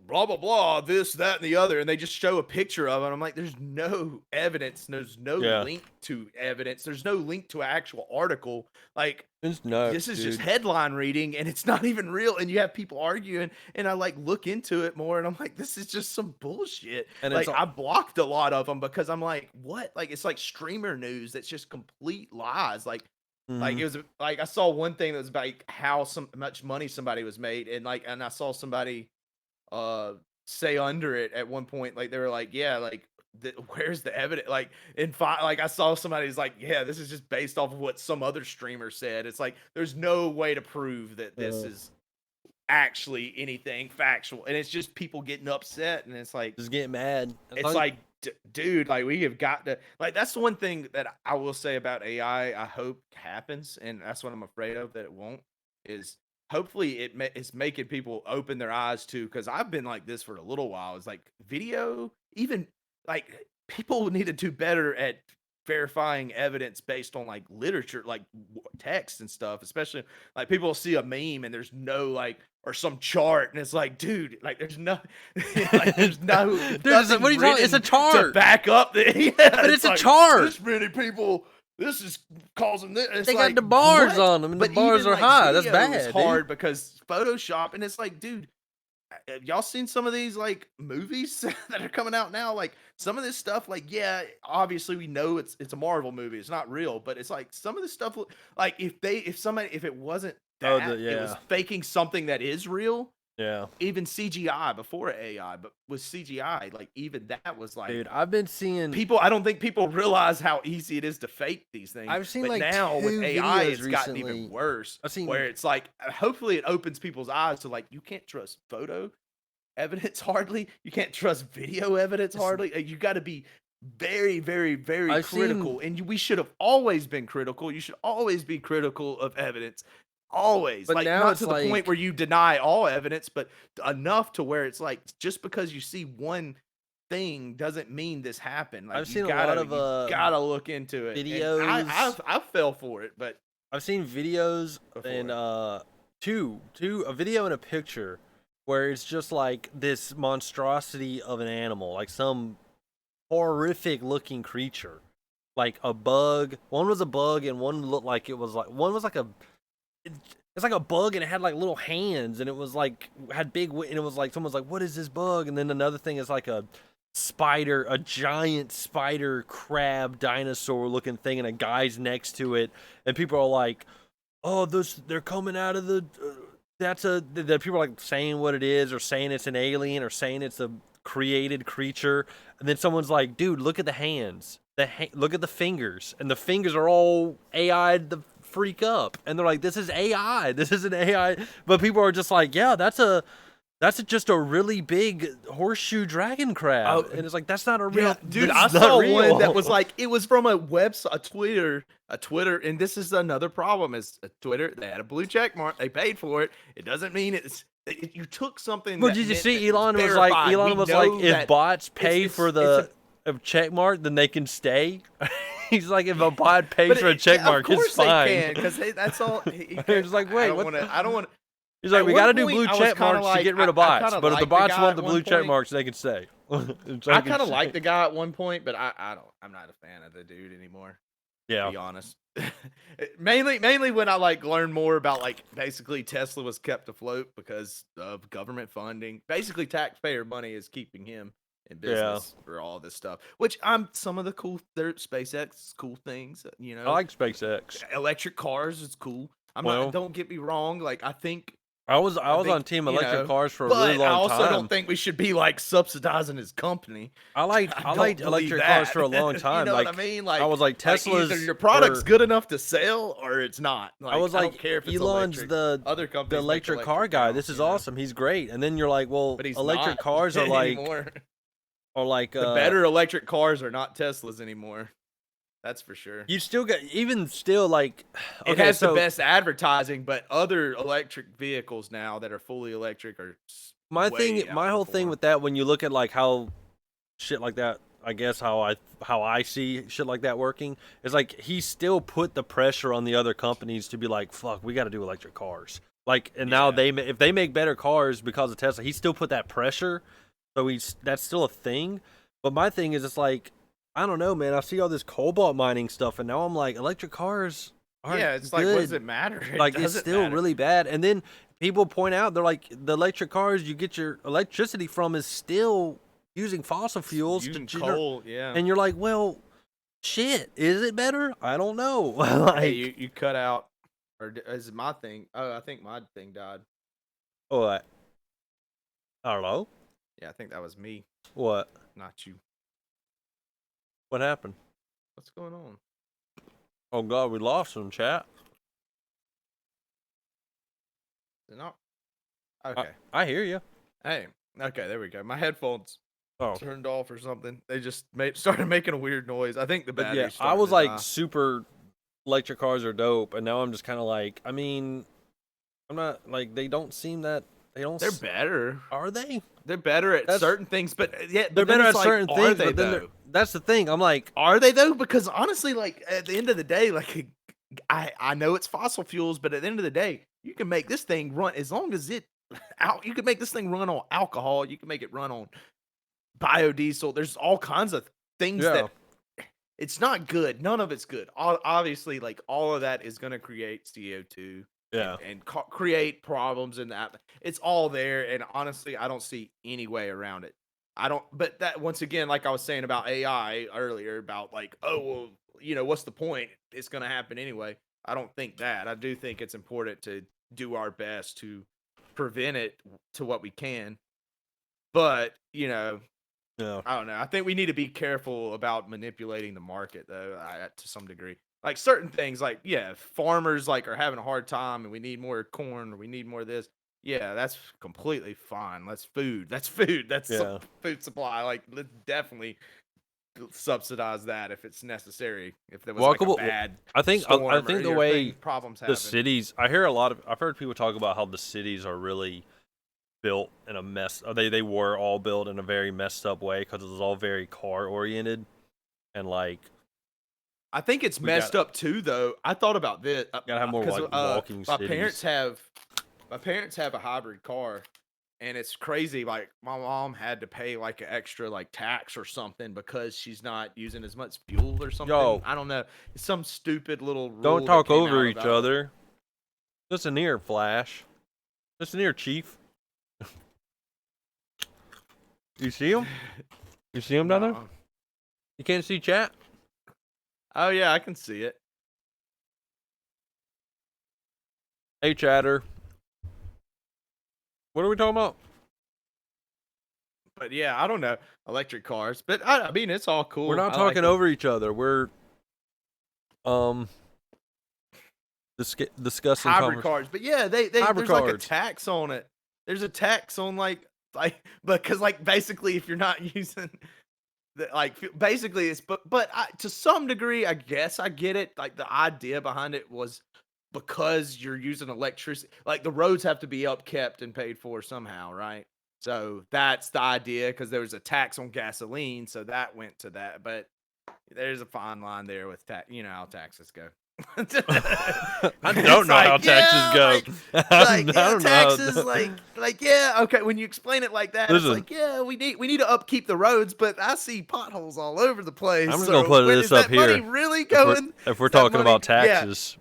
blah blah blah, this, that, and the other, and they just show a picture of it. I'm like, there's no evidence, there's no Yeah. link to evidence, there's no link to an actual article. Like It's nuts, this is just dude. headline reading, and it's not even real. And you have people arguing, and I like look into it more, and I'm like, this is just some bullshit. And like it's I blocked a lot of them because I'm like, what? Like it's like streamer news that's just complete lies. Like Mhm. it was like I saw one thing that was about like, how much money somebody was made, and I saw somebody say under it at one point, like they were like, yeah, like where's the evidence? Like like I saw somebody's like, yeah, this is just based off of what some other streamer said. It's like there's no way to prove that this is actually anything factual, and it's just people getting upset, and it's like Just get mad. it's like dude, like we have got to like that's the one thing that I will say about AI I hope happens, and that's what I'm afraid of that it won't, is hopefully it's making people open their eyes to, because I've been like this for a little while. It's like video, even like people need to do better at verifying evidence based on like literature, like text and stuff, especially like people will see a meme and there's no like or some chart, and it's like, dude, like there's no like there's no Dude, what are you talking? It's a to chart. back up the But it's a like, chart. this many people, this is causing this. It's They got like, the bars what? on them, and the But bars even, are like, high. That's video is bad, hard because Photoshop, and it's like, dude, have y'all seen some of these like movies that are coming out now? Like some of this stuff, like yeah, obviously we know it's a Marvel movie, it's not real, but it's like some of this stuff, like if it wasn't Oh, that, it was yeah. faking something that is real. Yeah. Even CGI before AI, but with CGI, like even that was like, Dude, I've been seeing people. I don't think people realize how easy it is to fake these things. I've seen, but like, now with 2 AI, videos it's gotten even recently. worse. I've seen where it's like, hopefully, it opens people's eyes to like, you can't trust photo evidence hardly. You can't trust video evidence hardly. You got to be very, very, very I've critical, and we should have always been critical. You should always be critical of evidence. Always, But like now not it's to the point like- where you deny all evidence, but enough to where it's like just because you see one thing doesn't mean this happened. Like I've you seen a gotta, lot of, you gotta look into it. And videos. I fell for it, but I've seen videos Before. and a video and a picture where it's just like this monstrosity of an animal, like some horrific looking creature, like a bug. One was a bug, and one looked like it was like one was like a. It's like a bug, and it had like little hands, and it was like had big, and it was like someone's like, "What is this bug?" And then another thing is like a spider, a giant spider crab dinosaur looking thing, and a guy's next to it, and people are like, "Oh, they're coming out of the." The people are like saying what it is, or saying it's an alien, or saying it's a created creature, and then someone's like, "Dude, look at the hands. Look at the fingers, and the fingers are all AI'd the freak up." And they're like, "This is AI. This is an AI." But people are just like, "Yeah, that's just a really big horseshoe dragon crab." And it's like, that's not a real. Yeah, dude, this I is not saw real. one that was like, it was from a website, a Twitter, and this is another problem is a Twitter. They had a blue check mark. They paid for it. It doesn't mean you took something. But that did you meant see that it Elon was verified. like, Elon We was like, know if that bots pay it's- for it's the check mark, then they can stay. He's like, if a bot pays But for a check mark, of course it's fine. they can, because that's all. It's like, wait, what I don't want to. He's like, At we one got to do point, blue I was check kinda marks to like- get rid of I bots. kinda But if the liked the bots guy want at the one blue check point. marks, they can stay. I kind of like the guy at one point, but I'm not a fan of the dude anymore. To Yeah. be honest. mainly when I like learned more about like basically Tesla was kept afloat because of government funding. Basically, taxpayer money is keeping him in business for all this stuff. Which some of the SpaceX cool things. I like SpaceX. Electric cars is cool. Well- don't get me wrong. Like I think. I was think, on team electric cars for a but really long I also time. don't think we should be like subsidizing his company. I liked don't believe electric cars that. for a long time. You know like what I mean? Like I was like, Tesla's either your product's were- good enough to sell or it's not. I was I like, don't care if it's Elon's electric. Other companies the make electric car guy. now, This is you know? awesome. He's great. And then you're like, well, But he's electric not cars are like anymore. are like The better electric cars are not Teslas anymore. That's for sure. You still got even still like It has the best advertising, but other electric vehicles now that are fully electric are my whole thing with that, when you look at like how shit like that, I guess how I see shit like that working, is like he still put the pressure on the other companies to be like, fuck, we got to do electric cars. Like, and now if they make better cars because of Tesla, he still put that pressure. So that's still a thing. But my thing is, it's like, I don't know, man. I see all this cobalt mining stuff, and now I'm like, electric cars aren't it's good. like, what does it matter? It's still really bad. And then people point out, they're like, the electric cars you get your electricity from is still using fossil fuels. Using coal, And you're like, well, shit, is it better? I don't know. Like, hey, you cut out, or is it my thing? Oh, I think my thing died. What? I don't know. Yeah, I think that was me. What? Not you. What happened? What's going on? Oh God, we lost some chat. Is it not? Okay. I hear you. Hey. Okay, there we go. My headphones turned off or something. They just started making a weird noise. I think the battery. I was like, super electric cars are dope, and now I'm just kind of like, I mean, I'm not like, they don't seem that. They're better. Are they? They're better at certain things, but they're better at certain things. But then that's the thing. I'm like, are they though? Because honestly, like at the end of the day, like I know it's fossil fuels, but at the end of the day, you can make this thing run as long as you can make this thing run on alcohol. You can make it run on biodiesel. There's all kinds of things that it's not good. None of it's good. Obviously, like all of that is going to create CO2. And create problems in that. It's all there, and honestly, I don't see any way around it. But that, once again, like I was saying about AI earlier, about like, oh well, what's the point? It's gonna happen anyway. I don't think that. I do think it's important to do our best to prevent it to what we can. But I don't know. I think we need to be careful about manipulating the market, though, to some degree. Like certain things, like farmers like are having a hard time, and we need more corn, or we need more of this. Yeah, that's completely fine. That's food. That's food. That's food supply. Like, let's definitely subsidize that if it's necessary. If there was like a bad, I think the way problems the cities. I've heard people talk about how the cities are really built in a mess. They were all built in a very messed up way because it was all very car oriented, and like. I think it's messed up too, though. I thought about this. Gotta have more walking cities. My parents have a hybrid car, and it's crazy. Like my mom had to pay like an extra like tax or something because she's not using as much fuel or something. I don't know. It's some stupid little rule. Don't talk over each other. Listen here, Flash. Listen here, Chief. You see him? You see him down there? You can't see chat? Oh, yeah, I can see it. Hey, chatter. What are we talking about? But, yeah, I don't know. Electric cars. But, I mean, it's all cool. We're not talking over each other. We're discussing hybrid cars. But, yeah, there's like a tax on it. There's a tax on, because, basically, if you're not using... basically it's but to some degree I guess I get it. Like the idea behind it was because you're using electricity, like the roads have to be upkept and paid for somehow, right? So that's the idea, because there was a tax on gasoline, so that went to that. But there's a fine line there with tax. You know how taxes go. I don't know how taxes go. Taxes, okay. When you explain it like that, it's like, we need to upkeep the roads, but I see potholes all over the place. I'm just gonna put this up here. Money really going? If we're talking about taxes,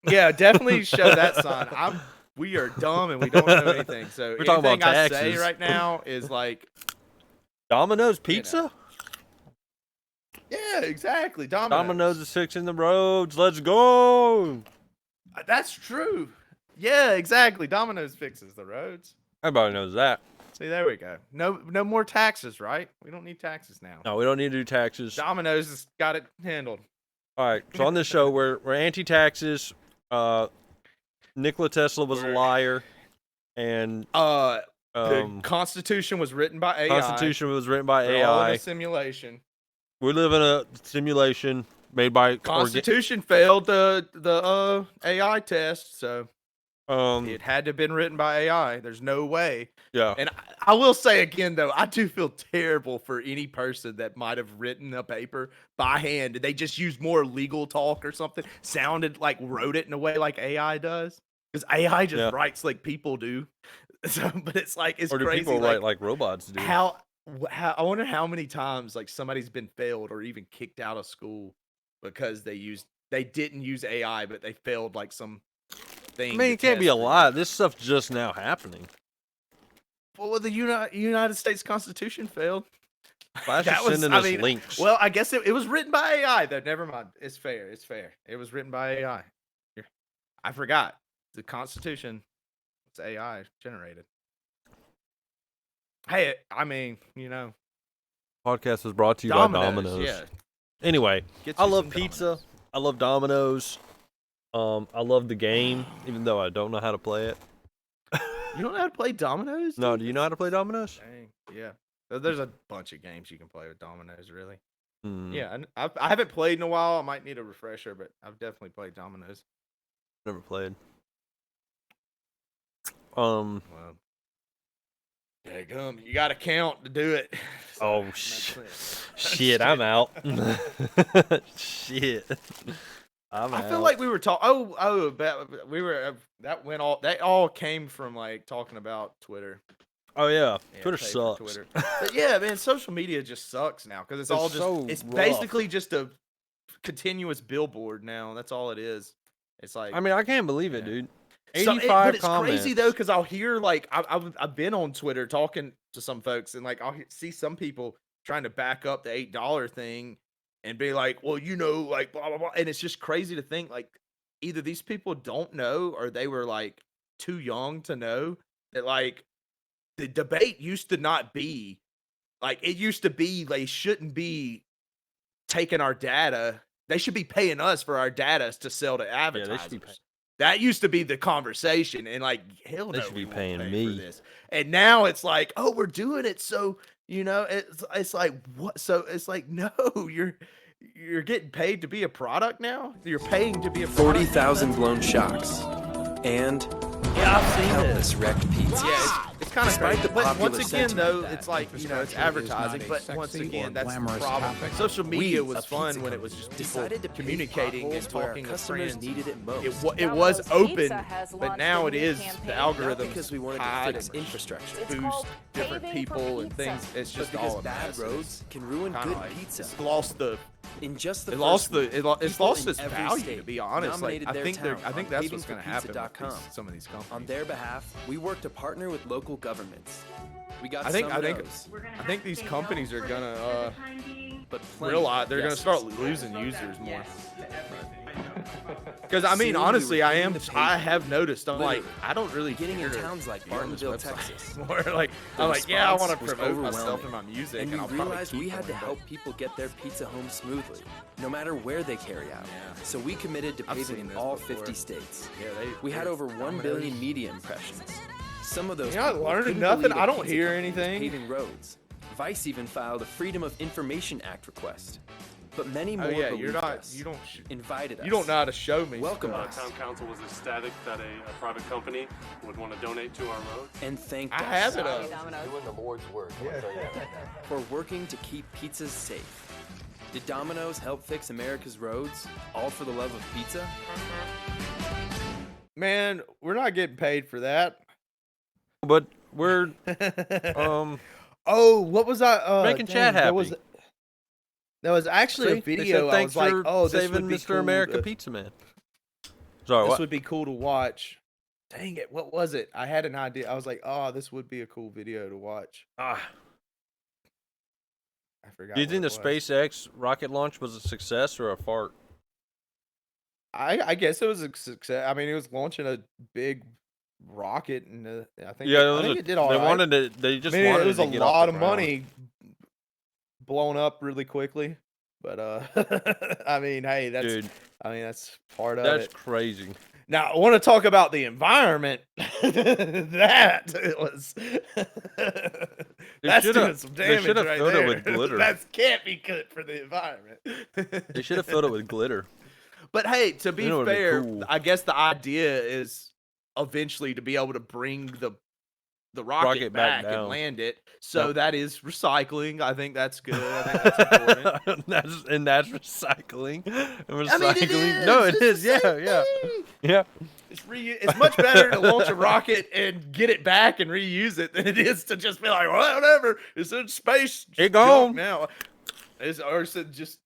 yeah, definitely show that sign. We are dumb and we don't know anything. So we're talking about taxes. I say right now is like Domino's Pizza. Yeah, exactly. Domino's is fixing the roads. Let's go. That's true. Yeah, exactly. Domino's fixes the roads. Everybody knows that. See, there we go. No more taxes, right? We don't need taxes now. No, we don't need to do taxes. Domino's has got it handled. All right. So on this show, we're anti-taxes. Nikola Tesla was a liar, and the Constitution was written by AI. Constitution was written by We're AI. all in a simulation. We live in a simulation. made by Constitution failed the AI test, so it had to have been written by AI. There's no way. Yeah. And I will say again, though, I do feel terrible for any person that might have written a paper by hand. They just used more legal talk or something. Sounded like wrote it in a way like AI does. Because AI just writes like people do. So, but it's like, it's or do crazy. people write like robots do? How I wonder how many times like somebody's been failed or even kicked out of school because they didn't use AI, but they failed like some thing. I mean, it can't be a lot. This stuff's just now happening. Well, the United States Constitution failed. Flash is sending us links. Well, I guess it was written by AI, though. Never mind. It's fair. It's fair. It was written by AI. I forgot. The Constitution was AI generated. Hey, I mean, Podcast was brought to you by Domino's. Yeah. Anyway, I love pizza. I love Domino's. I love the game, even though I don't know how to play it. You don't know how to play Domino's? No, do you know how to play Domino's? Dang. Yeah. There's a bunch of games you can play with Domino's, really. Mm. Yeah, I haven't played in a while. I might need a refresher, but I've definitely played Domino's. Never played. Well, you got to count to do it. So, shit, I'm out. Shit. I feel like we were talking. That all came from like talking about Twitter. Oh yeah, Twitter sucks. Twitter. But yeah, man, social media just sucks now because it's basically just a continuous billboard now. That's all it is. It's like, I mean, I can't believe it, dude. 85 but it's comments. crazy though, because I'll hear like I've been on Twitter talking to some folks, and like I'll see some people trying to back up the $8 thing and be like, well, like blah blah blah, and it's just crazy to think like either these people don't know or they were like too young to know that like the debate used to not be like it used to be. They shouldn't be taking our data. They should be paying us for our data to sell to advertisers. That used to be the conversation, and like hell, they should be paying me for this. And now it's like, oh, we're doing it, so it's like what? So it's like, no, you're getting paid to be a product now. You're paying to be a 40,000 blown shocks, and I've seen countless wrecked pizza. Yeah, it's kind of crazy. But once again, though, it's like it's advertising. But once again, that's the problem. Social media was fun when it was just people communicating and talking with friends. Needed it most. It was open, but now it is the algorithm because we wanted to fix infrastructure, boost different people and things. It's just all bad roads can ruin good pizza. It's lost the. In just the it's lost its value, to be honest. Like, I think that's what's going to happen with some of these companies. On their behalf, we work to partner with local governments. We got I think these companies are gonna realize they're gonna start losing users more. Because I mean, honestly, I have noticed. I'm like, I don't really getting in towns like Bartonville, Texas. More like I'm like, yeah, I want to promote myself and my music, and I'll realized we had to help people get their pizza home smoothly, no matter where they carry out. Yeah. So we committed to paving in all 50 states. Yeah, we had over 1 billion media impressions. Some of those. You're not learning nothing. I don't hear anything. Paving roads. Vice even filed a Freedom of Information Act request. But many more invited us. You don't know how to show me. Welcome us. Town council was ecstatic that a private company would want to donate to our road. And thank I have it up. Doing the Lord's work. For working to keep pizzas safe. Did Domino's help fix America's roads, all for the love of pizza? Man, we're not getting paid for that. But we're oh, what was I making Chad happy. There was actually a video. I was like, oh, this would be Mr. cool America Pizza Man. Sorry, this would be cool to watch. Dang it, what was it? I had an idea. I was like, oh, this would be a cool video to watch. I forgot. Do you think the SpaceX rocket launch was a success or a fart? I guess it was a success. I mean, it was launching a big rocket, and I think it did all right. They just wanted it was to a get lot off of the ground. money blown up really quickly, but I mean, hey, that's part of it. That's crazy. Now, I want to talk about the environment. That it was. That's doing some They damage should have right filled there. it with glitter. That can't be good for the environment. They should have filled it with glitter. But hey, to be That would've been fair, cool. I guess the idea is eventually to be able to bring the rocket back back and down. land it. So Yep. that is recycling. I think that's good. I think that's important. that's recycling. Recycling. I mean, it is. No, it It's is. the Yeah, same yeah, thing. yeah. It's much better to launch a rocket and get it back and reuse it than it is to just be like, well, whatever. It's in space. It junk gone. now. Or is it just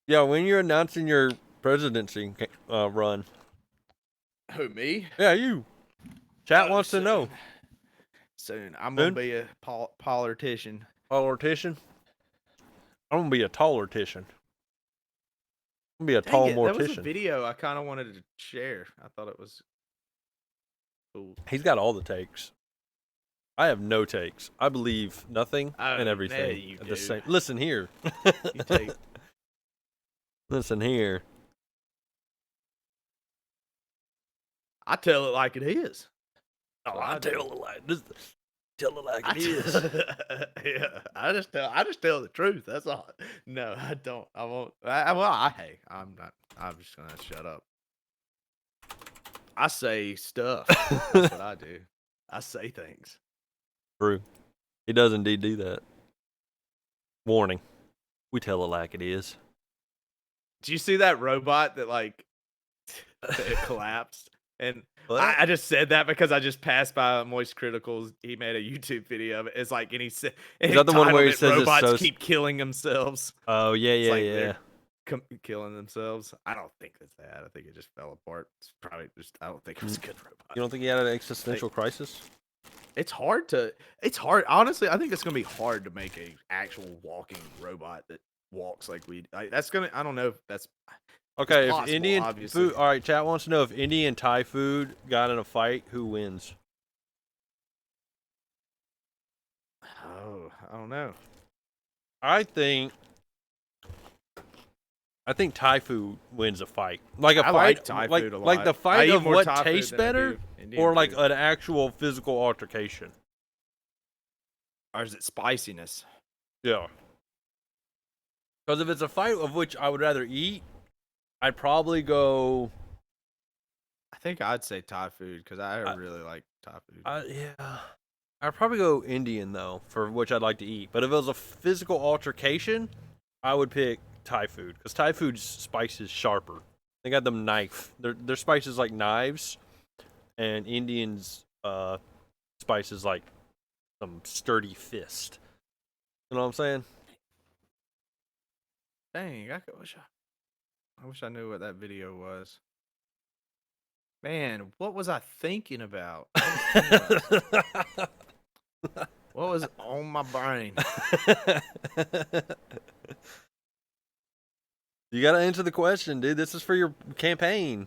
Yeah, when you're announcing your presidency run. who, me? Yeah, you. Chat wants to know. Soon. I'm going to be a politician. Politician? I'm going to be a tallertician. I'm going to be a Dang tall it, that was a mortician. video I kind of wanted to share. I thought it was cool. He's got all the takes. I have no takes. I believe nothing Oh, and yeah, everything you at do. the same. Listen here. You take Listen here. I tell it like it is. Oh, I I do. tell it like this. Tell it like I it is. yeah, I just tell the truth. That's all. No, I don't. I won't. Hey, I'm not. I'm just gonna shut up. I say stuff. That's what I do. I say things. True. He does indeed do that. Warning. We tell it like it is. Did you see that robot that like it collapsed? And What? I just said that because I just passed by Moist Criticals. He made a YouTube video of it. It's like, and he said, Is that the one where he says it's robots so keep killing themselves? Oh, yeah, It's yeah, like yeah. they're killing themselves. I don't think it's that. I think it just fell apart. It's probably just. I don't think it was a good robot. You don't think he had an existential crisis? It's hard. Honestly, I think it's gonna be hard to make a actual walking robot that walks like we. That's gonna. I don't know if that's. Okay, if possible, Indian obviously. food. All right, chat wants to know if Indian Thai food got in a fight, who wins? Oh, I don't know. I think Thai food wins a fight. Like a I fight, like Thai food a like lot. the I fight eat of more what Thai food tastes than I better, do Indian or like food. an actual physical altercation. Or is it spiciness? Yeah. Because if it's a fight of which I would rather eat, I'd probably go. I think I'd say Thai food because I really like Thai food. Yeah. I'd probably go Indian though, for which I'd like to eat. But if it was a physical altercation, I would pick Thai food because Thai food's spice is sharper. They got them knife. Their spice is like knives, and Indians' spice is like some sturdy fist. You know what I'm saying? Dang, I wish I knew what that video was. Man, what was I thinking about? What was on my brain? You gotta answer the question, dude. This is for your campaign.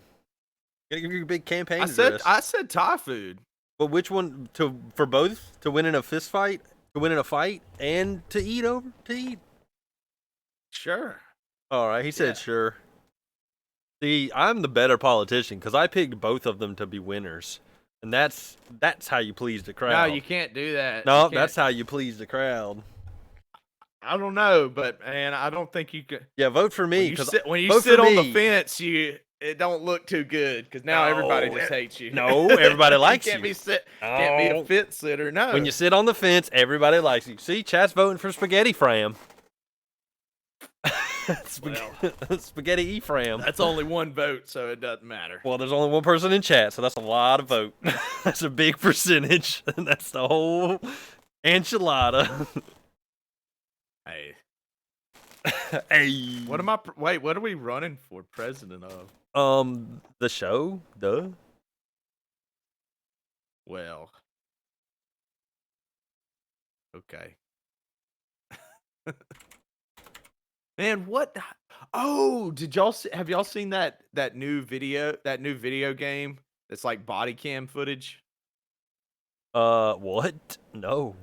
You gotta give your big campaign address. I said Thai food. But which one for both? To win in a fist fight, to win in a fight, and to eat? Sure. All right, he said Yeah. sure. See, I'm the better politician because I picked both of them to be winners, and that's how you please the crowd. No, you can't do that. No, You can't- that's how you please the crowd. I don't know, but man, I don't think you could. Yeah, vote for me because When you vote sit for on the me. fence, it don't look too good because now everybody just hates you. No, everybody likes Can't you. Can't be No. a fence sitter. No. When you sit on the fence, everybody likes you. See, chat's voting for SpaghettieFrame. SpaghettieFrame. That's only one vote, so it doesn't matter. Well, there's only one person in chat, so that's a lot of vote. That's a big percentage. That's the whole enchilada. Hey, Hey. what are we running for president of? The show? Duh. Well, okay. Man, what? Oh, have y'all seen that new video game that's like body cam footage? What? No.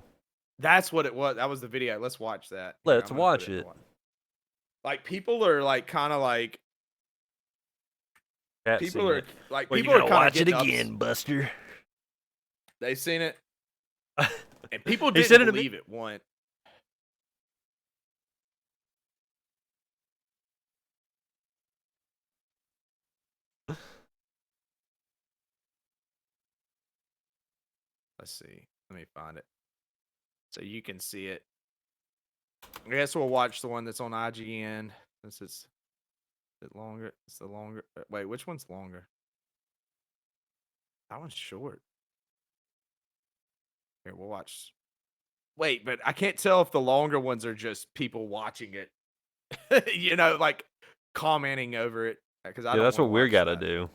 That's what it was. That was the video. Let's watch that. Let's I'm gonna put watch in it. one. Like people are like kind of like Cat's people seen are it. like Well, people you are gotta kind of watch it getting again, Buster. They've seen it, and people He said didn't it to me. believe it once. Let's see. Let me find it so you can see it. I guess we'll watch the one that's on IGN. This is it longer. It's the longer. Wait, which one's longer? That one's short. Here, we'll watch. Wait, but I can't tell if the longer ones are just people watching it. You know, like commenting over it. Because Yeah, that's what we gotta do.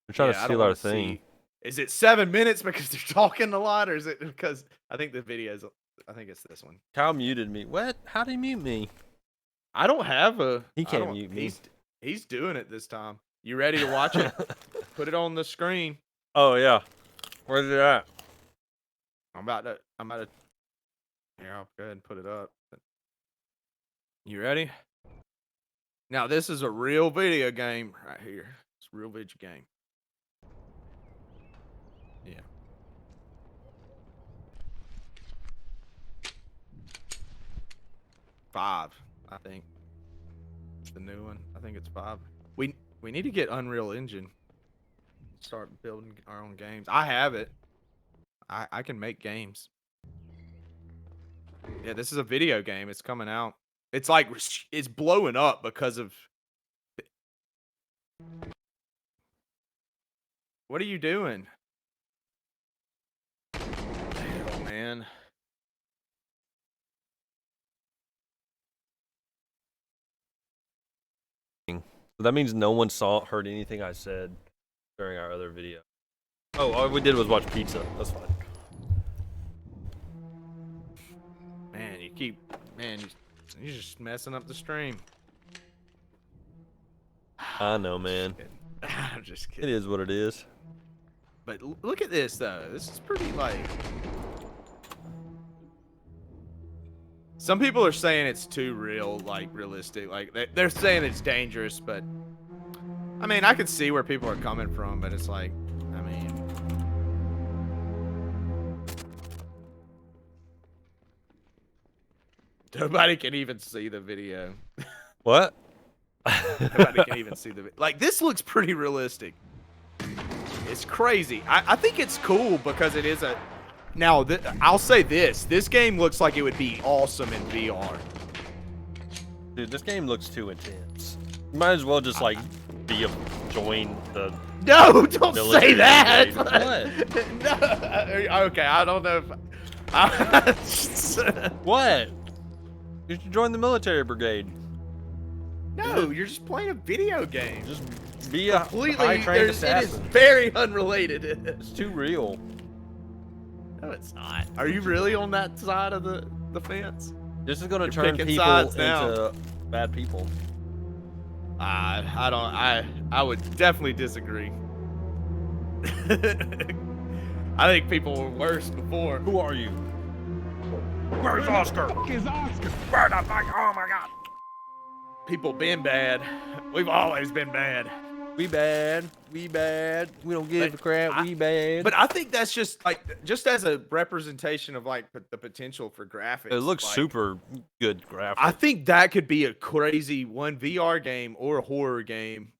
We're trying to I don't steal our wanna thing. see. Is it 7 minutes because they're talking a lot, or is it because I think the videos? I think it's this one. Kyle muted me. What? How did he mute me? I don't have a. He I can't don't- mute me. He's doing it this time. You ready to watch it? Put it on the screen. Oh yeah. Where's it at? I'm about to. Here, I'll go ahead and put it up. You ready? Now this is a real video game right here. It's a real video game. Yeah. Five, I think. It's the new one. I think it's 5. We need to get Unreal Engine. Start building our own games. I have it. I can make games. Yeah, this is a video game. It's coming out. It's like it's blowing up because of. What are you doing? Hell, man. So that means no one heard anything I said during our other video. Oh, all we did was watch pizza. That's fine. Man, you're just messing up the stream. I know, man. I'm just It kidding. is what it is. But look at this though. This is pretty like. Some people are saying it's too real, like realistic. Like they're saying it's dangerous, but I mean, I could see where people are coming from, but it's like, I mean, nobody can even see the video. What? Nobody can even see the like. This looks pretty realistic. It's crazy. I think it's cool because it is a. Now, I'll say this. This game looks like it would be awesome in VR. Dude, this game looks too intense. You might as well just like join the. No, don't say military that. brigade. No. Okay, I don't know if. What? You should join the military brigade. No, you're just playing a video game. Just be a Completely. high-trained It is assassin. very unrelated. It's too real. No, it's not. Are you really on that side of the fence? This is gonna You're turn picking people sides into now. bad people. I don't. I would definitely disagree. I think people were worse before. Who are you? Where's Oscar? Where's Oscar? Where the fuck? Oh my god. People been bad. We've always been bad. We bad. We bad. We don't give a crap. We bad. But I think that's just like just as a representation of like the potential for graphics. It looks like, super good graphics. I think that could be a crazy one VR game or a horror game.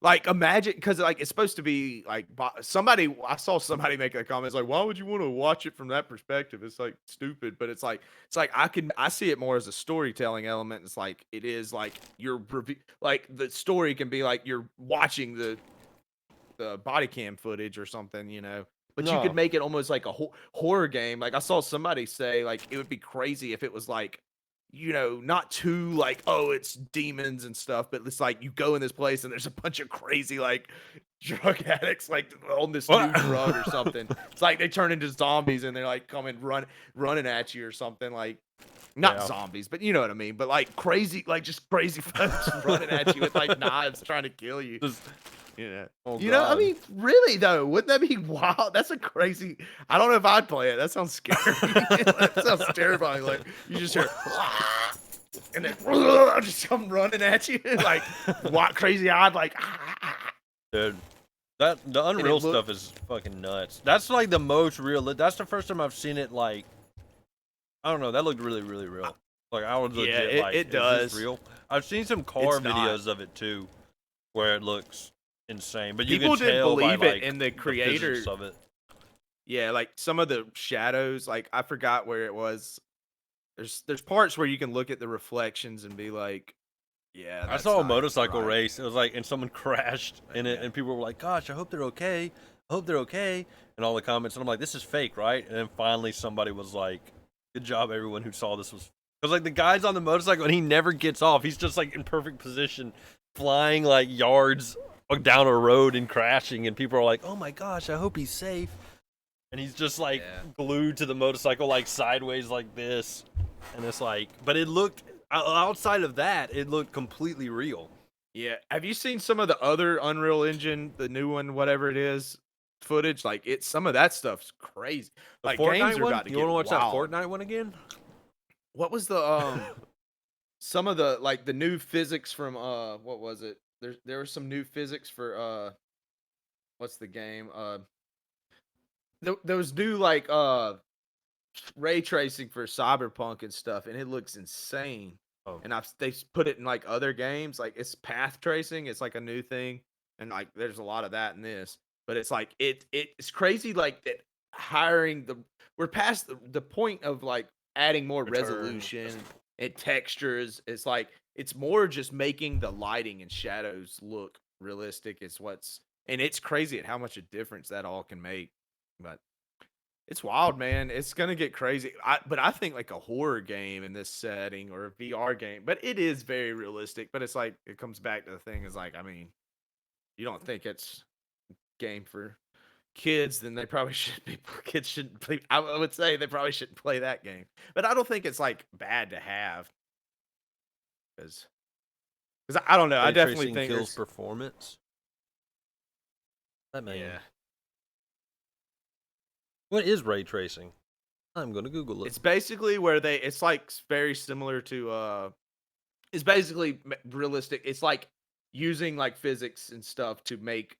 Like imagine because like it's supposed to be like somebody. I saw somebody make a comment. It's like, why would you want to watch it from that perspective? It's like stupid, but it's like I see it more as a storytelling element. It's like it is like like the story can be like you're watching the body cam footage or something, you know. But you could make it almost like a horror game. Like I saw somebody say like it would be crazy if it was like, you know, not too like, oh, it's demons and stuff, but it's like you go in this place and there's a bunch of crazy like drug addicts like on this new drug or something. It's like they turn into zombies and they're like coming running at you or something, like not zombies, but you know what I mean. But like crazy, like just crazy folks running at you with like knives trying to kill you. You know, you know, I mean, really though, wouldn't that be wild? That's a crazy. I don't know if I'd play it. That sounds scary. That sounds terrifying. Like you just hear, and then just come running at you, like what crazy eyed, like. Dude, the Unreal stuff is fucking nuts. That's like the most real. That's the first time I've seen it. Like, I don't know. That looked really, really real. Like I was legit like, it is does. this real? I've seen some car It's not. videos of it too, where it looks insane. But People you can didn't tell believe by, it like, in the physics creator. of it. Yeah, like some of the shadows, like I forgot where it was. There's parts where you can look at the reflections and be like, yeah. I That's saw a not motorcycle right. race. It was like, and someone crashed in it, and people were like, "Gosh, I hope they're okay. I hope they're okay." And all the comments, and I'm like, "This is fake, right?" And then finally, somebody was like, "Good job, everyone who saw this was." Because like the guy's on the motorcycle, and he never gets off. He's just like in perfect position, flying like yards down a road and crashing, and people are like, "Oh my gosh, I hope he's safe." And he's just like glued to the motorcycle, like sideways, like this. And it's like, but it looked, outside of that, it looked completely real. Yeah. Have you seen some of the other Unreal Engine, the new one, whatever it is, footage? Like some of that stuff's crazy. The Like Fortnite games are one? about to You get want to watch wild. that Fortnite one again? What was the some of the like the new physics from what was it? There was some new physics for what's the game? Those new like ray tracing for Cyberpunk and stuff, and it looks insane. Oh. And they put it in like other games, like it's path tracing. It's like a new thing, and like there's a lot of that in this. But it's like it's crazy. Like that hiring we're past the point of like adding more resolution and textures. It's like it's more just making the lighting and shadows look realistic. And it's crazy at how much a difference that all can make. But it's wild, man. It's gonna get crazy. But I think like a horror game in this setting or a VR game, but it is very realistic. But it's like it comes back to the thing is like, I mean, you don't think it's a game for kids, then they probably should be. Kids shouldn't play. I would say they probably shouldn't play that game. But I don't think it's like bad to have because I don't know. I definitely think kills performance. That man. Yeah. What is ray tracing? I'm gonna Google it. It's basically where it's like very similar to it's basically realistic. It's like using like physics and stuff to make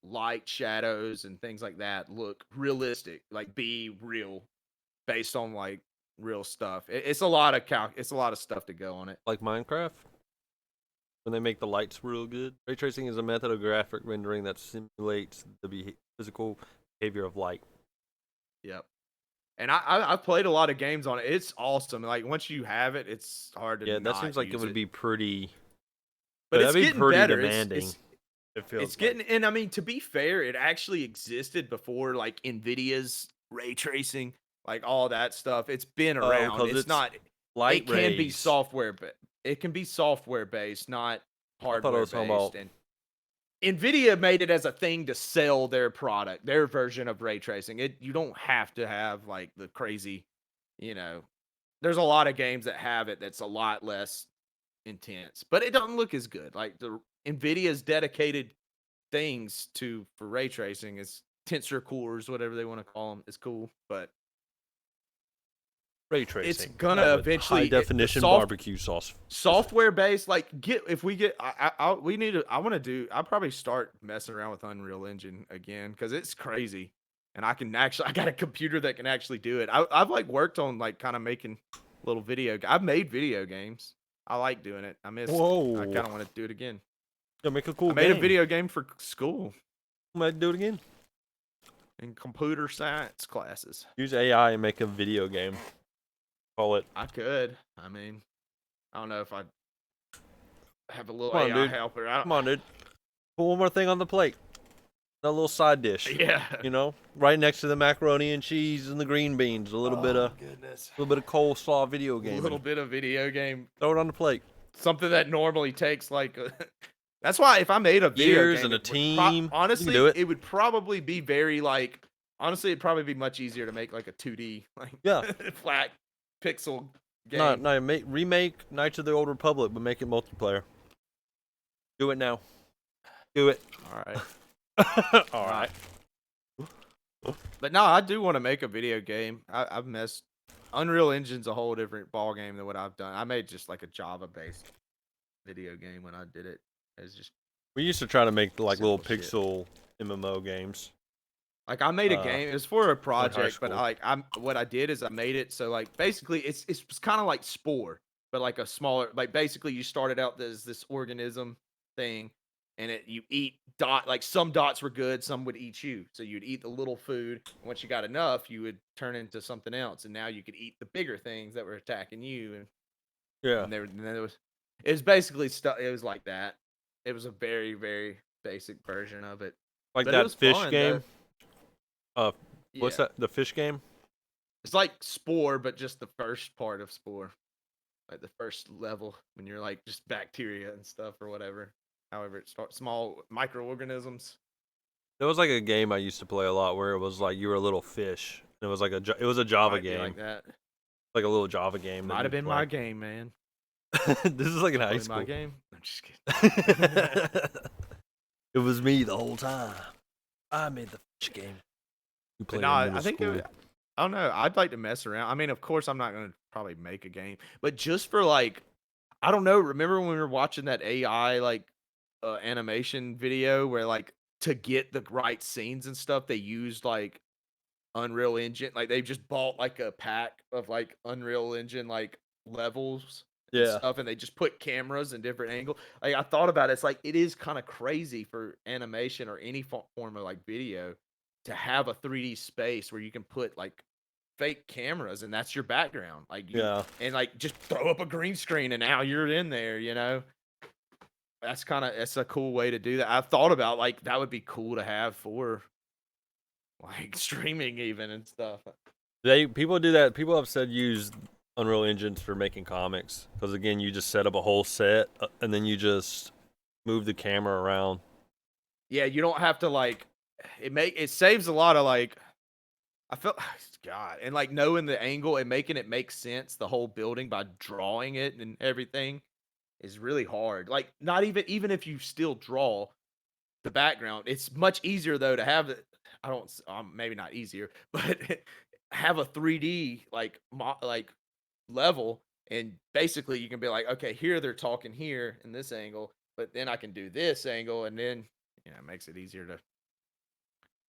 light, shadows, and things like that look realistic, like be real, based on like real stuff. It's a lot of it's a lot of stuff to go on it. Like Minecraft, when they make the lights real good. Ray tracing is a method of graphic rendering that simulates the physical behavior of light. Yep. And I've played a lot of games on it. It's awesome. Like once you have it, it's hard to. Yeah, that not seems like it would be pretty. But it's that'd be getting pretty better. demanding. It's getting, and I mean, to be fair, it actually existed before, like Nvidia's ray tracing, like all that stuff. It's been around. It's not. Light it can be software, but it can be software based, not hardware based. And Nvidia made it as a thing to sell their product, their version of ray tracing. You don't have to have like the crazy, there's a lot of games that have it that's a lot less intense, but it doesn't look as good. Like the Nvidia's dedicated things for ray tracing is tensor cores, whatever they want to call them. It's cool, but ray tracing. It's gonna eventually high definition barbecue sauce. Software based, like I'll probably start messing around with Unreal Engine again because it's crazy, and I got a computer that can actually do it. I've like worked on like kind of making little I've made video games. I like doing it. I kind of want to do it again. Yeah, make a cool I made a video game for school. I might do it again. In computer science classes. Use AI and make a video game. Call it. I could. I mean, I don't know if I'd have a little AI helper. Come on, dude. Put one more thing on the plate. That little side dish. Yeah. Right next to the macaroni and cheese and the green beans. A little bit of coleslaw video game. A little bit of video game. Throw it on the plate. Something that normally takes like that's why if I made a video game and a team, honestly, do it. It would probably be very like honestly, it'd probably be much easier to make like a 2D flat pixel game. No, remake Knights of the Old Republic, but make it multiplayer. Do it now. Do it. All right. All right. But no, I do want to make a video game. I've messed. Unreal Engine's a whole different ball game than what I've done. I made just like a Java-based video game when I did it. It's just We used to try to make like little Simple shit. pixel MMO games. Like I made a game. It was for a project, but school. what I did is I made it so like basically it's kind of like Spore, but like a smaller. Like basically you started out as this organism thing, and you eat like some dots were good, some would eat you. So you'd eat the little food. And once you got enough, you would turn into something else, and now you could eat the bigger things that were attacking you. And Yeah. and there was it was basically stuff. It was like that. It was a very very basic version of it. Like But it that was fish fun, game. though. What's Yeah. that? The fish game? It's like Spore, but just the first part of Spore. Like the first level when you're like just bacteria and stuff or whatever. However it starts, small microorganisms. There was like a game I used to play a lot where it was like you were a little fish. And it was like it was a Java Might be game. like that. Like a little Java game. Might have been my game, man. This is like in high Probably school. my game. I'm just kidding. It was me the whole time. I made the fish game. You But played no, in I middle think school. I don't know. I'd like to mess around. I mean, of course, I'm not gonna probably make a game, but just for like, I don't know. Remember when we were watching that AI like animation video where like to get the right scenes and stuff, they used like Unreal Engine. Like they just bought like a pack of like Unreal Engine like levels and Yeah. stuff, and they just put cameras in different angles. Like I thought about it, it's like it is kind of crazy for animation or any form of like video to have a 3D space where you can put like fake cameras and that's your background. Like and like just throw up a green screen and now you're in there, you know. That's a cool way to do that. I've thought about like that would be cool to have for like streaming even and stuff. People do that. People have said use Unreal Engines for making comics because again, you just set up a whole set and then you just move the camera around. Yeah, you don't have to like it saves a lot of like I felt God and like knowing the angle and making it make sense the whole building by drawing it and everything is really hard. Like not even if you still draw the background, it's much easier though to have it. I don't maybe not easier, but have a 3D like level and basically you can be like, okay, here they're talking here in this angle, but then I can do this angle and then it makes it easier to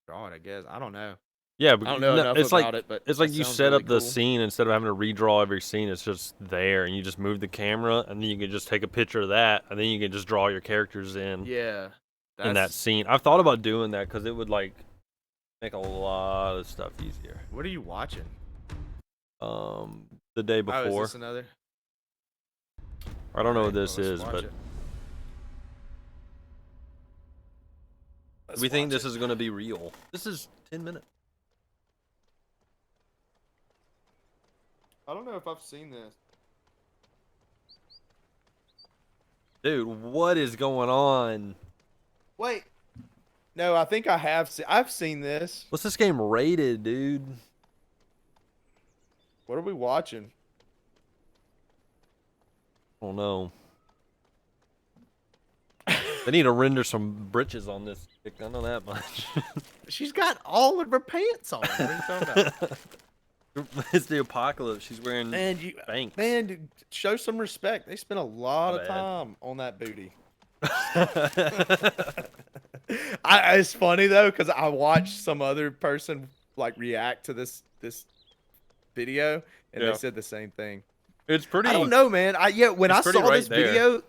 draw it, I guess. I don't know. Yeah, but I don't know enough it's about like it, but it's like it you sounds set really up the cool. scene instead of having to redraw every scene. It's just there, and you just move the camera, and then you can just take a picture of that, and then you can just draw your characters in. Yeah, in that scene. I've thought about doing that because it would like make a lot of stuff easier. What are you watching? The day before. Oh, is this another? I don't know Alright, what this well, let's is, watch but it. Let's we think watch this it. is going to be real. This is 10 minutes. I don't know if I've seen this. Dude, what is going on? Wait. No, I think I have I've seen this. What's this game rated, dude? What are we watching? I don't know. They need to render some britches on this chick. I know that much. She's got all of her pants on. What are you talking about? It's the apocalypse. She's wearing Banks. Man, dude, show some respect. They spent a lot My of bad. time on that booty. It's funny though because I watched some other person like react to this video and Yeah. they said the same thing. It's pretty. I don't know, man. When I It's pretty saw right this there. video,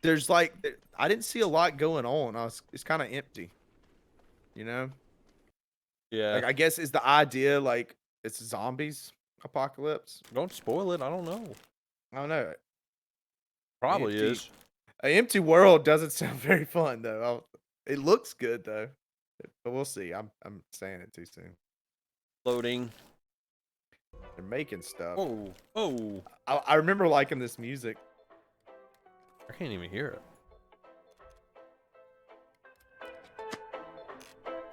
there's like I didn't see a lot going on. It's kind of empty, you know. Yeah. Like I guess is the idea like it's zombies apocalypse. Don't spoil it. I don't know. I don't know. Probably Empty. is. An empty world doesn't sound very fun though. It looks good though, but we'll see. I'm saying it too soon. Loading. They're making stuff. Oh. I remember liking this music. I can't even hear it.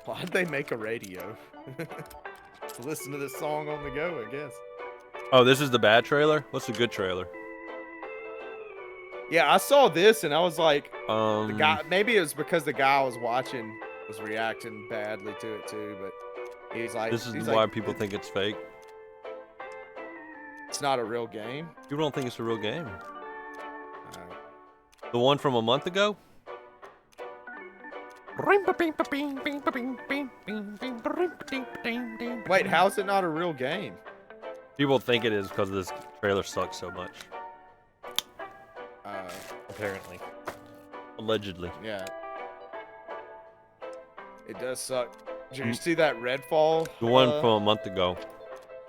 Why'd they make a radio? To listen to this song on the go, I guess. Oh, this is the bad trailer? What's the good trailer? Yeah, I saw this and I was like, the guy. Mm. Maybe it was because the guy I was watching was reacting badly to it too. But he's like, This is he's why like, people think it's fake. it's not a real game. People don't think it's a real game. Uh, The one from a month ago? Wait, how is it not a real game? People think it is because this trailer sucks so much. Apparently. Allegedly. Yeah. It does suck. Did you see that Redfall? The one from a month ago.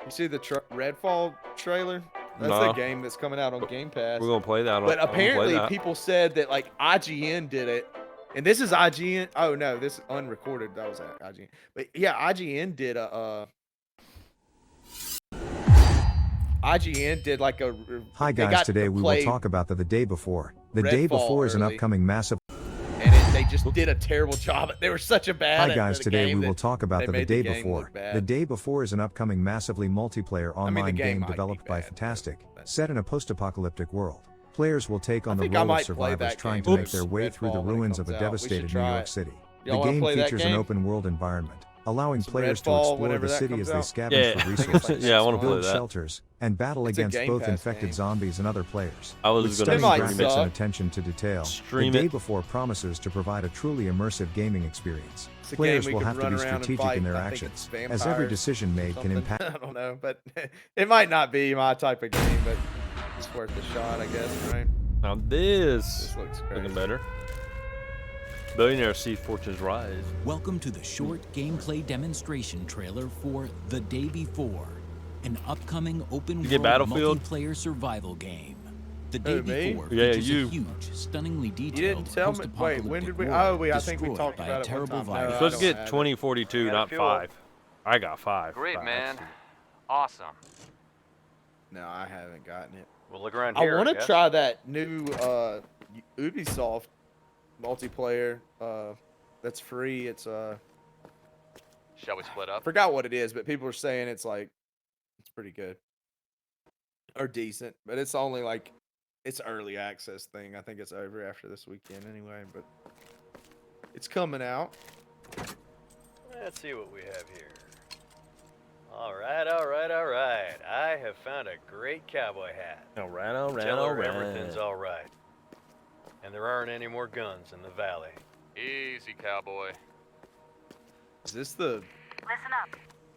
You see the Redfall trailer? That's No. the game that's coming out on Game Pass. We're gonna play that. But apparently people said that like IGN did it. And this is IGN. Oh no, this is unrecorded. That was at IGN. But yeah, IGN did a IGN did like a Hi guys, today we will talk about the day before. The day before is an upcoming massive and they just did a terrible job. They were such a bad Hi guys, today we will talk about the day before. The day before is an upcoming massively multiplayer online game developed by Fantastic, set in a post-apocalyptic world. Players will take on the role of survivors trying to make their way through the ruins of a devastated New York City. The game features an open-world environment, allowing players to explore the city as they scavenge for resources, yeah, I want to play build that. shelters, and battle against both infected zombies and other players. I was With gonna stunning stream graphics it. and attention to detail, the day before promises to provide a truly immersive gaming experience. a Players game we will could have to run be around and strategic fight. in their I think actions, it's as every vampires decision made can something. impact. I don't know, but it might not be my type of game, but it's worth a shot, I guess, right? Now this looks looking crazy. better. Billionaires see fortunes rise. Welcome to the short gameplay demonstration trailer for The Day Before, an upcoming open get world Battlefield? multiplayer survival game. The Who, Day me? Before Yeah, features you. a huge, stunningly You detailed didn't tell me. Wait, when did we? Oh, I think we destroyed talked by about a it one terrible time. No, virus. I Supposed to don't get have it. 2042, not Battlefield. 5. I got 5. Great, 5. man. Awesome. No, I haven't gotten it. We'll look around I here. want to guess. try that new Ubisoft multiplayer. That's free. It's Shall we split I up? forgot what it is, but people are saying it's pretty good or decent, but it's only like it's early access thing. I think it's over after this weekend anyway, but it's coming out. Let's see what we have here. All right, all right, all right. I have found a great cowboy hat. All right, all right, Tell all her right. everything's all right. And there aren't any more guns in the valley. Easy, cowboy. Is this the? Listen up.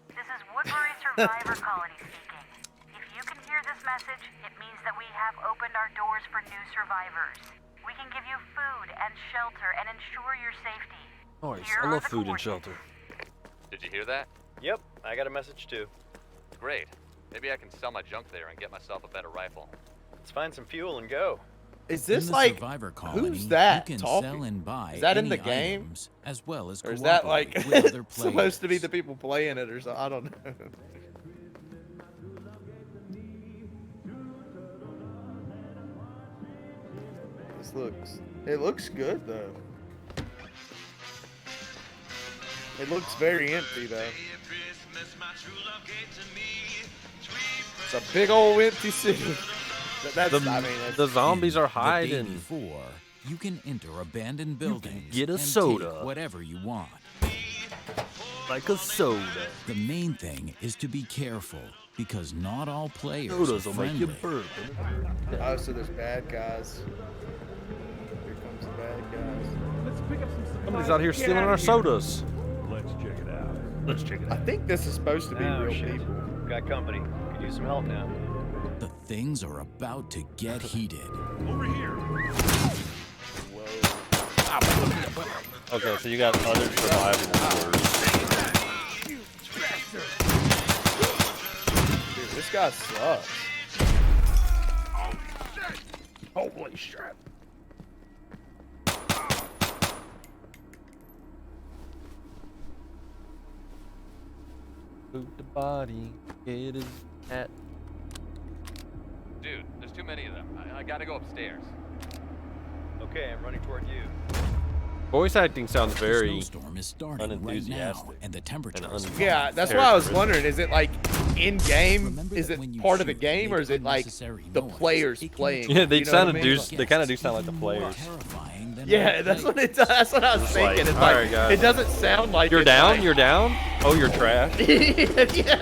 This is Woodbury Survivor Colony speaking. If you can hear this message, it means that we have opened our doors for new survivors. We can give you food and shelter and ensure your safety. Nice. Here I are love the food and coordinates. shelter. Did you hear that? Yep, I got a message too. Great. Maybe I can sell my junk there and get myself a better rifle. Let's find some fuel and go. Is In this the like Survivor Colony, who's that you can talking? sell and buy Is that in any the game? items, as well as Or is that like cooperate with other supposed to be players. the people playing it or something? I don't know. It looks good though. It looks very empty though. It's a big old empty city. That's, I mean, that's, The zombies are In The Day hiding. Before, you can enter abandoned buildings get a and soda. take whatever you want. Like a soda. The main thing is to be careful, because not all players Sodas are will make you friendly. burp. oh, so there's bad guys. Here comes the bad guys. Somebody's out here stealing our sodas. Let's check it out. Let's check it I think this is supposed to be Oh, real shit. people. Got company. Could use some help now. The things are about to get heated. Over here. Okay, so you got other survival wars. Dude, this guy sucks. Holy shit. Boot the body. Get his hat. Dude, there's too many of them. I gotta go upstairs. Okay, I'm running toward you. Voice acting sounds very. The snowstorm is starting right now, unenthusiastic and the temperature is Yeah, that's why I was wondering. Is it like in game? Remember Is that it when you part of the shoot, game, or make is it like unnecessary the noise. players It can playing? Yeah, they You know what I sounded mean? They kind of do sound like the Even more players. terrifying than Yeah, the that's what players. it. That's what I was It's thinking. like, It's alright, like guys. it doesn't sound like You're it's down. like- You're down. Oh, you're trash. yeah.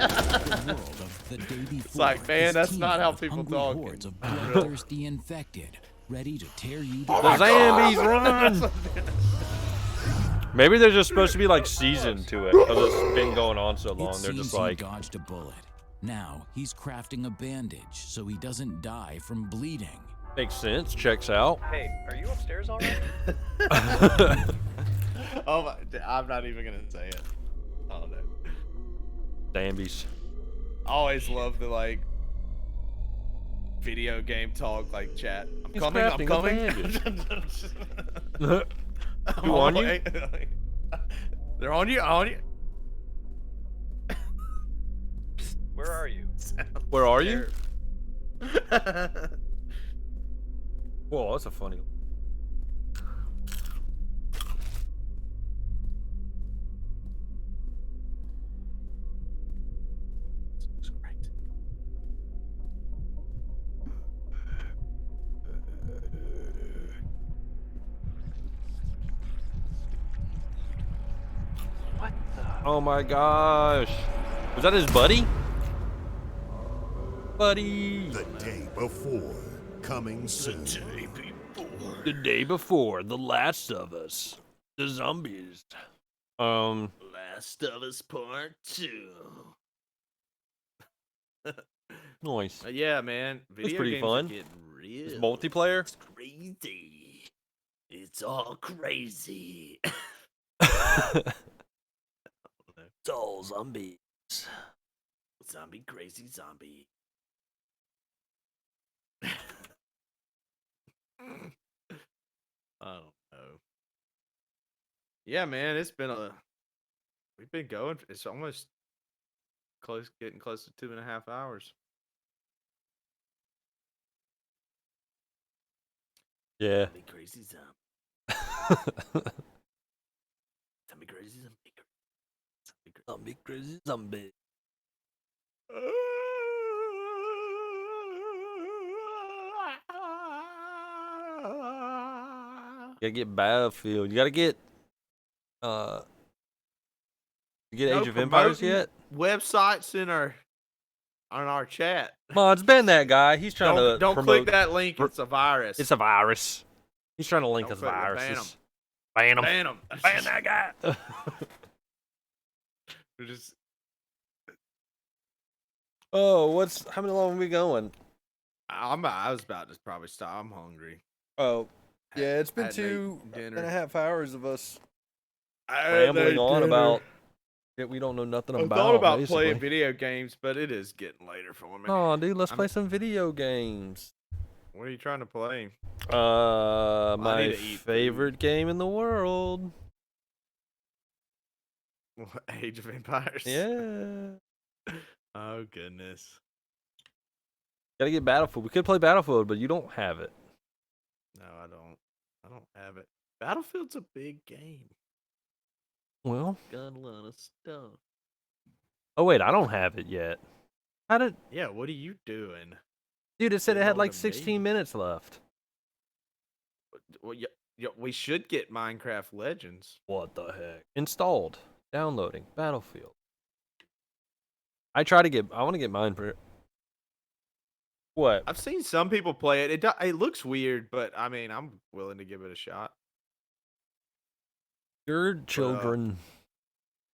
The world of The Day Before like, man, is that's not how teeming with people hungry talk. hordes of bloodthirsty infected, ready to tear you to The zombies run. Maybe they're just supposed to be like seasoned to it because it's been going on so long. They're just like. He dodged a bullet. Now he's crafting a bandage so he doesn't die from bleeding. Makes sense. Checks out. Hey, are you upstairs already? Oh my! I'm not even gonna say it. Oh no. Dambies. I always love the like video game talk, like chat. I'm coming. I'm coming. Who on you? They're on you. On you. Where are you? Where are you? Whoa, that's a funny. What the? Oh my gosh. Was that his buddy? Buddy. The day before, coming soon. The day before, The Last of Us. The zombies. Last of Us Part 2. Nice. Yeah, man. It's Video pretty games fun. are getting real. It's multiplayer. It's crazy. It's all crazy. It's all zombies. Zombie, crazy zombie. I don't know. Yeah, man, it's been we've been going. It's almost getting close to 2.5 hours. Yeah. Zombie, crazy zombie. Zombie, crazy zombie. Zombie, crazy zombie. You gotta get Battlefield. You gotta get you get Age of Empires yet? Websites in our chat. Mod's been that guy. He's trying to Don't promote. click that link. It's a virus. It's a virus. He's trying to link Don't us click it. viruses. Ban Ban him. Ban him. Ban that guy. We're just Oh, how many long are we going? I was about to probably stop. I'm hungry. Oh, yeah, it's been Had to eat 2.5 hours of us I rambling on about shit we don't know nothing I about. thought about basically. playing video games, but it is getting later for me. Oh, dude, let's play some video games. What are you trying to play? My need to eat favorite game in the world. Age of Empires. Yeah. Oh goodness. Gotta get Battlefield. We could play Battlefield, but you don't have it. No, I don't. I don't have it. Battlefield's a big game. Well. Got a lot of stuff. Oh wait, I don't have it yet. How did? Yeah, what are you doing? Dude, it said it Getting had on like to 16 me. minutes left. Well, yeah, we should get Minecraft Legends. What the heck? Installed. Downloading. Battlefield. I want to get mine for. What? I've seen some people play it. It looks weird, but I mean, I'm willing to give it a shot. Your children.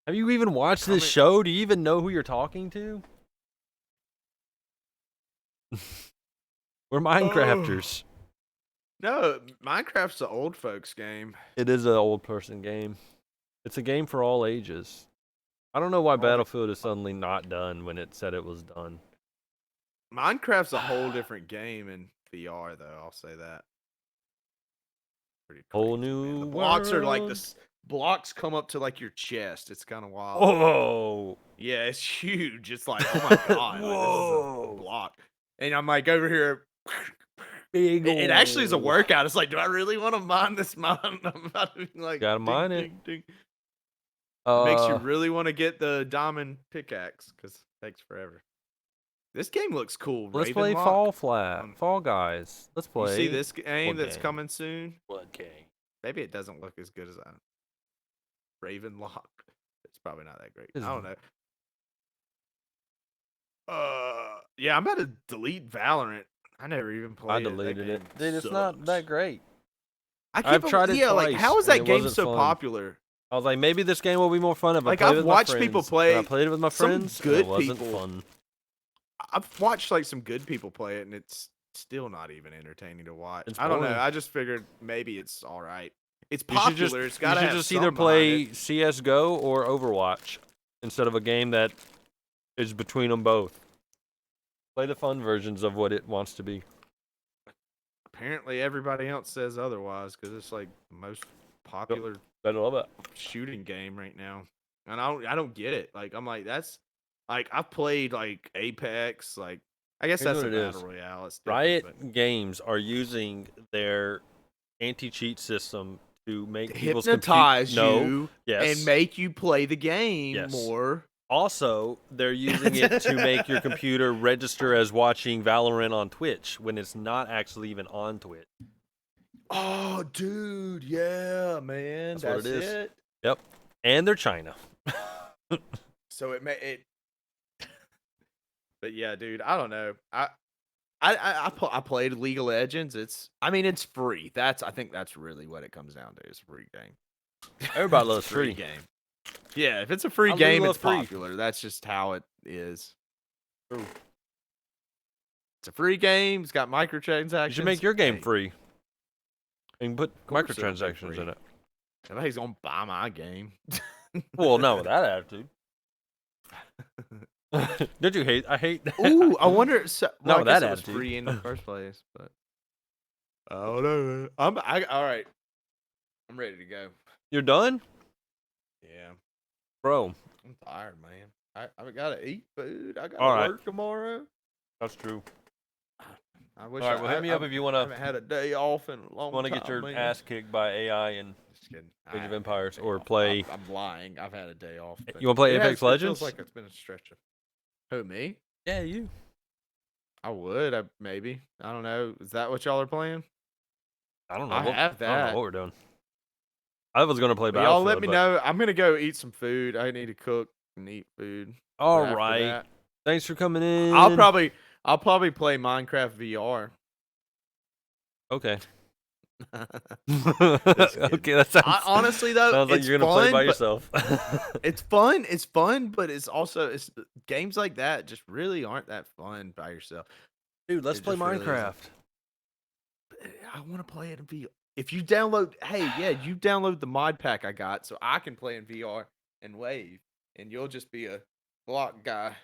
Have you even watched this show? Do you even know who you're talking to? We're Minecrafters. No, Minecraft's an old folks game. It is an old person game. It's a game for all ages. I don't know why Battlefield is suddenly not done when it said it was done. Minecraft's a whole different game in VR, though. I'll say that. Pretty crazy, Whole new man. The blocks are like world. this. Blocks come up to like your chest. It's kind of wild. Oh. Yeah, it's huge. It's like, oh my god, like, this is a block. And I'm like over here. Big It actually is a ol'. workout. It's like, do I really want to mine this mine? I'm about to be like, Gotta mine it. Ding. Makes you really want to get the diamond pickaxe because it takes forever. This game looks cool. Let's play Ravenlock. Fall Guys. Let's play. You see this game What that's game? coming soon? What game? Maybe it doesn't look as good as that. Ravenlock. It's probably not that great. Is I don't know. Yeah, I'm about to delete Valorant. I never even played it. I deleted it. That Dude, game it's not sucks. that great. I've tried it Yeah, like twice, how is and that it game wasn't so fun. popular? I was like, maybe this game will be more fun if Like, I play I've with watched my friends. people play When I played it with my some friends. good It wasn't people. fun. I've watched like some good people play it, and it's still not even entertaining to watch. It's I don't know. boring. I just figured maybe it's all right. It's You should popular. It's got to have just either some behind play it. CS:GO or Overwatch instead of a game that is between them both. Play the fun versions of what it wants to be. Apparently, everybody else says otherwise because it's like the most popular I love it. shooting game right now, and I don't get it. Like, I'm like, that's like I've played like Apex. Like, I guess Here's that's what a it is. battle royale. It's Riot different, Games are using their anti-cheat system to make but people's hypnotize No. you Yes. and make you play the game Yes. more. Also, they're using it to make your computer register as watching Valorant on Twitch when it's not actually even on Twitch. Oh, dude, yeah, man, That's what it is. it. Yep. And they're China. So it may it. But yeah, dude, I don't know. I played League of Legends. It's free. I think that's really what it comes down to. It's a free game. Everybody It's a loves free. game. Yeah, if it's a free I do game, love it's free. popular. That's just how it is. True. It's a free game. It's got microtransactions. You should make your game Hey, free. And put course it'll be microtransactions free. in it. Nobody's gonna buy my game. Well, not with that attitude. Did you hate? I hate. Ooh, I wonder. So, Not well, with I guess that it was attitude. free in the first place, but I don't know. All right. I'm ready to go. You're done, Yeah, bro. I'm tired, man. I gotta eat food. I gotta All right. work tomorrow. That's true. I wish. All right, well, hit me up if you want I to haven't had a day off in a long time. get your man. ass kicked by AI and Just kidding. Age of I Empires haven't had a or day off. play. I'm lying. I've had a day off. but You wanna play it Apex It Legends? feels like it's been a stretch of. Who, me? Yeah, you. I would. Maybe. I don't know. Is that what y'all are playing? I don't know. I have I don't that. know what we're doing. I was gonna play But y'all let Battlefield. me but- know. I'm gonna go eat some food. I need to cook and eat food. All after right. that. Thanks for coming in. I'll probably play Minecraft VR. Okay. Just kidding. Okay, that sounds. Honestly though, sounds like it's you're gonna play fun, by but- yourself. It's fun. It's fun, but it's also games like that just really aren't that fun by yourself. Dude, let's It play just really isn't. Minecraft. I want to play it in VR. If you download, you download the mod pack I got, so I can play in VR and wave, and you'll just be a block guy.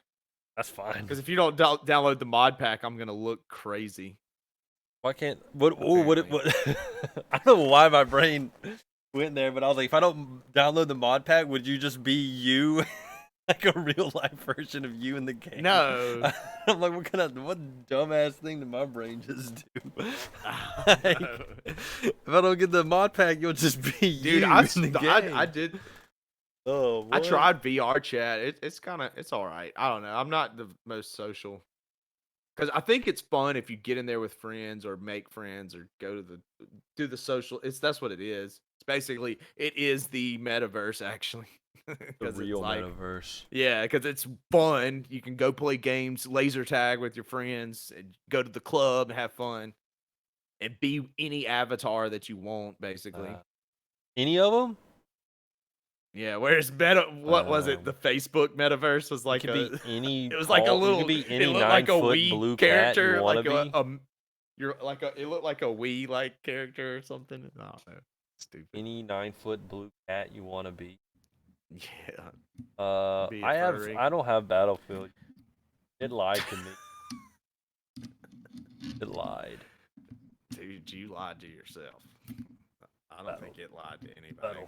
That's fine. Because if you don't download the mod pack, I'm gonna look crazy. Why can't what? Oh, what? I don't know why my brain went there, but I was like, if I don't download the mod pack, would you just be you, like a real life version of you in the game? No. I'm like, what dumbass thing did my brain just do? Like, if I don't get the mod pack, you'll just be you Dude, in the game. I did. Oh, I boy. tried VR chat. It's all right. I don't know. I'm not the most social. Because I think it's fun if you get in there with friends or make friends or do the social. That's what it is. It's basically it is the metaverse actually. The real metaverse. Yeah, because it's fun. You can go play games, laser tag with your friends, and go to the club and have fun, and be any avatar that you want, basically. Any of them? Yeah, whereas what was it? The Facebook metaverse was like it could be any. it was like a tall- little. You could be any it looked like a 9-foot Wii blue character, cat you like wanna be. you're like it looked like a Wii like character or something. I don't know. Stupid. Any 9-foot blue cat you want to be. Yeah. Be a furry. I don't have Battlefield. It lied to me. It lied. Dude, you lied to yourself. I don't think it lied to anybody.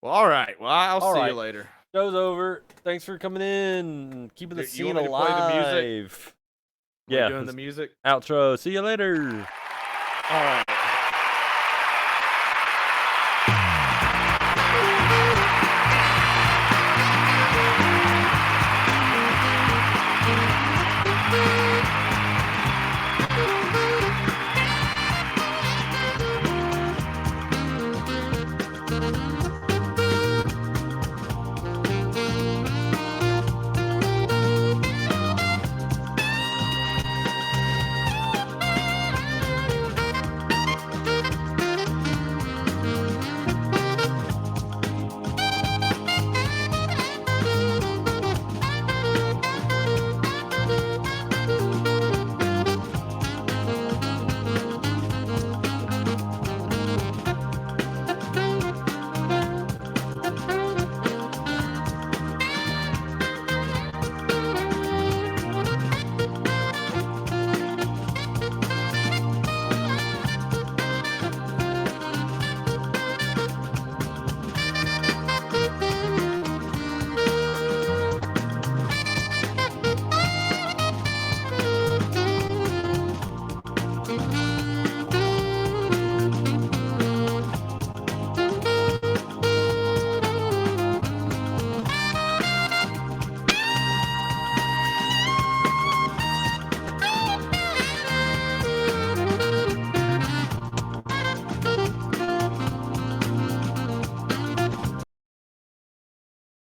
Well, all right. Well, I'll see you later. Show's over. Thanks for coming in. Keeping the You scene want me to play the music? alive. Are we Yeah. doing the music? Outro. See you later. All right.